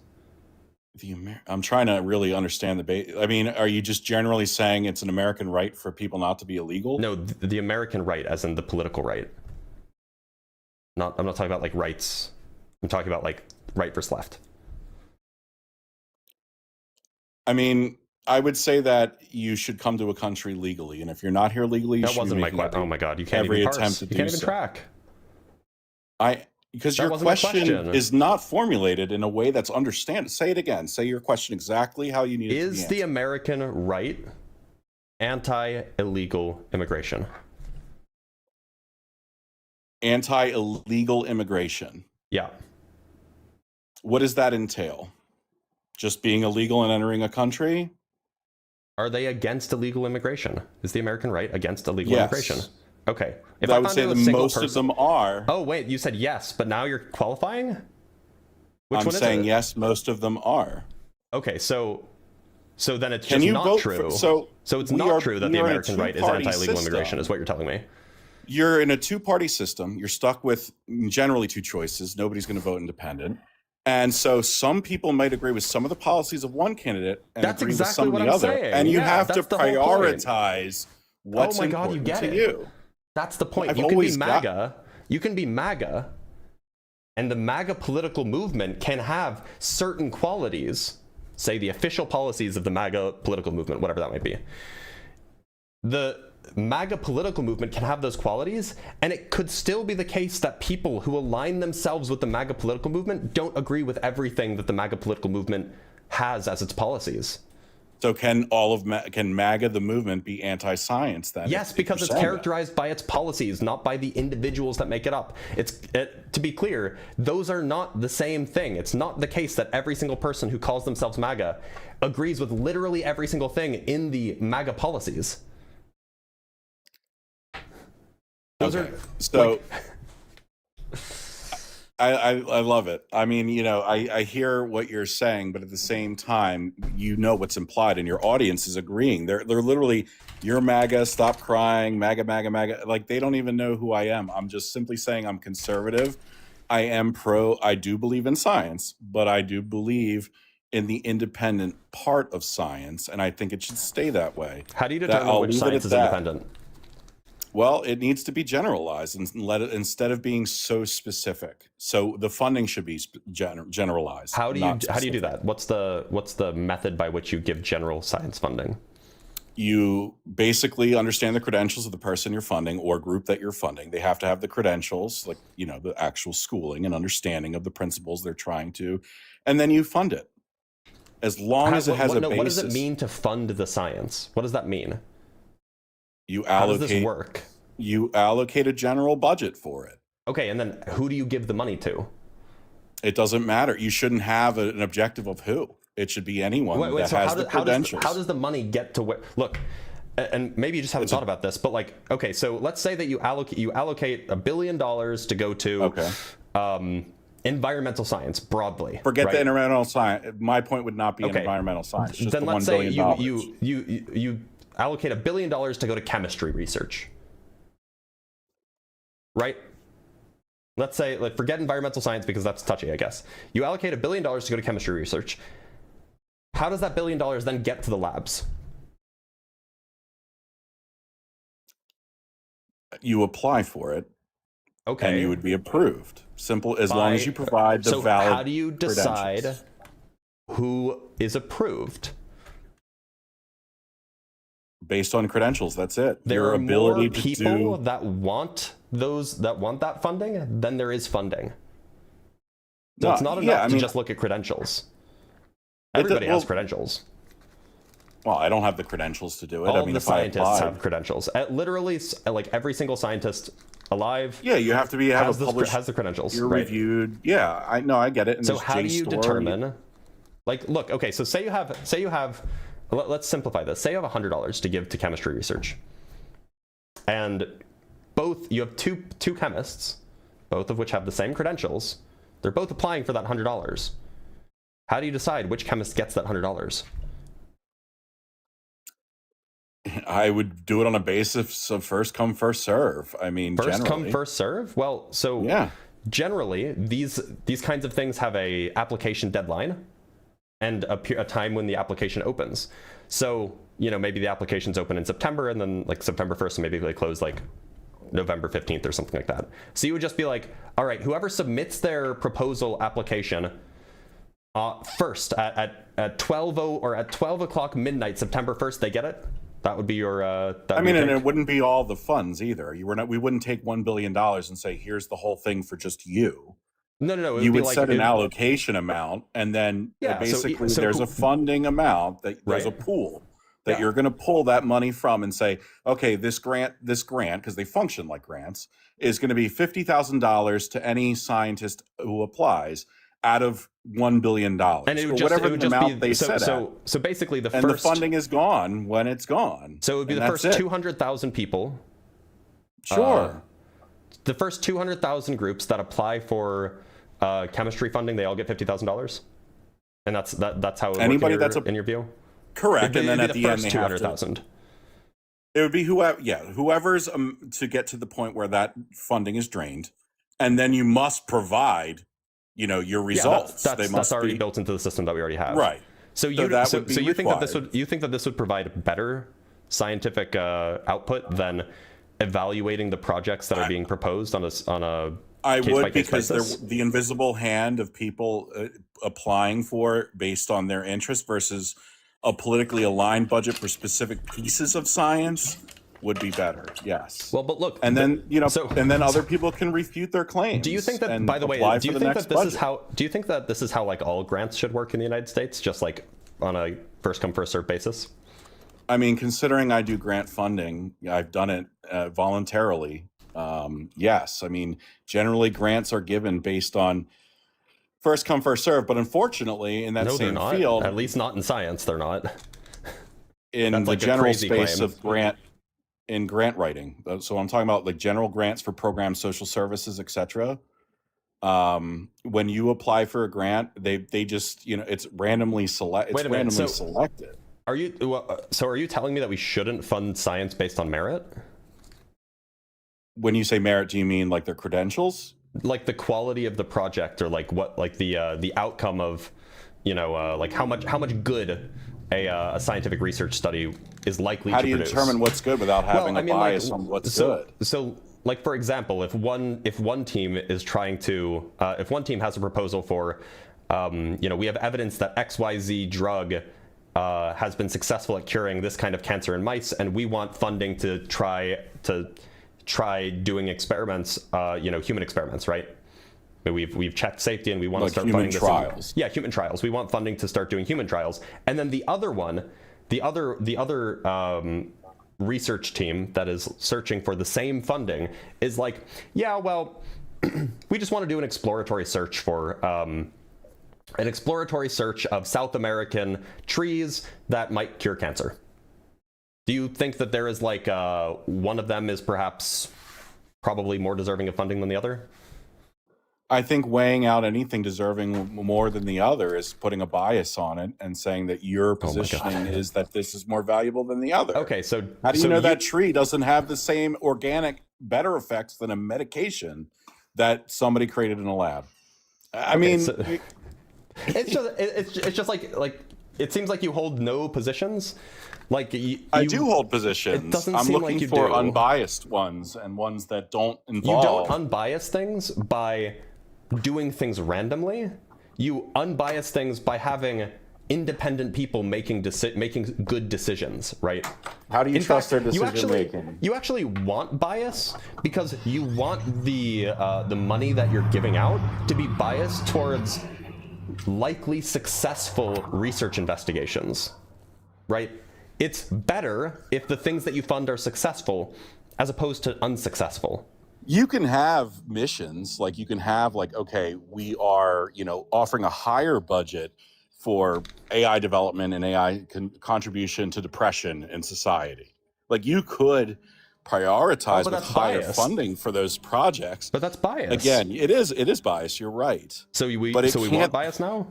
I'm trying to really understand the base. I mean, are you just generally saying it's an American right for people not to be illegal? No, the American right as in the political right. I'm not talking about like rights. I'm talking about like right versus left. I mean, I would say that you should come to a country legally, and if you're not here legally, that wasn't my question. Oh my God, you can't even parse. You can't even track. Because your question is not formulated in a way that's understandable. Say it again. Say your question exactly how you need it to be answered. Is the American right anti-illegal immigration? Anti-illegal immigration. Yeah. What does that entail? Just being illegal and entering a country? Are they against illegal immigration? Is the American right against illegal immigration? Okay. If I would say that most of them are. Oh, wait, you said yes, but now you're qualifying? I'm saying yes, most of them are. Okay, so then it's Can just you not vote true. so it's we not are- true that we the are in a American right is two-party anti-legal system. immigration, is what you're telling me. You're in a two-party system. You're stuck with generally two choices. Nobody's going to vote independent. And so some people might agree with some of the policies of one candidate and That's agree exactly with some what of the I'm other. saying. And you Yeah, have to that's the whole point. prioritize what's Oh my God, you important get to it. you. That's the point. I've You can be always got- MAGA. You can be MAGA, and the MAGA political movement can have certain qualities, say the official policies of the MAGA political movement, whatever that might be. The MAGA political movement can have those qualities, and it could still be the case that people who align themselves with the MAGA political movement don't agree with everything that the MAGA political movement has as its policies. So can can MAGA the movement be anti-science then? Yes, because it's characterized by its policies, not by the individuals that make it up. To be clear, those are not the same thing. It's not the case that every single person who calls themselves MAGA agrees with literally every single thing in the MAGA policies. Those Okay. are So I love it. I mean, you know, I hear what you're saying, but at the same time, you know what's implied, and your audience is agreeing. They're literally, you're MAGA, stop crying, MAGA, MAGA, MAGA. Like, they don't even know who I am. I'm just simply saying I'm conservative. I am I do believe in science, but I do believe in the independent part of science, and I think it should stay that way. How do you determine which science is independent? Well, it needs to be generalized and instead of being so specific. So the funding should be generalized. How do you do that? What's the method by which you give general science funding? You basically understand the credentials of the person you're funding or group that you're funding. They have to have the credentials, like, you know, the actual schooling and understanding of the principles they're trying to, and then you fund it. As long as it has a basis. What does it mean to fund the science? What does that mean? You How allocate, does this work? You allocate a general budget for it. Okay, and then who do you give the money to? It doesn't matter. You shouldn't have an objective of who. It should be anyone that has the credentials. How does the money get to where? Look, and maybe you just haven't thought about this, but like, okay, so let's say that you allocate $1 billion to go to environmental science broadly. Forget the environmental science. My point would not be environmental science. Just then the let's $1 say billion. you allocate $1 billion to go to chemistry research, right? Let's say, like, forget environmental science because that's touchy, I guess. You allocate $1 billion to go to chemistry research. How does that $1 billion then get to the labs? You apply for it. Okay. And you would be approved. Simple, as long as you provide the valid. So how do you decide who is approved? Based on credentials, that's it. There Your are ability more to people do... that want that funding than there is funding. So it's not enough to just look at credentials. Everybody has credentials. Well, I don't have the credentials to do it. All of the scientists have credentials. Literally, like every single scientist alive. Yeah, you have to be has the credentials. You're reviewed. Yeah, I get it. And so how do you determine? Like, look, okay. So say you have. Let's simplify this. Say you have $100 to give to chemistry research, and you have two chemists, both of which have the same credentials. They're both applying for that $100. How do you decide which chemist gets that $100? I would do it on a basis of first come, first serve. I mean, first come, first serve. Well, so yeah. Generally, these kinds of things have a application deadline and a time when the application opens. So, you know, maybe the application's open in September, and then like September 1st, and maybe they close like November 15th or something like that. So you would just be like, all right, whoever submits their proposal application first at 12 o'clock midnight, September 1st, they get it. That would be your. I mean, and it wouldn't be all the funds either. We wouldn't take $1 billion and say, here's the whole thing for just you. No. You would set an allocation amount, and then basically there's a funding amount that there's a pool that you're going to pull that money from and say, okay, this grant, because they function like grants, is going to be $50,000 to any scientist who applies out of $1 billion, and it would whatever the amount they set so basically the funding is gone when it's gone. So it would be the first 200,000 people. Sure. The first 200,000 groups that apply for chemistry funding, they all get $50,000, And that's how it would Anybody work that's in your view? correct. It'd And then be at the end, first they have 200,000. it would be whoever's to get to the point where that funding is drained, and then you must provide, your results. That's already built into the system that we already have. Right. So you think that this would provide better scientific output than evaluating the projects that are being proposed on a I would, case-by-case because basis? the invisible hand of people applying for it based on their interest versus a politically aligned budget for specific pieces of science would be better. Yes. Well, but look, and then and then other people can refute their claims. Do you think that, by the way, do you think that this is how like all grants should work in the United States, just like on a first come first served basis? I mean, considering I do grant funding, I've done it voluntarily. Yes, I mean, generally grants are given based on first come first serve, but unfortunately in that same field, at least not in science, they're not. In the like general space of grant writing. So I'm talking about like general grants for programs, social services, etc. When you apply for a grant, they just, it's randomly selected. Are you telling me that we shouldn't fund science based on merit? When you say merit, do you mean like their credentials? Like the quality of the project, or like what, like the outcome of, like how much good a scientific research study is likely to produce. How do you determine what's good without having a bias on what's good? So, like for example, if one team is trying to, if one team has a proposal for, we have evidence that XYZ drug has been successful at curing this kind of cancer in mice, and we want funding to try doing experiments, human experiments, right? We've checked safety, and we want to start funding human trials. Human trials. We want funding to start doing human trials. And then the other research team that is searching for the same funding is like, we just want to do an exploratory search for of South American trees that might cure cancer. Do you think that there is like one of them is probably more deserving of funding than the other? I think weighing out anything deserving more than the other is putting a bias on it and saying that your positioning is that this is more valuable than the other. Okay, so how do you know that tree doesn't have the same organic better effects than a medication that somebody created in a lab? I mean, it's just like it seems like you hold no positions. Like I do hold positions. It doesn't I'm seem looking like you for do. Unbiased ones and ones that don't involve. You don't unbias things by doing things randomly. You unbias things by having independent people making good decisions, right? How do you trust their decision making? You actually want bias because you want the money that you're giving out to be biased towards likely successful research investigations, right? It's better if the things that you fund are successful as opposed to unsuccessful. You can have missions, like you can have like, okay, we are, offering a higher budget for AI development and AI contribution to depression in society. Like you could prioritize with higher funding for those projects. But that's bias. Again, it is bias. You're right. So we want bias now?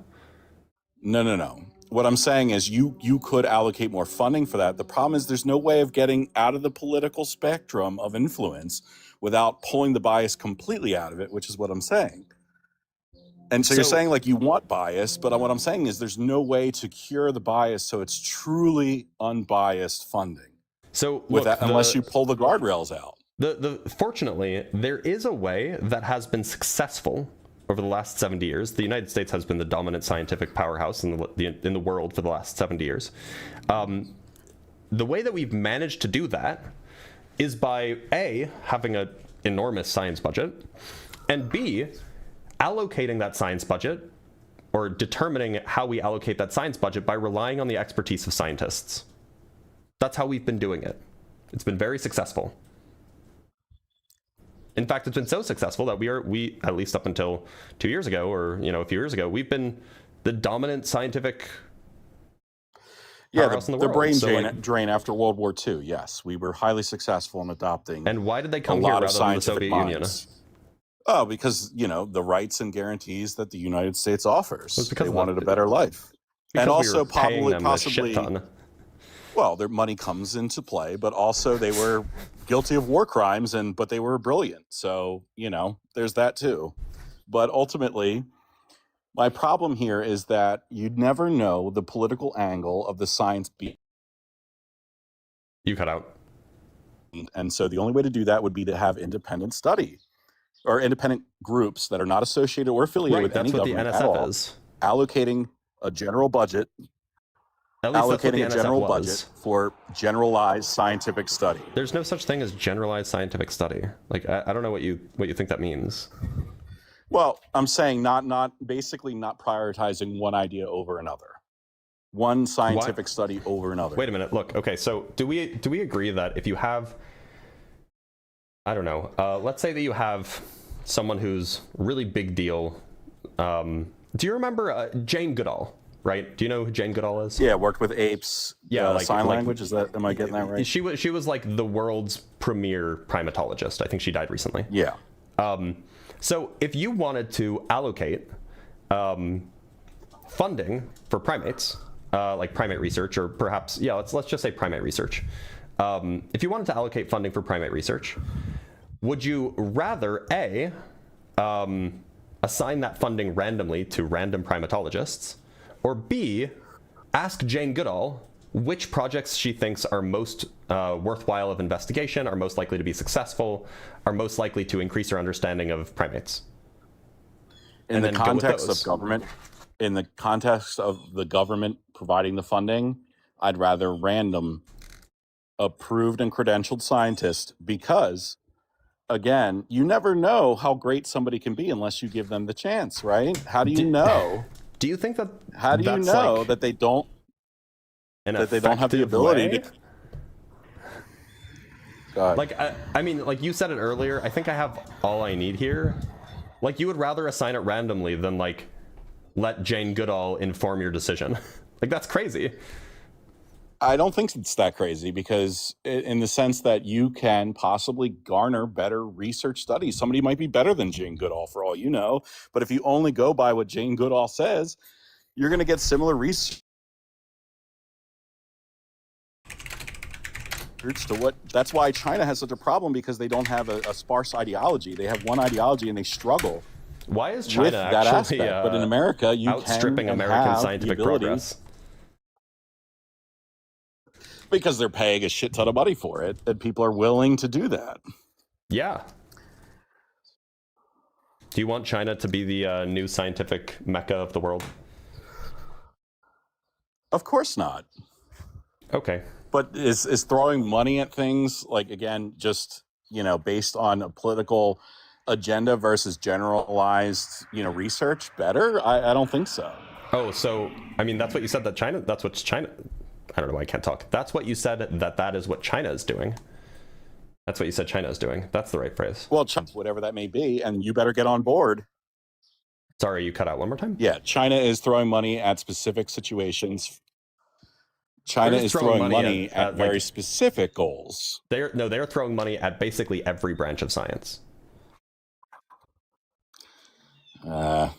No. What I'm saying is you could allocate more funding for that. The problem is there's no way of getting out of the political spectrum of influence without pulling the bias completely out of it, which is what I'm saying. And so you're saying like you want bias, but what I'm saying is there's no way to cure the bias so it's truly unbiased funding. So unless you pull the guardrails out. Fortunately, there is a way that has been successful over the last 70 years. The United States has been the dominant scientific powerhouse in the world for the last 70 years. The way that we've managed to do that is by A, having an enormous science budget, and B, allocating that science budget, or determining how we allocate that science budget by relying on the expertise of scientists. That's how we've been doing it. It's been very successful. In fact, it's been so successful that we at least up until 2 years ago, or a few years ago, we've been the dominant scientific powerhouse in the world. The brain drain after World War II. Yes, we were highly successful in adopting. And why did they come here rather than the Soviet Union? Oh, because, you know, the rights and guarantees that the United States offers. because they wanted a better life. And also possibly, well, their money comes into play, but also they were guilty of war crimes, but they were brilliant. So, you know, there's that too. But ultimately, my problem here is that you'd never know the political angle of the science being. You cut out. And so the only way to do that would be to have independent study or independent groups that are not associated or affiliated with any government at all, allocating a general budget, for generalized scientific study. There's no such thing as generalized scientific study. Like, I don't know what you think that means. Well, I'm saying basically not prioritizing one idea over another. One scientific study over another. Wait a minute. Look, okay, so do we agree that if you have, I don't know, let's say that you have someone who's really big deal. Do you remember Jane Goodall, right? Do you know who Jane Goodall is? Yeah, worked with apes. Yeah, sign language. Am I getting that right? She was like the world's premier primatologist. I think she died recently. Yeah. So if you wanted to allocate funding for primates, like primate research, or perhaps, yeah, let's just say primate research. If you wanted to allocate funding for primate research, would you rather A, assign that funding randomly to random primatologists, or B, ask Jane Goodall which projects she thinks are most worthwhile of investigation, are most likely to be successful, are most likely to increase her understanding of primates? In the context of government, in the context of the government providing the funding, I'd rather random approved and credentialed scientists, because again, you never know how great somebody can be unless you give them the chance, right? How do you know? Do you think that? How do you know like that they don't have the ability to? God. Like I mean, like you said it earlier. I think I have all I need here. Like, you would rather assign it randomly than like let Jane Goodall inform your decision. Like, that's crazy. I don't think it's that crazy, because in the sense that you can possibly garner better research studies. Somebody might be better than Jane Goodall for all you know, but if you only go by what Jane Goodall says, you're going to get similar research to what. That's why China has such a problem, because they don't have a sparse ideology. They have one ideology and they struggle. Why is China with that actually aspect? But in America, you outstripping American scientific progress? Because they're paying a shit ton of money for it, and people are willing to do that. Yeah. Do you want China to be the new scientific mecca of the world? Of course not. Okay. But is throwing money at things, like, again, just, you know, based on a political agenda versus generalized, you know, research better? I don't think so. Oh, so, I mean, that's what you said, that China, that's what China, I don't know why I can't talk. That's what you said, that is what China is doing. That's what you said China is doing. That's the right phrase. Well, whatever that may be, and you better get on board. Sorry, you cut out one more time? Yeah, China is throwing money at specific situations. China is throwing money at very like, specific goals. They're throwing money at basically every branch of science. No,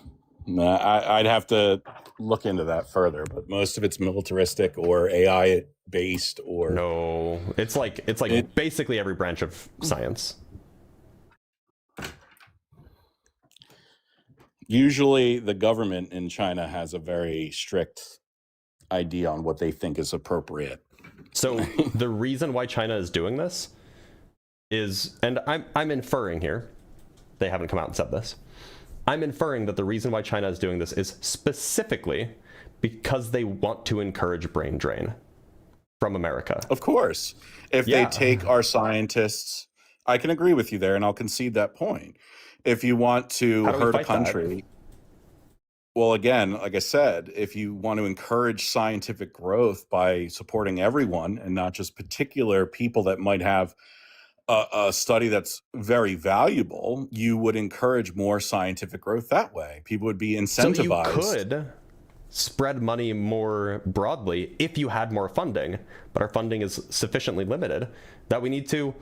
I'd have to look into that further, but most of it's militaristic or AI based, or no, it's like basically every branch of science. Usually the government in China has a very strict idea on what they think is appropriate. So the reason why China is doing this is, and I'm inferring here, they haven't come out and said this, I'm inferring that the reason why China is doing this is specifically because they want to encourage brain drain from America. Of course. If they take our scientists, I can agree with you there, and I'll concede that point. If you want to hurt a country, well, again, like I said, if you want to encourage scientific growth by supporting everyone and not just particular people that might have a study that's very valuable, you would encourage more scientific growth that way. People would be incentivized. So you could spread money more broadly if you had more funding, but our funding is sufficiently limited that we need to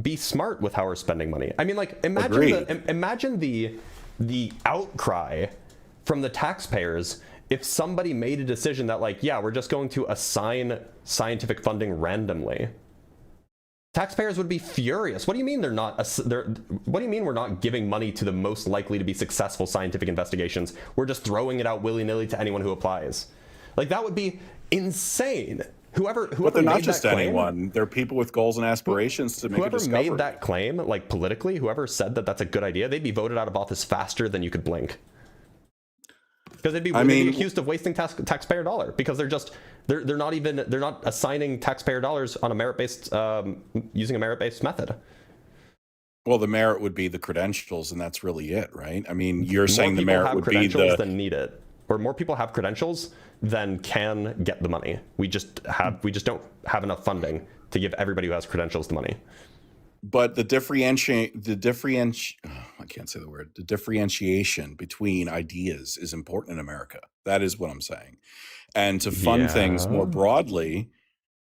be smart with how we're spending money. I mean, like, imagine the outcry from the taxpayers if somebody made a decision that, like, yeah, we're just going to assign scientific funding randomly. Taxpayers would be furious. What do you mean what do you mean we're not giving money to the most likely to be successful scientific investigations? We're just throwing it out willy-nilly to anyone who applies. Like, that would be insane. Whoever but they're not made just that claim, anyone. They're people with goals and aspirations to make a discovery. Whoever made that claim, like, politically, whoever said that that's a good idea, they'd be voted out of office faster than you could blink. Because they'd be accused of wasting taxpayer dollar, because they're not assigning taxpayer dollars on a merit-based using a merit-based method. Well, the merit would be the credentials, and that's really it, right? I mean, you're saying the merit would be credentials than need it, or more people have credentials than can get the money. We just don't have enough funding to give everybody who has credentials the money. But the differentiation between ideas is important in America. That is what I'm saying. And to fund things more broadly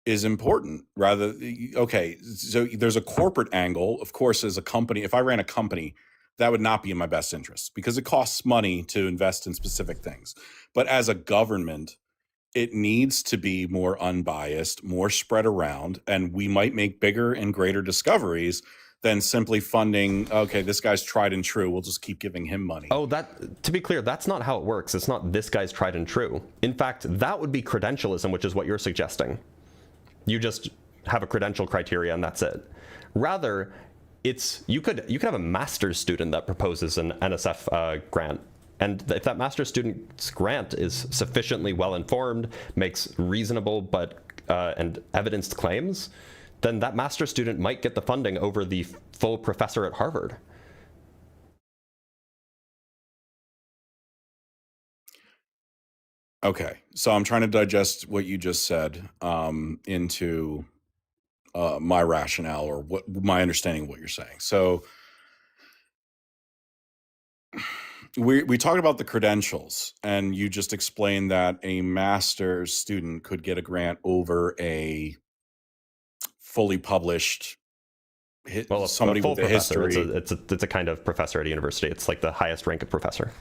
is important. Okay, so there's a corporate angle. Of course, as a company, if I ran a company, that would not be in my best interest because it costs money to invest in specific things. But as a government, it needs to be more unbiased, more spread around, and we might make bigger and greater discoveries than simply funding, okay, this guy's tried and true, we'll just keep giving him money. Oh, to be clear, that's not how it works. It's not this guy's tried and true. In fact, that would be credentialism, which is what you're suggesting. You just have a credential criteria and that's it. Rather, you could have a master's student that proposes an NSF grant. And if that master's student's grant is sufficiently well-informed, makes reasonable and evidenced claims, then that master's student might get the funding over the full professor at Harvard. Okay, so I'm trying to digest what you just said into my rationale or my understanding of what you're saying. So we talked about the credentials, and you just explained that a master's student could get a grant over a fully published somebody with a history. It's a kind of professor at a university. It's like the highest rank of professor.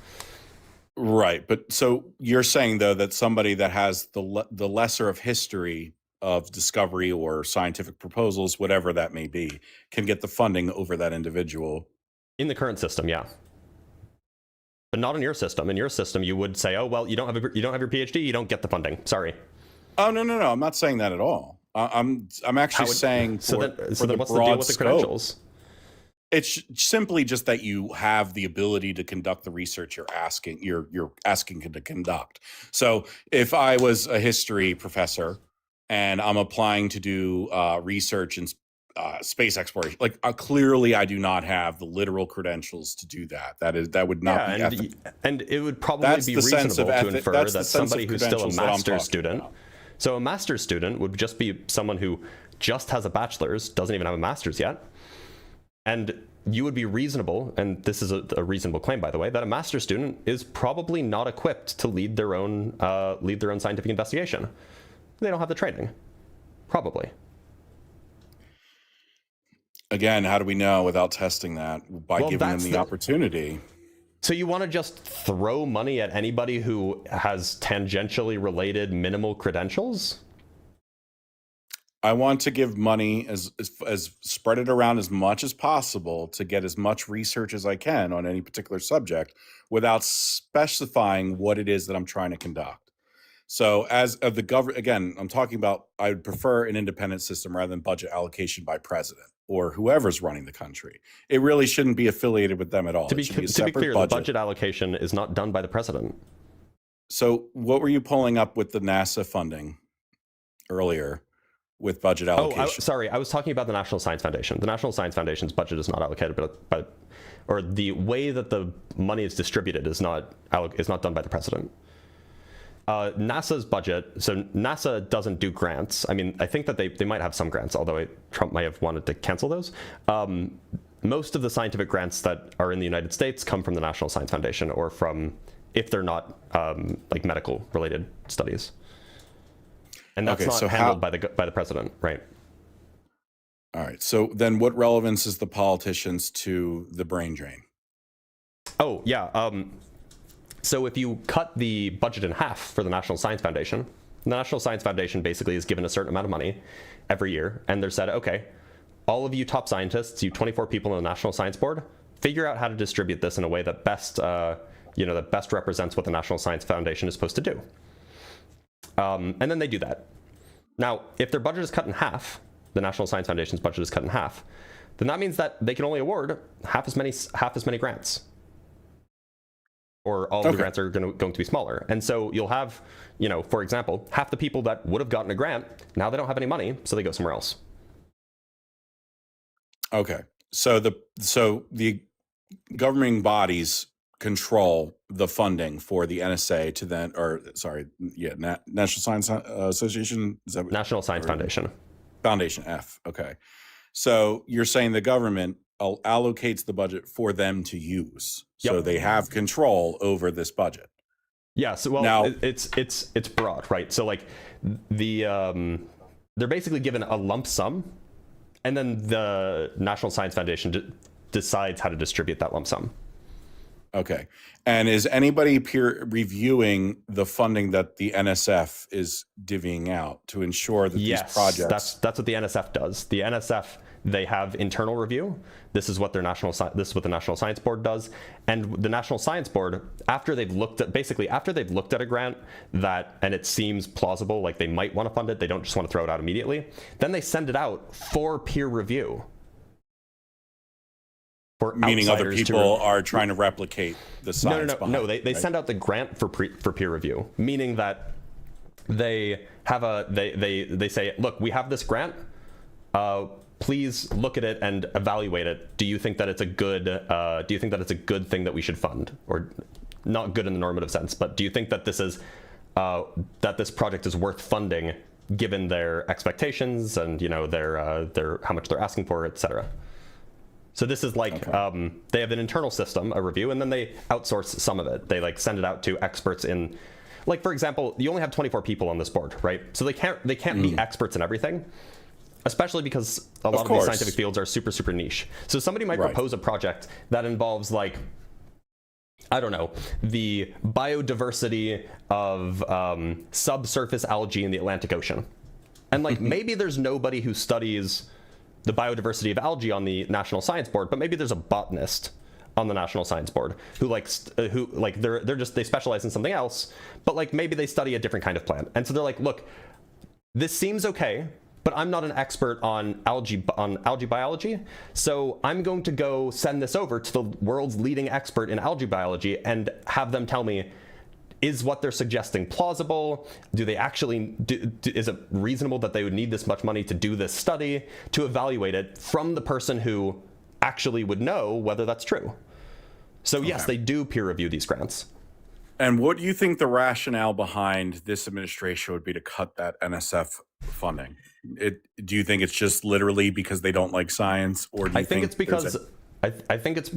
Right, but so you're saying though that somebody that has the lesser of history of discovery or scientific proposals, whatever that may be, can get the funding over that individual in the current system, yeah. But not in your system. In your system, you would say, "Oh, well, you don't have your PhD, you don't get the funding. Sorry." Oh no, I'm not saying that at all. I'm actually saying so then what's the deal with the credentials? It's simply just that you have the ability to conduct the research you're asking to conduct. So if I was a history professor and I'm applying to do research in space exploration, like clearly I do not have the literal credentials to do that. That would not be ethical. And it would probably be reasonable to infer that somebody who's still a master's student. So a master's student would just be someone who just has a bachelor's, doesn't even have a master's yet. And you would be reasonable, and this is a reasonable claim, by the way, that a master's student is probably not equipped to lead their own scientific investigation. They don't have the training, probably. Again, how do we know without testing that? By giving them the opportunity. So you want to just throw money at anybody who has tangentially related minimal credentials? I want to give money as spread it around as much as possible to get as much research as I can on any particular subject without specifying what it is that I'm trying to conduct. So as of the government, again, I'm talking about, I would prefer an independent system rather than budget allocation by president or whoever's running the country. It really shouldn't be affiliated with them at all. To be clear, the budget allocation is not done by the president. So what were you pulling up with the NASA funding earlier with budget allocation? Sorry, I was talking about the National Science Foundation. The National Science Foundation's budget is not allocated, or the way that the money is distributed is not done by the president. NASA's budget, so NASA doesn't do grants. I mean, I think that they might have some grants, although Trump might have wanted to cancel those. Most of the scientific grants that are in the United States come from the National Science Foundation, or from, if they're not like medical related studies. And that's not handled by the president, right? All right. So then what relevance is the politicians to the brain drain? Oh, yeah. So if you cut the budget in half for the National Science Foundation, the National Science Foundation basically is given a certain amount of money every year, and they're said, okay, all of you top scientists, you 24 people in the National Science Board, figure out how to distribute this in a way that best, that best represents what the National Science Foundation is supposed to do. And then they do that. Now, if their budget is cut in half, the National Science Foundation's budget is cut in half, then that means that they can only award half as many grants. Or all of the grants are going to be smaller. And so you'll have, for example, half the people that would have gotten a grant, now they don't have any money, so they go somewhere else. Okay. So the governing bodies control the funding for the NSA to then, National Science Association? Is that National Science Foundation. Foundation, F. Okay. So you're saying the government allocates the budget for them to use. So they have control over this budget. Yeah. So now it's broad, right? So like they're basically given a lump sum, and then the National Science Foundation decides how to distribute that lump sum. Okay. And is anybody peer reviewing the funding that the NSF is divvying out to ensure that these projects? That's what the NSF does. The NSF, they have internal review. This is what the National Science Board does. And the National Science Board, after they've looked at a grant and it seems plausible, like they might want to fund it, they don't just want to throw it out immediately, then they send it out for peer review. Meaning other people are trying to replicate the science behind it. No, they send out the grant for peer review, meaning that they have they say, look, we have this grant, please look at it and evaluate it. Do you think that it's a good thing that we should fund? Or not good in the normative sense, but do you think that this is that this project is worth funding given their expectations and their how much they're asking for, etc. So this is like they have an internal system, a review, and then they outsource some of it. They like send it out to experts in, like, for example, you only have 24 people on this board, right? So they can't be experts in everything, especially because a lot of these scientific fields are super, super niche. So somebody might propose a project that involves, like, I don't know, the biodiversity of subsurface algae in the Atlantic Ocean. And like maybe there's nobody who studies the biodiversity of algae on the National Science Board, but maybe there's a botanist on the National Science Board who they specialize in something else, but like maybe they study a different kind of plant. And so they're like, look, this seems okay, but I'm not an expert on algae biology, so I'm going to go send this over to the world's leading expert in algae biology and have them tell me, is what they're suggesting plausible? Do they actually is it reasonable that they would need this much money to do this study, to evaluate it from the person who actually would know whether that's true? So yes, they do peer review these grants. And what do you think the rationale behind this administration would be to cut that NSF funding? Do you think it's just literally because they don't like science, or do you I think it's because I think it's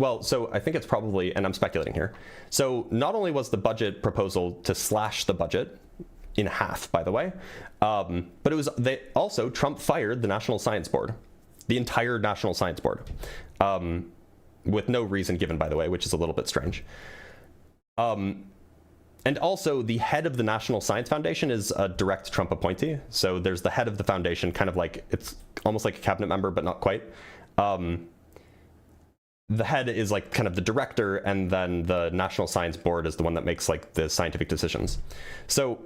probably, and I'm speculating here. So not only was the budget proposal to slash the budget in half, by the way, but it was Trump fired the National Science Board, the entire National Science Board, with no reason given, by the way, which is a little bit strange. And also the head of the National Science Foundation is a direct Trump appointee. So there's the head of the foundation, kind of like, it's almost like a cabinet member, but not quite. The head is like kind of the director, and then the National Science Board is the one that makes like the scientific decisions. So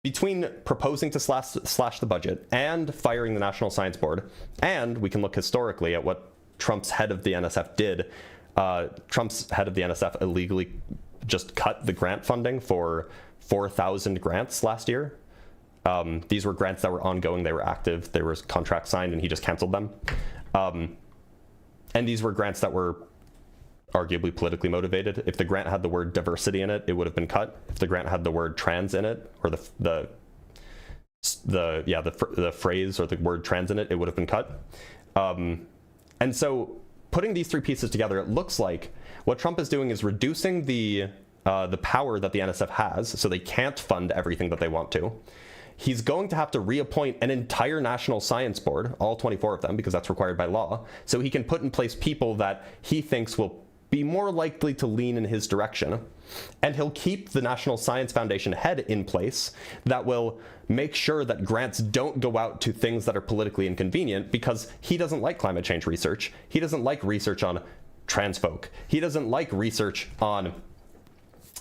between proposing to slash the budget and firing the National Science Board, and we can look historically at what Trump's head of the NSF did. Trump's head of the NSF illegally just cut the grant funding for 4,000 grants last year. These were grants that were ongoing, they were active, there was contracts signed, and he just canceled them. And these were grants that were arguably politically motivated. If the grant had the word diversity in it, it would have been cut. If the grant had the word trans in it, or the phrase or the word trans in it, it would have been cut. And so putting these three pieces together, it looks like what Trump is doing is reducing the power that the NSF has, so they can't fund everything that they want to. he's going to have to reappoint an entire national science board, all 24 of them, because that's required by law, so he can put in place people that he thinks will be more likely to lean in his direction. And he'll keep the National Science Foundation head in place that will make sure that grants don't go out to things that are politically inconvenient, because he doesn't like climate change research. He doesn't like research on trans folk. He doesn't like research on,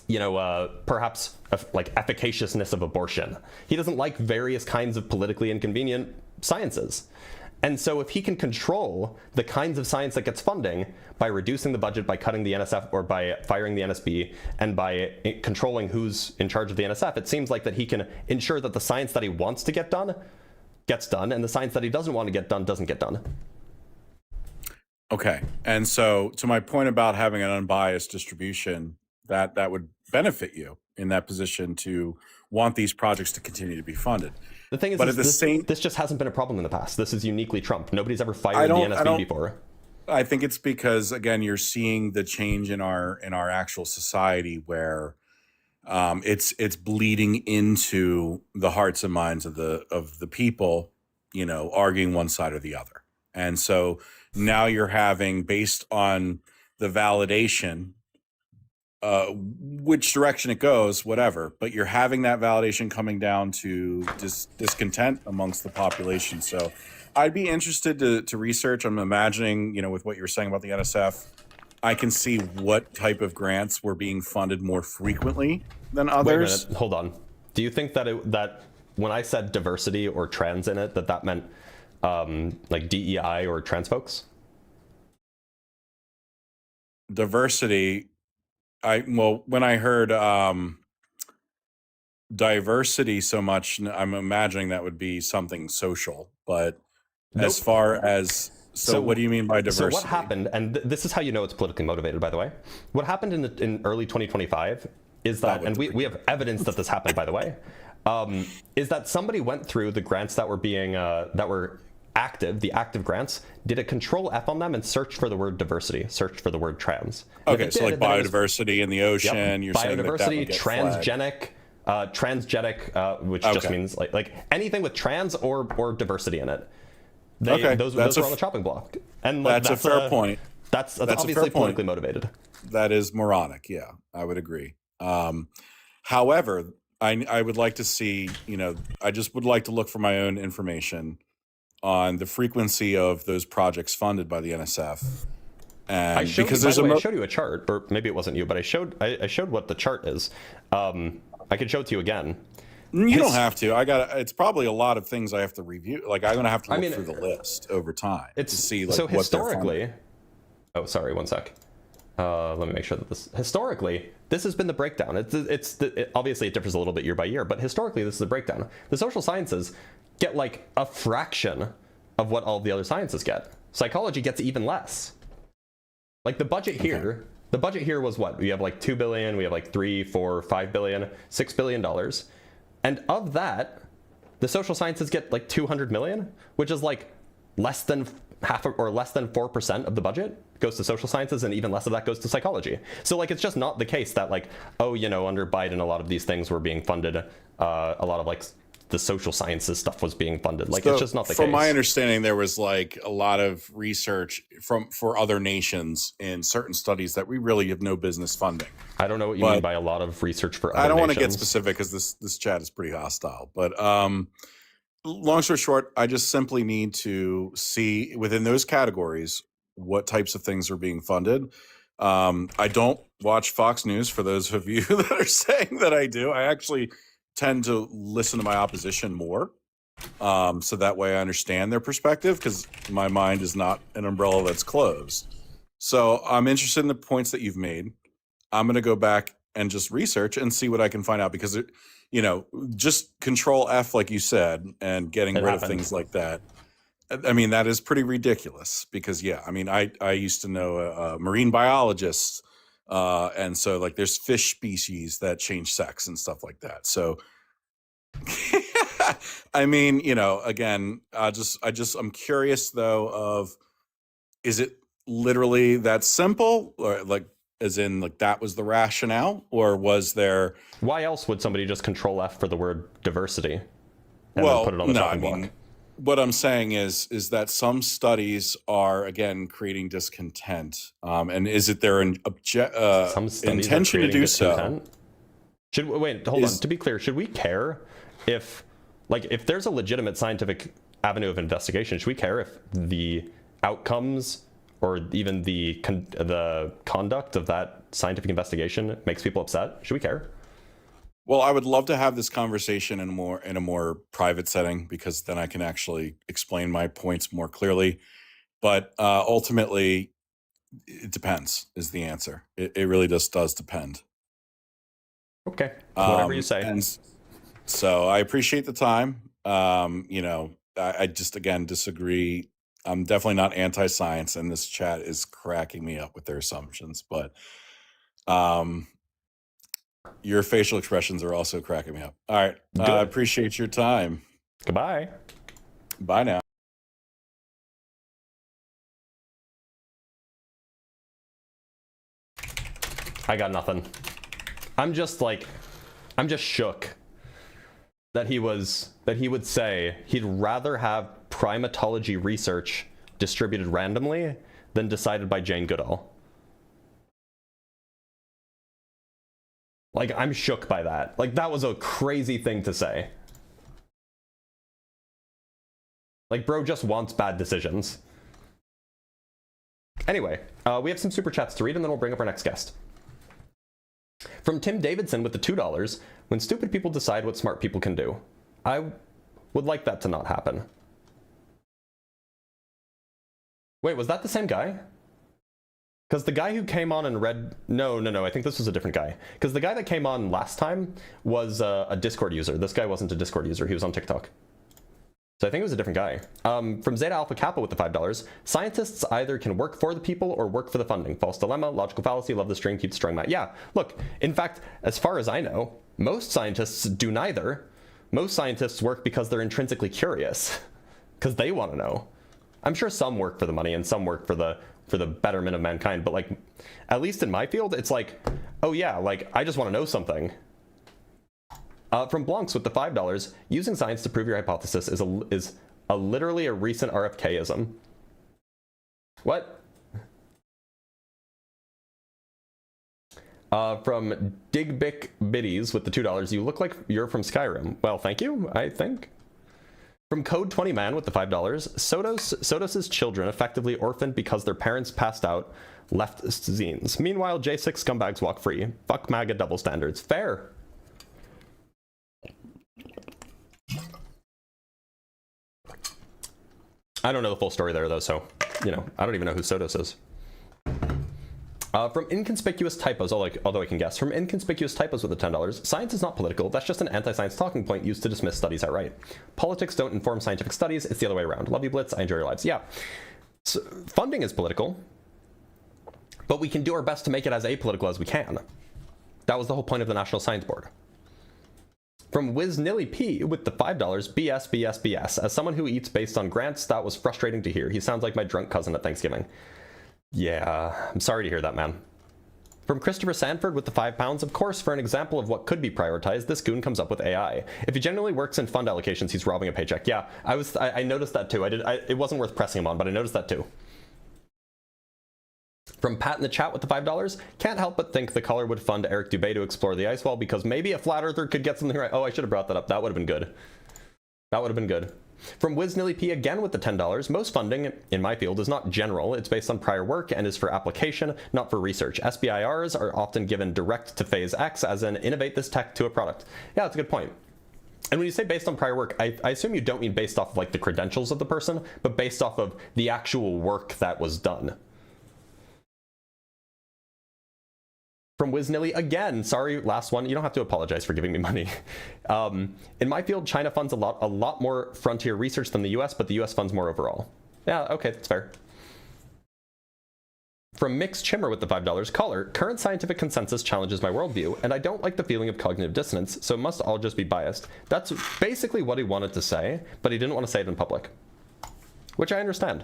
you know, perhaps like efficaciousness of abortion. He doesn't like various kinds of politically inconvenient sciences. And so if he can control the kinds of science that gets funding by reducing the budget, by cutting the NSF, or by firing the NSB, and by controlling who's in charge of the NSF, it seems like that he can ensure that the science that he wants to get done gets done, and the science that he doesn't want to get done doesn't get done. Okay. And so to my point about having an unbiased distribution, that would benefit you in that position to want these projects to continue to be funded. The thing is, but at the same, this just hasn't been a problem in the past. This is uniquely Trump. Nobody's ever fired the NSB before. I think it's because, again, you're seeing the change in our actual society where it's bleeding into the hearts and minds of the people, you know, arguing one side or the other. And so now you're having, based on the validation, which direction it goes, whatever, but you're having that validation coming down to discontent amongst the population. So I'd be interested to research. I'm imagining, you know, with what you were saying about the NSF, I can see what type of grants were being funded more frequently than others. Wait a minute, hold on. Do you think that that when I said diversity or trans in it, that meant like DEI or trans folks? Diversity. When I heard diversity so much, I'm imagining that would be something social. But nope. As far as so, what do you mean by diversity? So what happened, and this is how you know it's politically motivated, by the way. What happened in early 2025 is that, and we have evidence that this happened, by the way, is that somebody went through the grants that were being that were active, the active grants, did a control F on them and searched for the word diversity, searched for the word trans. Okay, so like biodiversity in the ocean, you're saying biodiversity, transgenic, which just means like anything with trans or diversity in it. Those were on the chopping block. And like, that's a fair point. That's obviously politically motivated. That is moronic. Yeah, I would agree. However, I would like to see, you know, I just would like to look for my own information on the frequency of those projects funded by the NSF. And I showed you a chart, or maybe it wasn't you, but I showed what the chart is. I could show it to you again. You don't have to. It's probably a lot of things I have to review. Like I'm gonna have to look through the list over time to see like so what historically. Oh, sorry, one sec. Let me make sure that historically this has been the breakdown. Obviously it differs a little bit year by year, but historically this is the breakdown. The social sciences get like a fraction of what all the other sciences get. Psychology gets even less. Like the budget here, the budget here was what? We have like 2 billion, we have like 3, 4, 5 billion, $6 billion. And of that, the social sciences get like 200 million, which is like less than half or less than 4% of the budget goes to social sciences, and even less of that goes to psychology. So like it's just not the case that like, oh, you know, under Biden a lot of these things were being funded, a lot of like the social sciences stuff was being funded. Like it's just not the case. From my understanding, there was like a lot of research for other nations in certain studies that we really have no business funding. I don't know what you mean by a lot of research for other nations. I don't want to get specific because this chat is pretty hostile. But long story short, I just simply need to see within those categories what types of things are being funded. I don't watch Fox News, for those of you that are saying that I do. I actually tend to listen to my opposition more, so that way I understand their perspective, because my mind is not an umbrella that's closed. So I'm interested in the points that you've made. I'm going to go back and just research and see what I can find out, because you know, just control F like you said and getting rid of things like that, I mean, that is pretty ridiculous. Because yeah, I mean, I used to know a marine biologist, and so like there's fish species that change sex and stuff like that. So I mean, you know, again, I'm curious though of, is it literally that simple, or like as in like that was the rationale, or was there? Why else would somebody just control F for the word diversity? and then put it on the no, chopping block. What I'm saying is that some studies are, again, creating discontent. And is it their Some studies intention are to do discontent. so? Wait, hold on. To be clear, should we care if there's a legitimate scientific avenue of investigation, should we care if the outcomes or even the conduct of that scientific investigation makes people upset? Should we care? Well, I would love to have this conversation in a more private setting, because then I can actually explain my points more clearly. But ultimately, it depends is the answer. It really just does depend. Okay, whatever you say. And so I appreciate the time. I just, again, disagree. I'm definitely not anti-science, and this chat is cracking me up with their assumptions. But your facial expressions are also cracking me up. All right. I appreciate your time. Goodbye. Bye now. I got nothing. I'm just shook that he would say he'd rather have primatology research distributed randomly than decided by Jane Goodall. Like, I'm shook by that. Like, that was a crazy thing to say. Like, bro just wants bad decisions. Anyway, we have some super chats to read, and then we'll bring up our next guest. From Tim Davidson with the $2, when stupid people decide what smart people can do. I would like that to not happen. Wait, was that the same guy? Because the guy who came on and read... No, I think this was a different guy. Because the guy that came on last time was a Discord user. This guy wasn't a Discord user. He was on TikTok. So I think it was a different guy. From Zeta Alpha Kappa with the $5. Scientists either can work for the people or work for the funding. False dilemma, logical fallacy, love the string, keep strong that. Yeah, look, in fact, as far as I know, most scientists do neither. Most scientists work because they're intrinsically curious. Because they want to know. I'm sure some work for the money and some work for the betterment of mankind, but like, at least in my field, it's like, oh yeah, like, I just want to know something. From Blancs with the $5, using science to prove your hypothesis is literally a recent RFK-ism. What? From Digbic Biddies with the $2, you look like you're from Skyrim. Well, thank you, I think. From Code 20 Man with the $5, Sodos's children effectively orphaned because their parents passed out leftist zines. Meanwhile, J6 scumbags walk free. Fuck MAGA double standards. Fair. I don't know the full story there, though, so, I don't even know who Sodos is. From Inconspicuous Typos, although I can guess. From Inconspicuous Typos with the $10, science is not political. That's just an anti-science talking point used to dismiss studies outright. Politics don't inform scientific studies. It's the other way around. Love you, Blitz. I enjoy your lives. Yeah. So, funding is political, but we can do our best to make it as apolitical as we can. That was the whole point of the National Science Board. From WizNillyP with the $5, BS. As someone who eats based on grants, that was frustrating to hear. He sounds like my drunk cousin at Thanksgiving. Yeah, I'm sorry to hear that, man. From Christopher Sanford with the £5, of course, for an example of what could be prioritized, this goon comes up with AI. If he genuinely works in fund allocations, he's robbing a paycheck. Yeah, I noticed that too. It wasn't worth pressing him on, but I noticed that too. From Pat in the chat with the $5, can't help but think the caller would fund Eric Dubé to explore the ice wall because maybe a flat earther could get something right. Oh, I should have brought that up. That would have been good. That would have been good. From WizNillyP again with the $10, most funding in my field is not general. It's based on prior work and is for application, not for research. SBIRs are often given direct to phase X, as in innovate this tech to a product. Yeah, that's a good point. And when you say based on prior work, I assume you don't mean based off of like the credentials of the person, but based off of the actual work that was done. From WizNilly again, sorry, last one. You don't have to apologize for giving me money. In my field, China funds a lot more frontier research than the US, but the US funds more overall. Yeah, okay, that's fair. From Mix Chimmer with the $5, caller, current scientific consensus challenges my worldview, and I don't like the feeling of cognitive dissonance, so it must all just be biased. That's basically what he wanted to say, but he didn't want to say it in public, which I understand.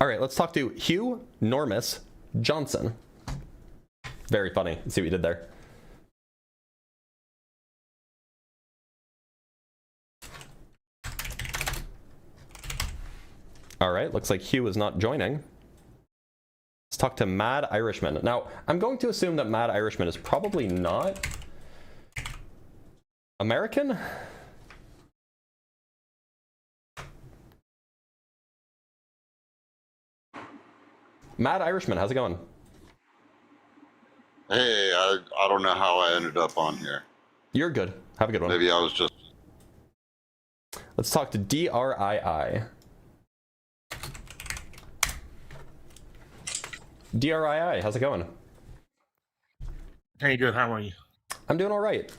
All right, let's talk to Hugh Normus Johnson. Very funny. See what you did there. All right, looks like Hugh is not joining. Let's talk to Mad Irishman. Now, I'm going to assume that Mad Irishman is probably not American. Mad Irishman, how's it going? Hey, I don't know how I ended up on here. You're good. Have a good one. Maybe I was just... Let's talk to DRII. DRII, how's it going? Hey, good. How are you? I'm doing all right.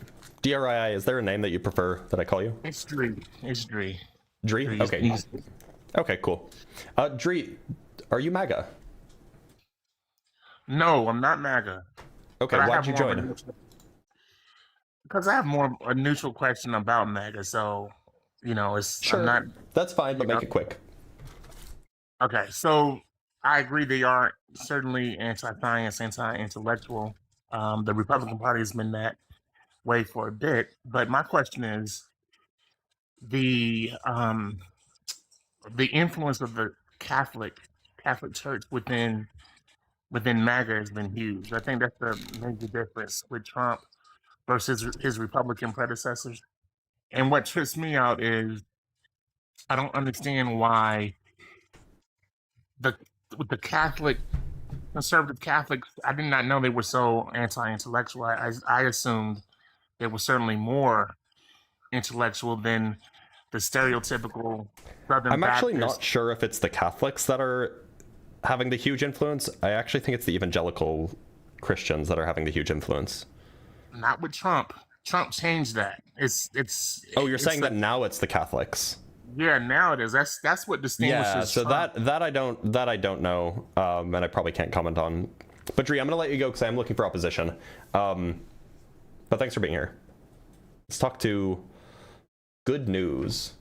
DRII, is there a name that you prefer that I call you? It's Dree. It's Dree. Dree? Okay. Okay, cool. Dree, are you MAGA? No, I'm not MAGA. Okay, why'd you join? Because I have more a neutral question about MAGA, so you know, it's sure. I'm not. That's fine, but make it quick. Okay, so I agree they are certainly anti-science, anti-intellectual. The Republican Party has been that way for a bit, but my question is the influence of the Catholic Church within MAGA has been huge. I think that's the major difference with Trump versus his Republican predecessors. And what trips me out is I don't understand why with the conservative Catholics, I did not know they were so anti-intellectual. I assumed they were certainly more intellectual than the stereotypical Southern I'm Baptist. actually not sure if it's the Catholics that are having the huge influence. I actually think it's the evangelical Christians that are having the huge influence. Not with Trump. Trump changed that. Oh, you're saying that now it's the Catholics? Yeah, now it is. That's what distinguishes. Yeah, so Trump. that I don't know, and I probably can't comment on. But Dree, I'm gonna let you go because I'm looking for opposition. But thanks for being here. Let's talk to Good News.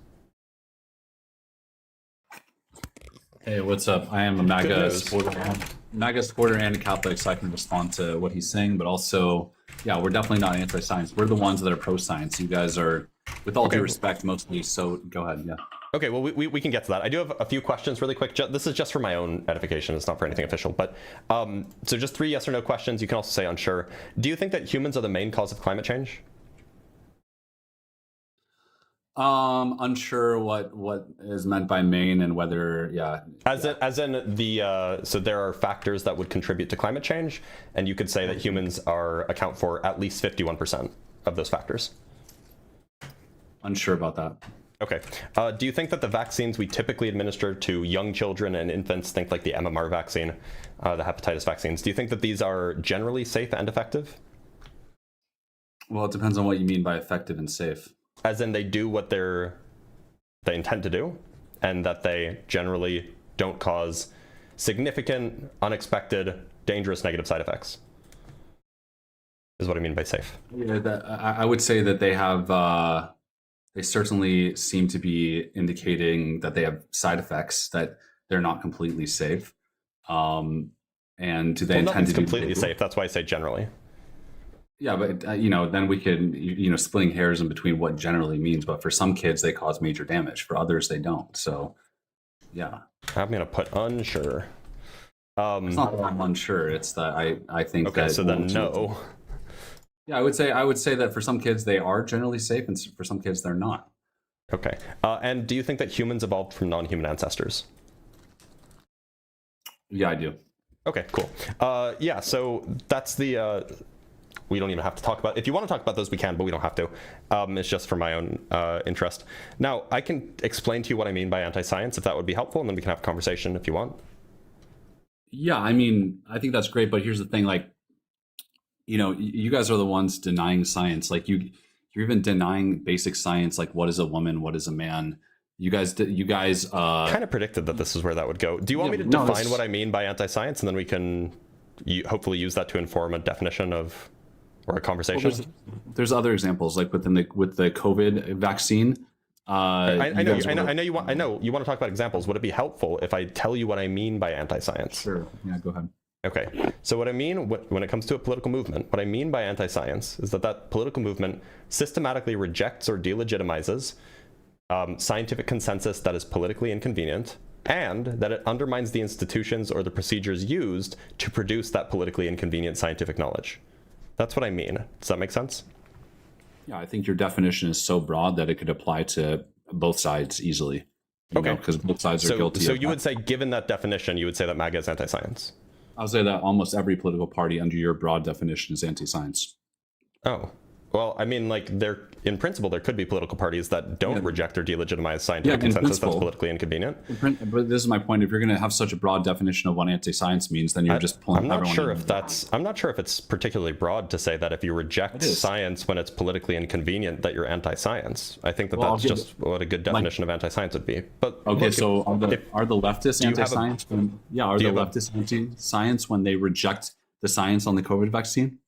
Hey, what's up? I am a MAGA supporter and a Catholic, so I can respond to what he's saying. But also, yeah, we're definitely not anti-science. We're the ones that are pro-science. You guys are, with all due respect, mostly. So go ahead, yeah. Okay, well, we can get to that. I do have a few questions really quick. This is just for my own edification. It's not for anything official. But so just 3 yes or no questions. You can also say unsure. Do you think that humans are the main cause of climate change? Unsure what is meant by main and whether, yeah. As in the so there are factors that would contribute to climate change, and you could say that humans account for at least 51% of those factors. Unsure about that. Okay. Do you think that the vaccines we typically administer to young children and infants, think like the MMR vaccine, the hepatitis vaccines, do you think that these are generally safe and effective? Well, it depends on what you mean by effective and safe. As in they do what they intend to do, and that they generally don't cause significant, unexpected, dangerous negative side effects, is what I mean by safe. Yeah, I would say that they have, they certainly seem to be indicating that they have side effects, that they're not completely safe. And do they intend to be completely safe? That's why I say generally. Yeah, but you know, then we could, you know, splitting hairs in between what generally means. But for some kids, they cause major damage. For others, they don't. So, yeah. I'm gonna put unsure. It's not that I'm unsure. It's that I think. Okay, so then no. Yeah, I would say that for some kids they are generally safe, and for some kids they're not. Okay, and do you think that humans evolved from non-human ancestors? Yeah, I do. Okay, cool. Yeah, so that's the. We don't even have to talk about. If you want to talk about those, we can, but we don't have to. It's just for my own interest. Now, I can explain to you what I mean by anti-science, if that would be helpful, and then we can have a conversation if you want. Yeah, I mean, I think that's great, but here's the thing: like, you know, you guys are the ones denying science. Like, you're even denying basic science, like what is a woman, what is a man. You guys kind of predicted that this is where that would go. Do you want me to define what I mean by anti-science, and then we can hopefully use that to inform a definition of. Or a conversation. Well, there's other examples, like with the COVID vaccine. I know you want to talk about examples. Would it be helpful if I tell you what I mean by anti-science? Sure. Yeah, go ahead. Okay. So what I mean when it comes to a political movement, what I mean by anti-science is that political movement systematically rejects or delegitimizes scientific consensus that is politically inconvenient, and that it undermines the institutions or the procedures used to produce that politically inconvenient scientific knowledge. That's what I mean. Does that make sense? Yeah, I think your definition is so broad that it could apply to both sides easily. Okay. Because both sides are guilty. So you would say, given that definition, you would say that MAGA is anti-science? I would say that almost every political party under your broad definition is anti-science. Oh. Well, I mean, like, in principle, there could be political parties that don't reject or delegitimize scientific consensus that's politically inconvenient. But this is my point. If you're going to have such a broad definition of what anti-science means, then you're just pulling everyone I'm not sure if it's particularly broad to say that if you reject science when it's politically inconvenient, that you're anti-science. I think that's just what a good definition of anti-science would be. But okay, so are the leftists anti-science? Are the leftists anti-science when they reject the science on the COVID vaccine?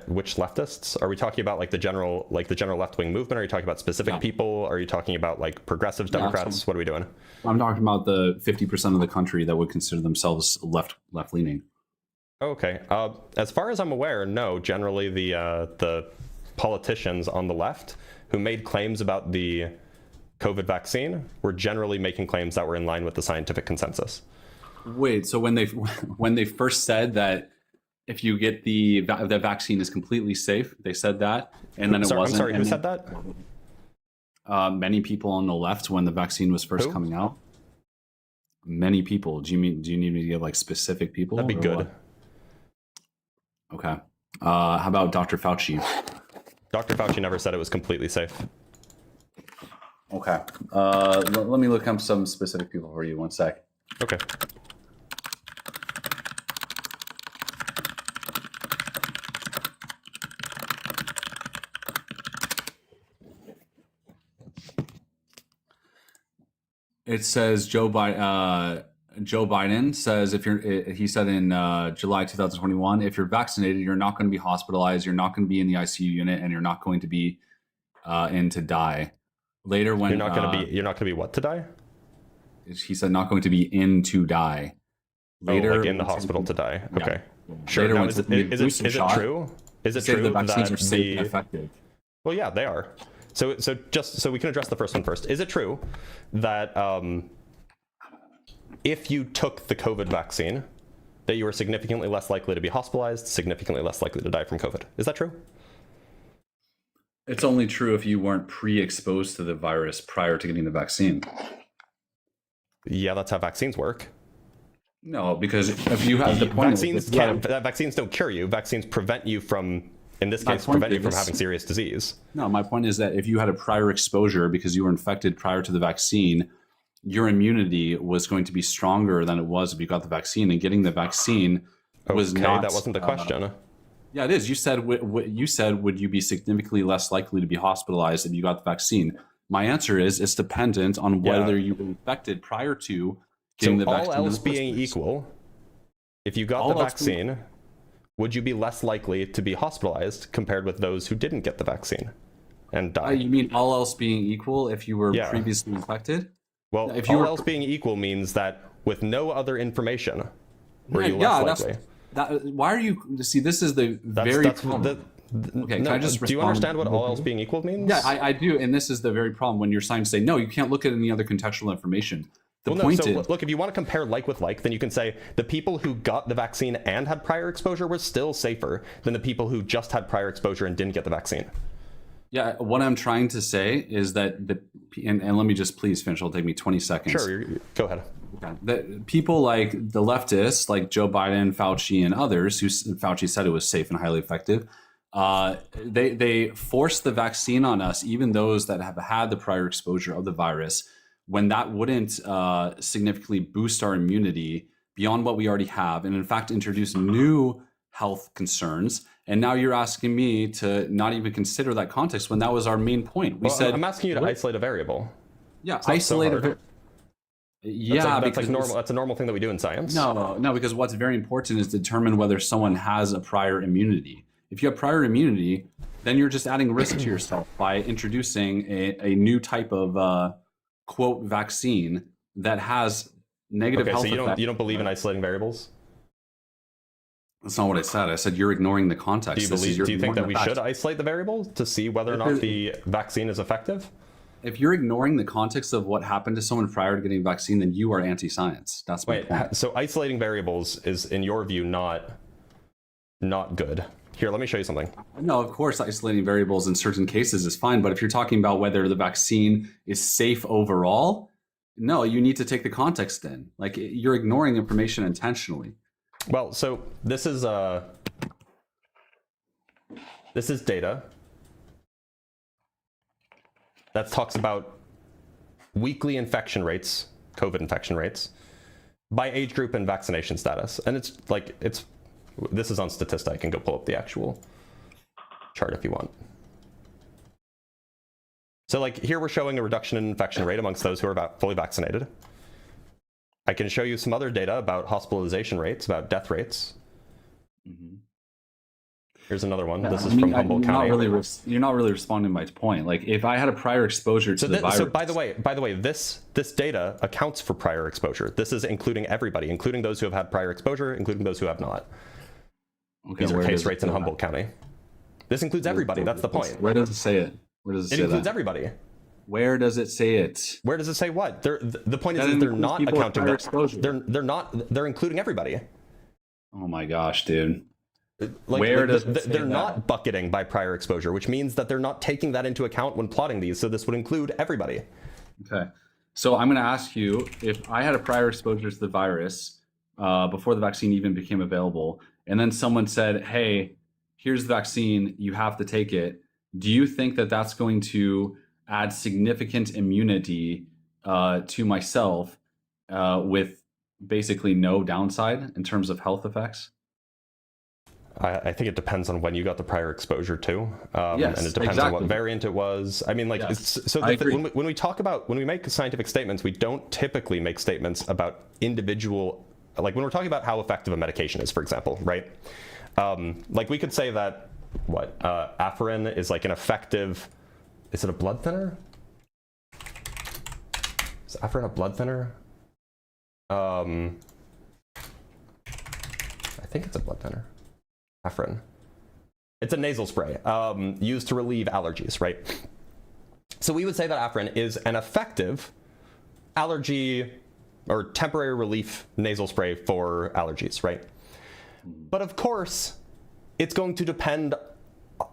Which leftists? Are we talking about like the general left-wing movement? Are you talking about specific people? Are you talking about like progressives, Democrats? What are we doing? I'm talking about the 50% of the country that would consider themselves left-leaning. Okay. As far as I'm aware, no. Generally, the politicians on the left who made claims about the COVID vaccine were generally making claims that were in line with the scientific consensus. Wait, so when they first said that if you get the vaccine is completely safe, they said that, and then it wasn't. I'm sorry, who said that? Many people on the left when the vaccine was first coming out. Many people. Do you need me to give like specific people? That'd be good. What? Okay. How about Dr. Fauci? Dr. Fauci never said it was completely safe. Okay. Let me look up some specific people for you. 1 sec. Okay. It says Joe Biden says he said in July 2021, if you're vaccinated, you're not going to be hospitalized, you're not going to be in the ICU unit, and you're not going to be in to die. Later, when you're not going to be what to die? He said not going to be in to die. Later, like in the hospital to die. Okay, yeah. Sure. Later, now, is it true? Is it true the vaccines that are safe and effective? Well, yeah, they are. So just so we can address the first one first. Is it true that if you took the COVID vaccine, that you were significantly less likely to be hospitalized, significantly less likely to die from COVID? Is that true? It's only true if you weren't pre-exposed to the virus prior to getting the vaccine. Yeah, that's how vaccines work. No, because if you have the point, vaccines don't cure you. Vaccines prevent you from, in this case, prevent you from having serious disease. No, my point is that if you had a prior exposure because you were infected prior to the vaccine, your immunity was going to be stronger than it was if you got the vaccine. And getting the vaccine was not. That wasn't the question. Yeah, it is. You said would you be significantly less likely to be hospitalized if you got the vaccine? My answer is it's dependent on whether you were infected prior to getting the vaccine. All else being equal, if you got the vaccine, would you be less likely to be hospitalized compared with those who didn't get the vaccine and die? You mean all else being equal if you were previously infected? Well, if all else being equal means that with no other information, were you less likely? Why are you? See, this is the very problem. Okay, can I just do you understand what all else being equal means? Yeah, I do, and this is the very problem when you're trying to say no, you can't look at any other contextual information. Look, if you want to compare like with like, then you can say the people who got the vaccine and had prior exposure were still safer than the people who just had prior exposure and didn't get the vaccine. Yeah, what I'm trying to say is that and let me just please finish. It'll take me 20 seconds. Sure, go ahead. Okay. That people like the leftists, like Joe Biden, Fauci, and others, who Fauci said it was safe and highly effective, they force the vaccine on us, even those that have had the prior exposure of the virus, when that wouldn't significantly boost our immunity beyond what we already have, and in fact introduce new health concerns. And now you're asking me to not even consider that context when that was our main point. We said I'm asking you to isolate a variable. Yeah, isolate a Yeah, that's like normal. That's a normal thing that we do in science. No, because what's very important is to determine whether someone has a prior immunity. If you have prior immunity, then you're just adding risk to yourself by introducing a new type of quote vaccine that has negative health effects. So you don't believe in isolating variables? That's not what I said. I said you're ignoring the context. Do you think that we should isolate the variable to see whether or not the vaccine is effective? if you're ignoring the context of what happened to someone prior to getting a vaccine, then you are anti-science. That's my point. So isolating variables is, in your view, not good. Here, let me show you something. No, of course, isolating variables in certain cases is fine, but if you're talking about whether the vaccine is safe overall, no, you need to take the context in. Like, you're ignoring information intentionally. Well, so this is data that talks about weekly infection rates, COVID infection rates, by age group and vaccination status. And this is on Statista. I can go pull up the actual chart if you want. So like here we're showing a reduction in infection rate amongst those who are fully vaccinated. I can show you some other data about hospitalization rates, about death rates. Mm-hmm. Here's another one. This is from Humboldt County. You're not really responding to my point. Like, if I had a prior exposure to the virus. So by the way, this data accounts for prior exposure. This is including everybody, including those who have had prior exposure, including those who have not. Okay, these are case rates in Humboldt County. This includes everybody. That's the point. Where does it say it? Where does it say that? It includes everybody. Where does it say it? Where does it say what? The point is that they're not accounting that. They're including everybody. Oh my gosh, dude. They're not bucketing by prior exposure, which means that they're not taking that into account when plotting these. So this would include everybody. Okay. So I'm going to ask you, if I had a prior exposure to the virus before the vaccine even became available, and then someone said, hey, here's the vaccine, you have to take it. Do you think that that's going to add significant immunity to myself with basically no downside in terms of health effects? I think it depends on when you got the prior exposure to, yes, and it depends on what variant it was. I mean, like, yes, when we make scientific statements, we don't typically make statements about individual, like when we're talking about how effective a medication is, for example, right? Like we could say that Aferin is like an effective. Is it a blood thinner? Is Aferin a blood thinner? I think it's a blood thinner. Aferin. It's a nasal spray used to relieve allergies, right? So we would say that Aferin is an effective allergy or temporary relief nasal spray for allergies, right? But of course, it's going to depend,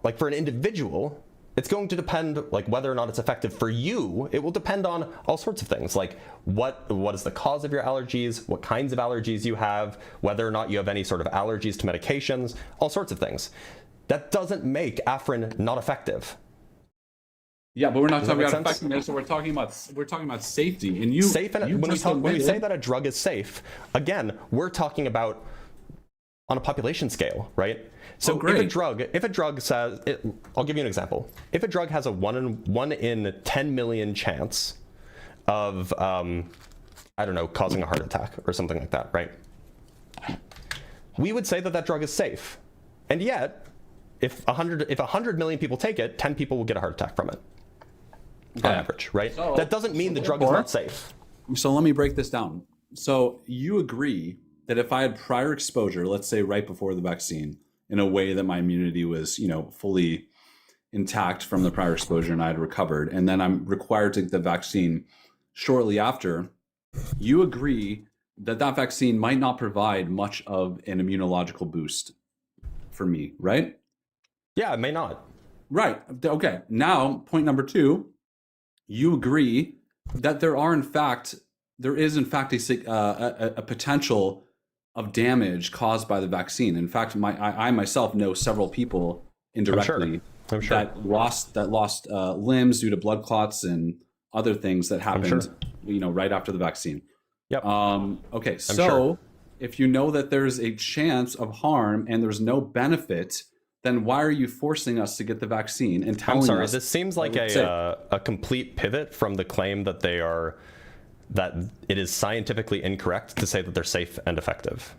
like for an individual, it's going to depend like whether or not it's effective for you. It will depend on all sorts of things, like what is the cause of your allergies, what kinds of allergies you have, whether or not you have any sort of allergies to medications, all sorts of things. That doesn't make Aferin not effective. Yeah, but we're not talking about effectiveness. So we're talking about safety. And when we say that a drug is safe, again, we're talking about on a population scale, right? So if a drug says, I'll give you an example. If a drug has a 1 in 10 million chance of, I don't know, causing a heart attack or something like that, right? We would say that that drug is safe. And yet, if 100 million people take it, 10 people will get a heart attack from it, on average, right? So, that doesn't mean the drug is not safe. So let me break this down. So you agree that if I had prior exposure, let's say right before the vaccine, in a way that my immunity was, fully intact from the prior exposure and I had recovered, and then I'm required to take the vaccine shortly after, you agree that that vaccine might not provide much of an immunological boost for me, right? Yeah, it may not. Right. Okay. Now, point number 2, you agree that there is in fact a potential of damage caused by the vaccine. In fact, I myself know several people indirectly I'm sure. that lost limbs due to blood clots and other things that happened, right after the vaccine. Yep. Okay. So if you know that there's a chance of harm and there's no benefit, then why are you forcing us to get the vaccine and telling us? This seems like a complete pivot from the claim that that it is scientifically incorrect to say that they're safe and effective.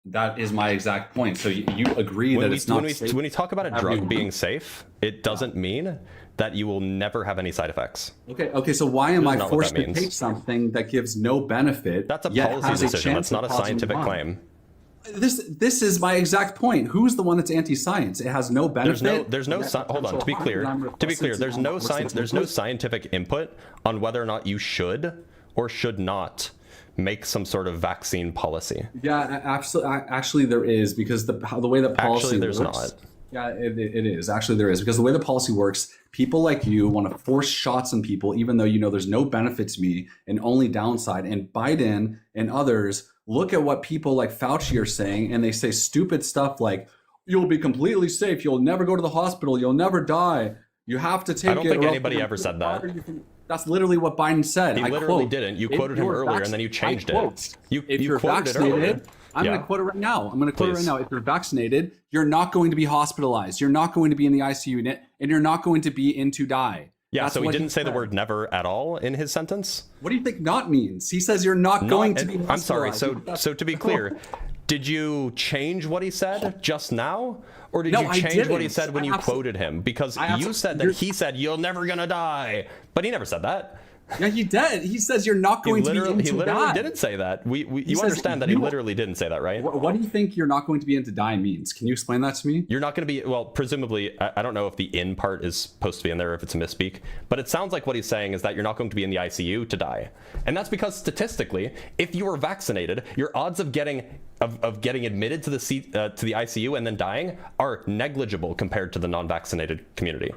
That is my exact point. So you agree that it's not safe? When we talk about a drug being safe, it doesn't mean that you will never have any side effects. Okay. So why am I forced to take something that gives no benefit? That's a policy decision. That's not a scientific claim. This is my exact point. Who's the one that's anti-science? It has no benefit. There's no hold on, to be clear, there's no scientific input on whether or not you should or should not make some sort of vaccine policy. Yeah, absolutely. Actually, there is, because the way the policy there's works, not. Yeah, it is. Actually, there is, because the way the policy works, people like you want to force shots on people, even though you know there's no benefit to me and only downside. And Biden and others look at what people like Fauci are saying, and they say stupid stuff like, "You'll be completely safe. You'll never go to the hospital. You'll never die. You have to take it." I don't think anybody ever said that. That's literally what Biden said. He literally didn't. You quoted him earlier, and then you changed it. If you're vaccinated, I'm going to quote it right now. If you're vaccinated, you're not going to be hospitalized. You're not going to be in the ICU unit, and you're not going to be in to die. Yeah, so he didn't say the word never at all in his sentence? What do you think not means? He says you're not going to be hospitalized. I'm sorry, so to be clear, did you change what he said just now? Or did you change what he said when you quoted him? Because you said that he said, "You're never gonna die." But he never said that. Yeah, he did. He says you're not going to be in to die. He literally didn't say that. You understand that he literally didn't say that, right? What do you think you're not going to be in to die means? Can you explain that to me? You're not going to be, well, presumably, I don't know if the "in" part is supposed to be in there or if it's a misspeak, but it sounds like what he's saying is that you're not going to be in the ICU to die. And that's because statistically, if you are vaccinated, your odds of getting admitted to the ICU and then dying are negligible compared to the non-vaccinated community.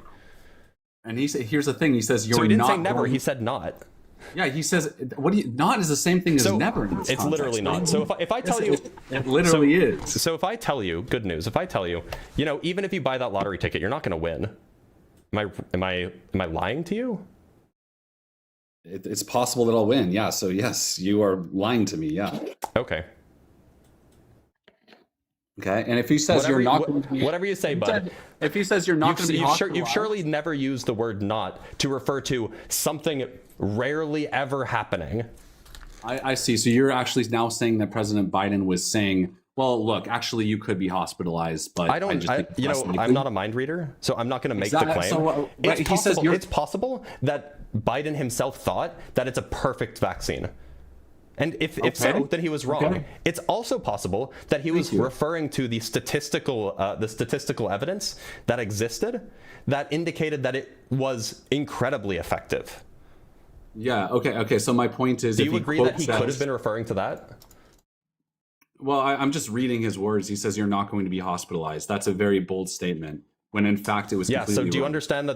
And here's the thing. He says you're not. So he didn't say never. He said not. Yeah, he says not is the same thing as never. In this it's context, literally not. So if I tell you, it literally is. So if I tell you, good news. If I tell you, even if you buy that lottery ticket, you're not going to win. Am I lying to you? It's possible that I'll win. Yeah. So yes, you are lying to me. Yeah. Okay. Okay, and if he says you're not going to be, whatever you say, bud. If he says you're not going to be hospitalized, you've surely never used the word "not" to refer to something rarely ever happening. I see. So you're actually now saying that President Biden was saying, "Well, look, actually, you could be hospitalized," but I'm not a mind reader, so I'm not going to make the claim. So, it's possible that Biden himself thought that it's a perfect vaccine. And if so, then he was wrong. Okay. It's also possible that he was referring to the statistical evidence that existed that indicated that it was incredibly effective. Yeah. Okay. So my point is, do you agree that he could have been referring to that? Well, I'm just reading his words. He says you're not going to be hospitalized. That's a very bold statement, when in fact it was completely so do you wrong. understand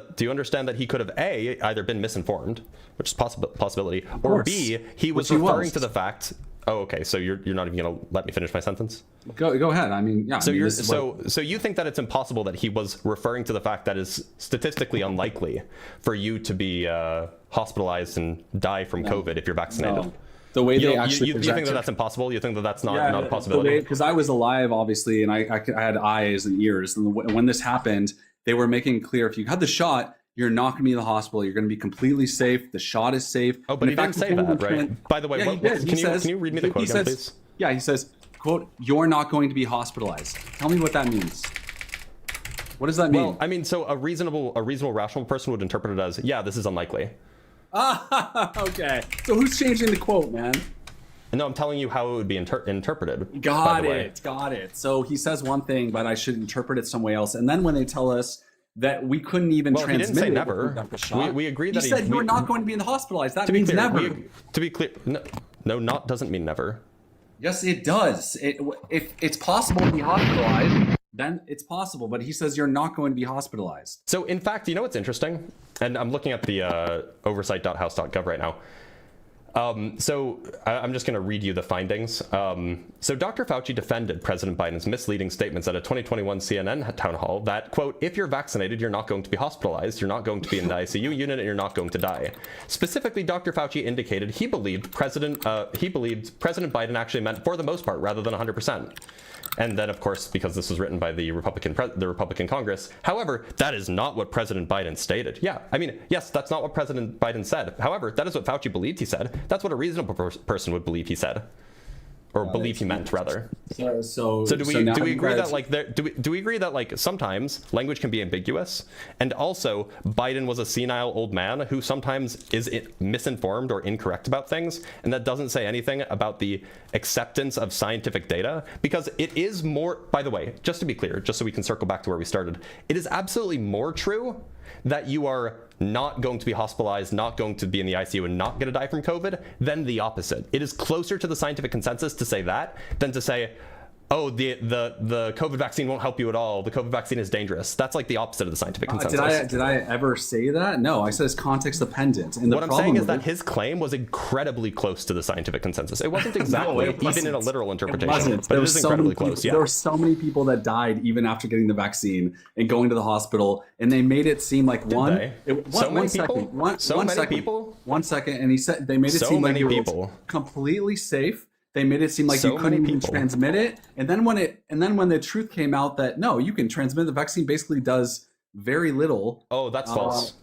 that he could have either been misinformed, which is possibility, or B, he was referring to the fact. Oh, okay. So you're not even going to let me finish my sentence? Go ahead. I mean, yeah. So you think that it's impossible that he was referring to the fact that it's statistically unlikely for you to be hospitalized and die from COVID if you're vaccinated? No. The way they actually you think that that's impossible? You think that that's not a possibility? Because I was alive, obviously, and I had eyes and ears. And when this happened, they were making it clear, if you had the shot, you're not going to be in the hospital. You're going to be completely safe. The shot is safe. Oh, but he didn't say that, right? By the way, can you read me the quote again, please? Yeah, he says, quote, "You're not going to be hospitalized." Tell me what that means. What does that mean? Well, I mean, so a reasonable, rational person would interpret it as, yeah, this is unlikely. Okay. So who's changing the quote, man? No, I'm telling you how it would be interpreted. Got it. So he says one thing, but I should interpret it some way else. And then when they tell us that we couldn't even transmit he didn't say it, never. We agreed that he said you're not going to be hospitalized. That means never. To be clear, no, not doesn't mean never. Yes, it does. If it's possible to be hospitalized, then it's possible. But he says you're not going to be hospitalized. So in fact, you know what's interesting? And I'm looking at the oversight.house.gov right now. So I'm just going to read you the findings. So Dr. Fauci defended President Biden's misleading statements at a 2021 CNN town hall that, quote, "If you're vaccinated, you're not going to be hospitalized, you're not going to be in the ICU unit, and you're not going to die." Specifically, Dr. Fauci indicated he believed President Biden actually meant for the most part rather than 100%. And then, of course, because this was written by the Republican Congress, however, that is not what President Biden stated. Yeah, I mean, yes, that's not what President Biden said. However, that is what Fauci believed he said. That's what a reasonable person would believe he said. or believe he meant, rather. So do we now agree you that guys- like do we agree that like sometimes language can be ambiguous, and also Biden was a senile old man who sometimes is misinformed or incorrect about things, and that doesn't say anything about the acceptance of scientific data, because it is more, by the way, just to be clear, just so we can circle back to where we started, it is absolutely more true that you are not going to be hospitalized, not going to be in the ICU, and not going to die from COVID than the opposite. It is closer to the scientific consensus to say that than to say, oh, the COVID vaccine won't help you at all. The COVID vaccine is dangerous. That's like the opposite of the scientific consensus. Did I ever say that? No, I said it's context dependent. And what I'm saying is that his claim was incredibly close to the scientific consensus. It wasn't exactly, even in a literal interpretation, but it is incredibly close. Yeah. There were so many people that died even after getting the vaccine and going to the hospital, and they made it seem like One second, and he said they made it seem like it was completely safe. They made it seem like you couldn't even transmit it, and then when the truth came out that no, you can transmit, the vaccine basically does very little. Oh, that's false.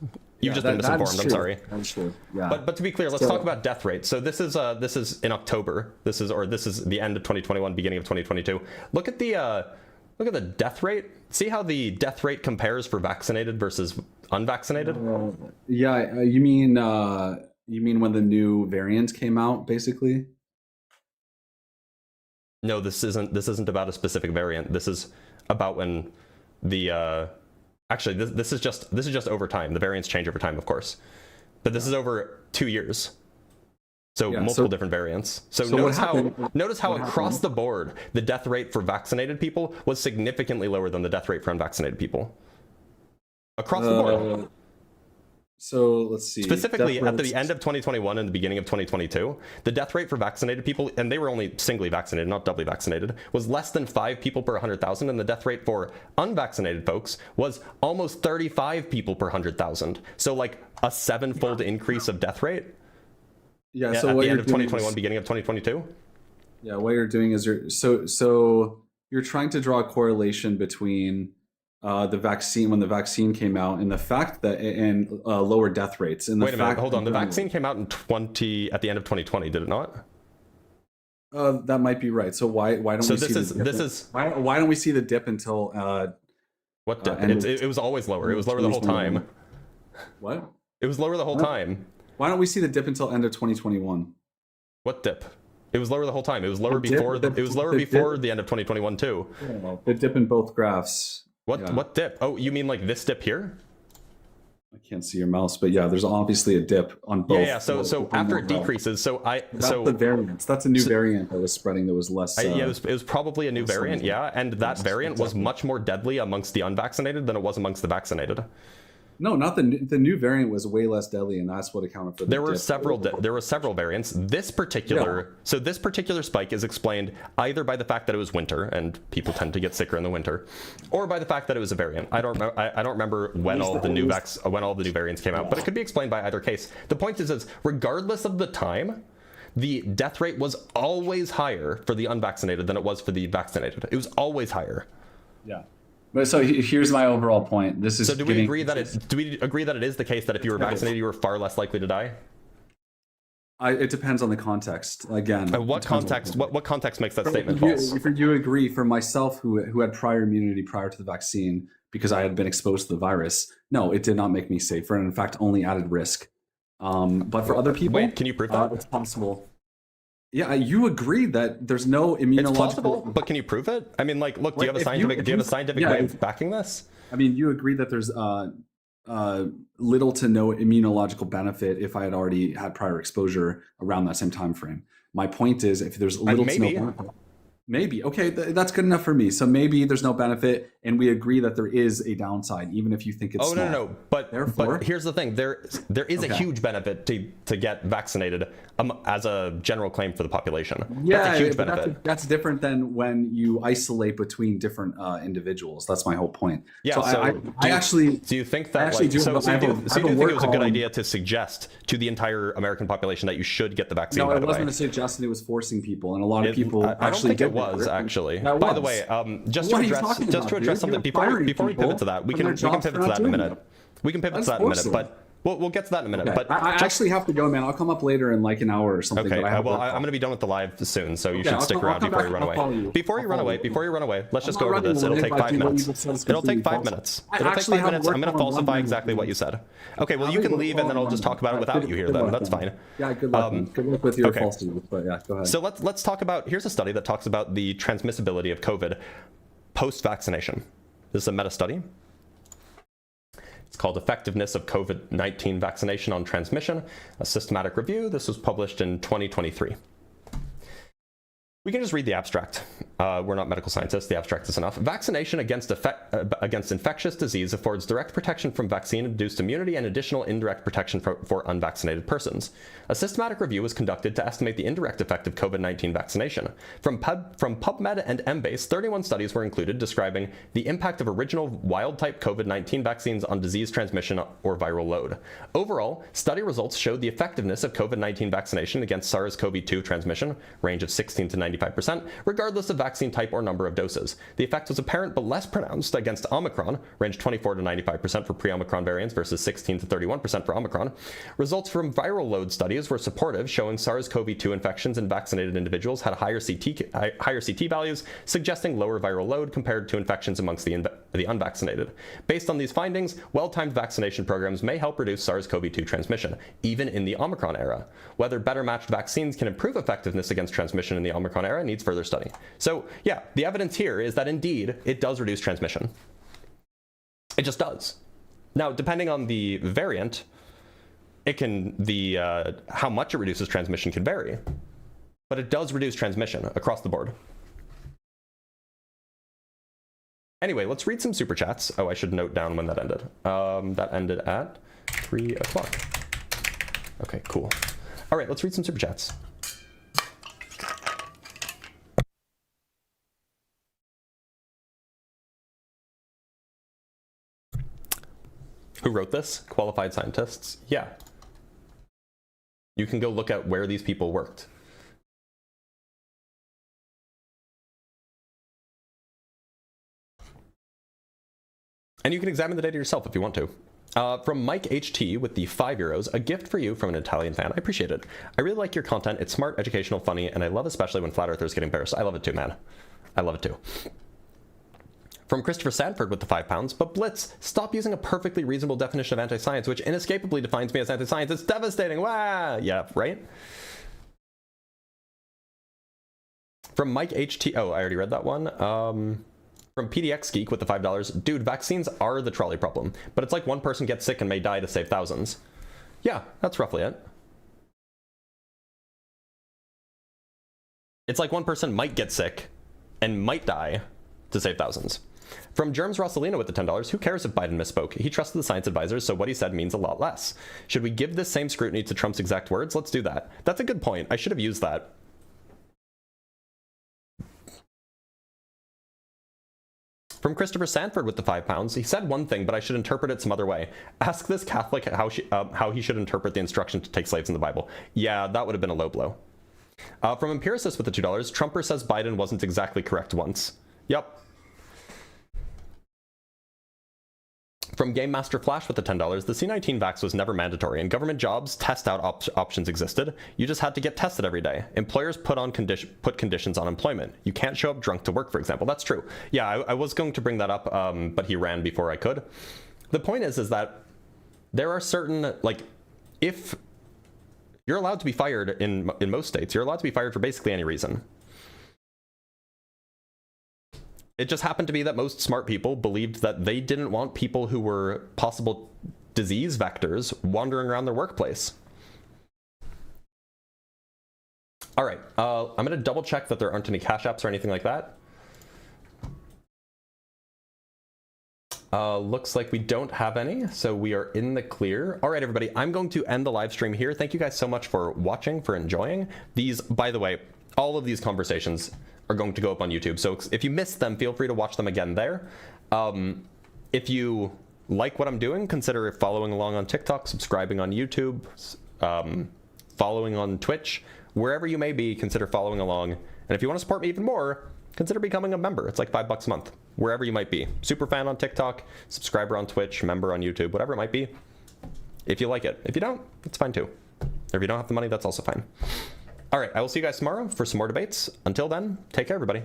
You've just been misinformed. I'm sorry. That's true. Yeah. But to be clear, let's talk about death rate. So this is in October. This is the end of 2021, beginning of 2022. Look at the death rate. See how the death rate compares for vaccinated versus unvaccinated? You mean when the new variant came out, basically? No, this isn't about a specific variant. This is about when the actually this is just over time. The variants change over time, of course, but this is over 2 years. So multiple different variants. So notice how across the board the death rate for vaccinated people was significantly lower than the death rate for unvaccinated people. Across the board. So let's see. Specifically, at the end of 2021 and the beginning of 2022, the death rate for vaccinated people, and they were only singly vaccinated, not doubly vaccinated, was less than 5 people per 100,000, and the death rate for unvaccinated folks was almost 35 people per 100,000. So like a 7-fold increase of death rate. Yeah. So at the end of 2021, beginning of 2022. Yeah. What you're doing is you're trying to draw a correlation between the vaccine, when the vaccine came out, and the fact that lower death rates. And wait a minute, hold on. The vaccine came out at the end of 2020, did it not? That might be right. So why don't we why don't we see the dip until what dip? It was always lower. It was lower the whole time. What? It was lower the whole time. Why don't we see the dip until end of 2021? What dip? It was lower the whole time. It was lower before the end of 2021 too. The dip in both graphs. What dip? Oh, you mean like this dip here? I can't see your mouse, but yeah, there's obviously a dip on both. Yeah. So after it decreases, that's the variants. That's a new variant that was spreading. That was less. It was probably a new variant. Yeah, and that variant was much more deadly amongst the unvaccinated than it was amongst the vaccinated. No, not the new variant was way less deadly, and that's what accounted for the there were several variants. This particular spike is explained either by the fact that it was winter and people tend to get sicker in the winter, or by the fact that it was a variant. I don't remember when all the new variants came out, but it could be explained by either case. The point is regardless of the time, the death rate was always higher for the unvaccinated than it was for the vaccinated. It was always higher. Yeah. But so here's my overall point. This is so. Do we agree that it is the case that if you were vaccinated, you were far less likely to die? It depends on the context. Again, what context? What context makes that statement false? If you agree, for myself, who had prior immunity prior to the vaccine because I had been exposed to the virus, no, it did not make me safer, and in fact, only added risk. But for other people, can you prove that? It's possible. Yeah, you agree that there's no immunological. It's possible, but can you prove it? I mean, like, look, do you have a scientific way of backing this? I mean, you agree that there's little to no immunological benefit if I had already had prior exposure around that same time frame. My point is, if there's little to no benefit, maybe okay, that's good enough for me. So maybe there's no benefit, and we agree that there is a downside, even if you think it's small. No. But here's the thing: there is a huge benefit to get vaccinated as a general claim for the population. Yeah, that's a huge benefit. That's different than when you isolate between different individuals. That's my whole point. Yeah. Do you think that? Do you think it was a good idea to suggest to the entire American population that you should get the vaccine? No, it wasn't a suggestion. It was forcing people, and a lot of people actually did. Was actually. By the way, just to address something before we pivot to that, we can pivot to that in a minute. We can pivot to that in a minute. We'll get to that in a minute. Okay. But I actually have to go, man. I'll come up later in like an hour or something. Okay. But I'm going to be done with the live soon, so you should stick around before you run away. Before you run away, let's just go over this. It'll take 5 minutes. It'll take 5 minutes. It'll take 5 minutes. I'm going to falsify exactly what you said. Okay. Well, you can leave, and then I'll just talk about it without you here. Then that's fine. Yeah. Good luck. Good luck with your falsities. But yeah, go ahead. So let's talk about. Here's a study that talks about the transmissibility of COVID post-vaccination. This is a meta-study. It's called Effectiveness of COVID-19 Vaccination on Transmission, a systematic review. This was published in 2023. We can just read the abstract. We're not medical scientists. The abstract is enough. Vaccination against infectious disease affords direct protection from vaccine-induced immunity and additional indirect protection for unvaccinated persons. A systematic review was conducted to estimate the indirect effect of COVID-19 vaccination. From PubMed and Embase, 31 studies were included describing the impact of original wild-type COVID-19 vaccines on disease transmission or viral load. Overall, study results showed the effectiveness of COVID-19 vaccination against SARS-CoV-2 transmission, range of 16 to 95%, regardless of vaccine type or number of doses. The effect was apparent but less pronounced against Omicron, range 24 to 95% for pre-Omicron variants versus 16 to 31% for Omicron. Results from viral load studies were supportive, showing SARS-CoV-2 infections in vaccinated individuals had higher CT values, suggesting lower viral load compared to infections amongst the unvaccinated. Based on these findings, well-timed vaccination programs may help reduce SARS-CoV-2 transmission, even in the Omicron era. Whether better matched vaccines can improve effectiveness against transmission in the Omicron era needs further study. So yeah, the evidence here is that indeed it does reduce transmission. It just does. Now, depending on the variant, how much it reduces transmission can vary, but it does reduce transmission across the board. Anyway, let's read some super chats. Oh, I should note down when that ended. That ended at 3 o'clock. Okay, cool. All right, let's read some super chats. Who wrote this? Qualified scientists? Yeah. You can go look at where these people worked. And you can examine the data yourself if you want to. From Mike HT with the €5, a gift for you from an Italian fan. I appreciate it. I really like your content. It's smart, educational, funny, and I love especially when flat earthers get embarrassed. I love it too, man. I love it too. From Christopher Sanford with the £5, but Blitz, stop using a perfectly reasonable definition of anti-science, which inescapably defines me as anti-science. It's devastating. Wah! Yeah, right? From Mike HT, oh, I already read that one. From PDX Geek with the $5, dude, vaccines are the trolley problem, but it's like one person gets sick and may die to save thousands. Yeah, that's roughly it. It's like one person might get sick and might die to save thousands. From Germs Rossalina with the $10, who cares if Biden misspoke? He trusted the science advisors, so what he said means a lot less. Should we give this same scrutiny to Trump's exact words? Let's do that. That's a good point. I should have used that. From Christopher Sanford with the £5, he said one thing, but I should interpret it some other way. Ask this Catholic how he should interpret the instruction to take slaves in the Bible. Yeah, that would have been a low blow. From Empiricist with the $2, Trumper says Biden wasn't exactly correct once. Yep. From Game Master Flash with the $10, the C-19 vax was never mandatory. In government jobs, test out options existed. You just had to get tested every day. Employers put conditions on employment. You can't show up drunk to work, for example. That's true. Yeah, I was going to bring that up, but he ran before I could. The point is that there are certain, like, if you're allowed to be fired in most states, you're allowed to be fired for basically any reason. It just happened to be that most smart people believed that they didn't want people who were possible disease vectors wandering around their workplace. All right, I'm going to double check that there aren't any cash apps or anything like that. Looks like we don't have any, so we are in the clear. All right, everybody, I'm going to end the live stream here. Thank you guys so much for watching, for enjoying. These, by the way, all of these conversations are going to go up on YouTube. So if you missed them, feel free to watch them again there. If you like what I'm doing, consider following along on TikTok, subscribing on YouTube, following on Twitch, wherever you may be, consider following along. And if you want to support me even more, consider becoming a member. It's like $5 a month, wherever you might be. Super fan on TikTok, subscriber on Twitch, member on YouTube, whatever it might be. if you like it. If you don't, it's fine too. Or if you don't have the money, that's also fine. All right, I will see you guys tomorrow for some more debates. Until then, take care, everybody.